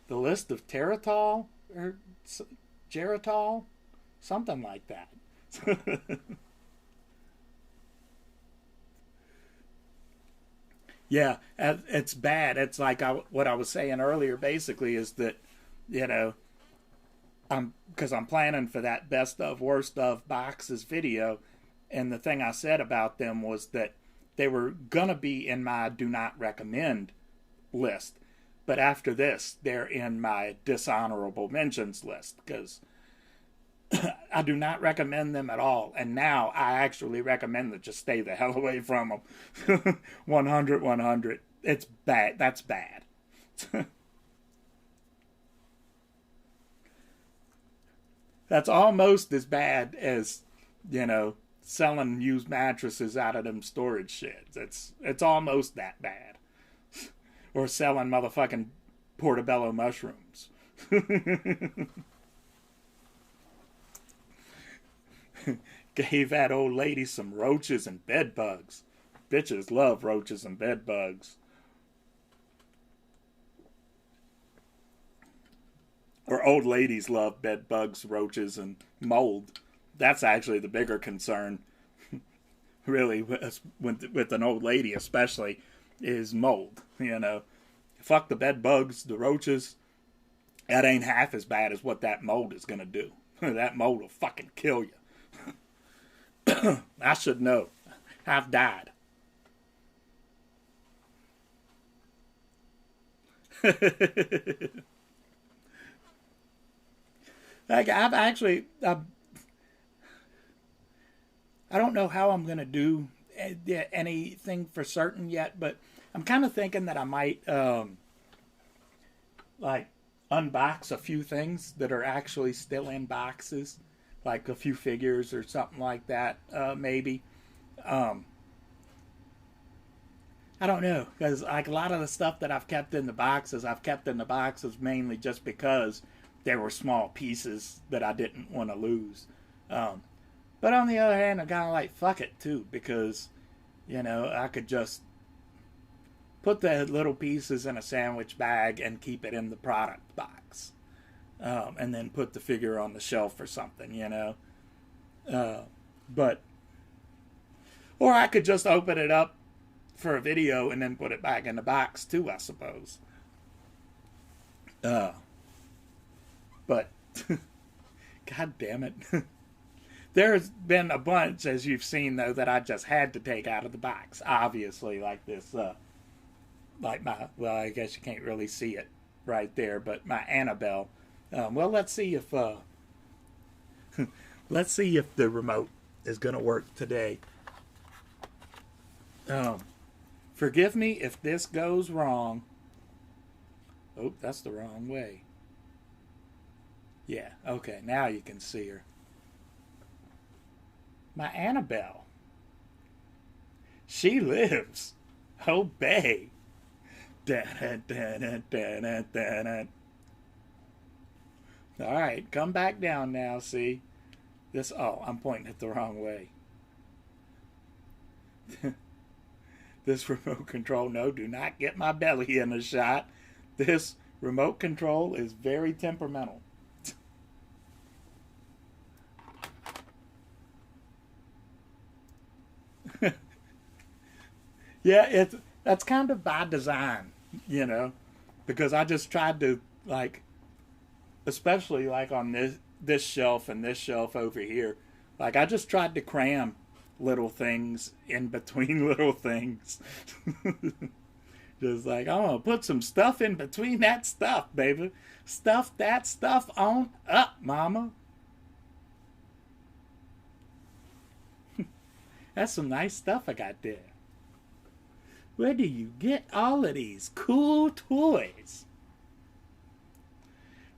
The list of Teratol or Geritol, something like that. Yeah, it's bad. It's like what I was saying earlier. Basically, is that, you know, because I'm planning for that best of worst of boxes video, and the thing I said about them was that they were gonna be in my do not recommend list, but after this, they're in my dishonorable mentions list because I do not recommend them at all. And now I actually recommend that just stay the hell away from them. 100, 100. It's bad. That's bad. That's almost as bad as, you know, selling used mattresses out of them storage sheds. It's almost that bad. Or selling motherfucking portobello mushrooms. Gave that old lady some roaches and bed bugs. Bitches love roaches and bed bugs. Or old ladies love bed bugs, roaches, and mold. That's actually the bigger concern, really, with an old lady especially, is mold. You know, fuck the bed bugs, the roaches. That ain't half as bad as what that mold is gonna do. That mold will fucking kill you. I should know. I've died. Like I don't know how I'm gonna do anything for certain yet, but I'm kind of thinking that I might like unbox a few things that are actually still in boxes, like a few figures or something like that, maybe. I don't know, because like a lot of the stuff that I've kept in the boxes, mainly just because there were small pieces that I didn't want to lose. But on the other hand, I'm kind of like, fuck it too, because, you know, I could just put the little pieces in a sandwich bag and keep it in the product box. And then put the figure on the shelf or something, you know. But, or I could just open it up for a video and then put it back in the box too, I suppose. But, god damn it. There's been a bunch, as you've seen, though, that I just had to take out of the box. Obviously, like this, like my, well, I guess you can't really see it right there, but my Annabelle. Well, let's see if let's see if the remote is going to work today. Forgive me if this goes wrong. Oh, that's the wrong way. Yeah, okay, now you can see her. My Annabelle. She lives. Obey. Da-da-da-da-da-da-da. All right, come back down now, see? This, oh, I'm pointing it the wrong way. This remote control, no, do not get my belly in a shot. This remote control is very temperamental. Yeah, that's kind of by design, you know, because I just tried to, like, especially like on this shelf and this shelf over here, like I just tried to cram little things in between little things. Just like, I'm gonna put some stuff in between that stuff, baby. Stuff that stuff on up, mama. That's some nice stuff I got there. Where do you get all of these cool toys?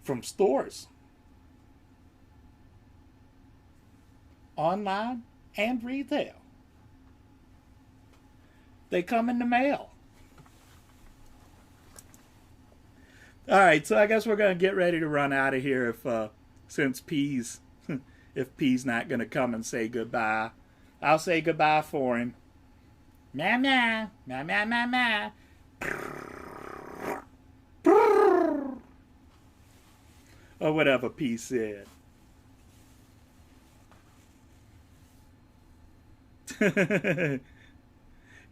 From stores, online, and retail. They come in the mail. All right, so I guess we're going to get ready to run out of here since P's, if P's not going to come and say goodbye. I'll say goodbye for him. Meow, meow, meow, meow, meow, meow. Or whatever P said.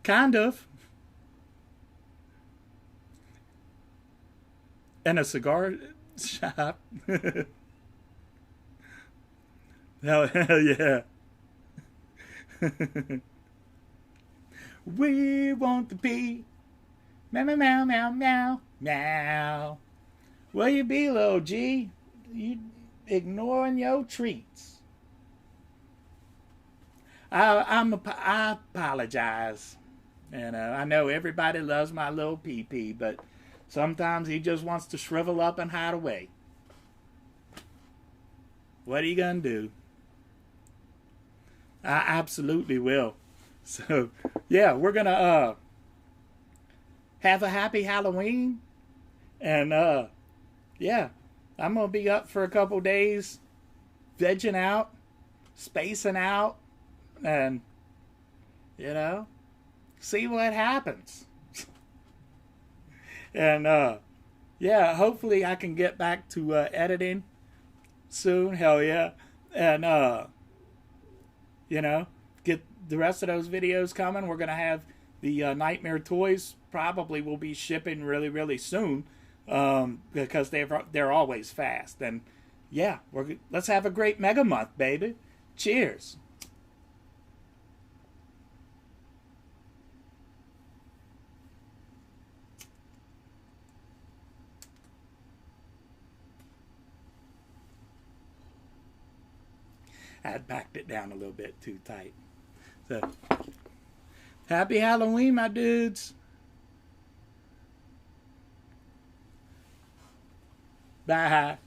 Kind of. And a cigar shop. Hell yeah. We want the pea. Meow, meow, meow, meow, meow, meow. Where you be, little G? You ignoring your treats. I apologize. And I know everybody loves my little pee-pee, but sometimes he just wants to shrivel up and hide away. What are you gonna do? I absolutely will. So, yeah, we're gonna have a happy Halloween. And yeah, I'm gonna be up for a couple days, vegging out, spacing out, and you know, see what happens. And yeah, hopefully I can get back to editing soon. Hell yeah. And you know, get the rest of those videos coming. We're gonna have the Nightmare toys probably will be shipping really, really soon, because they're always fast. And yeah, let's have a great Megamonth, baby. Cheers. I had backed it down a little bit too tight. So, happy Halloween, my dudes. Bye.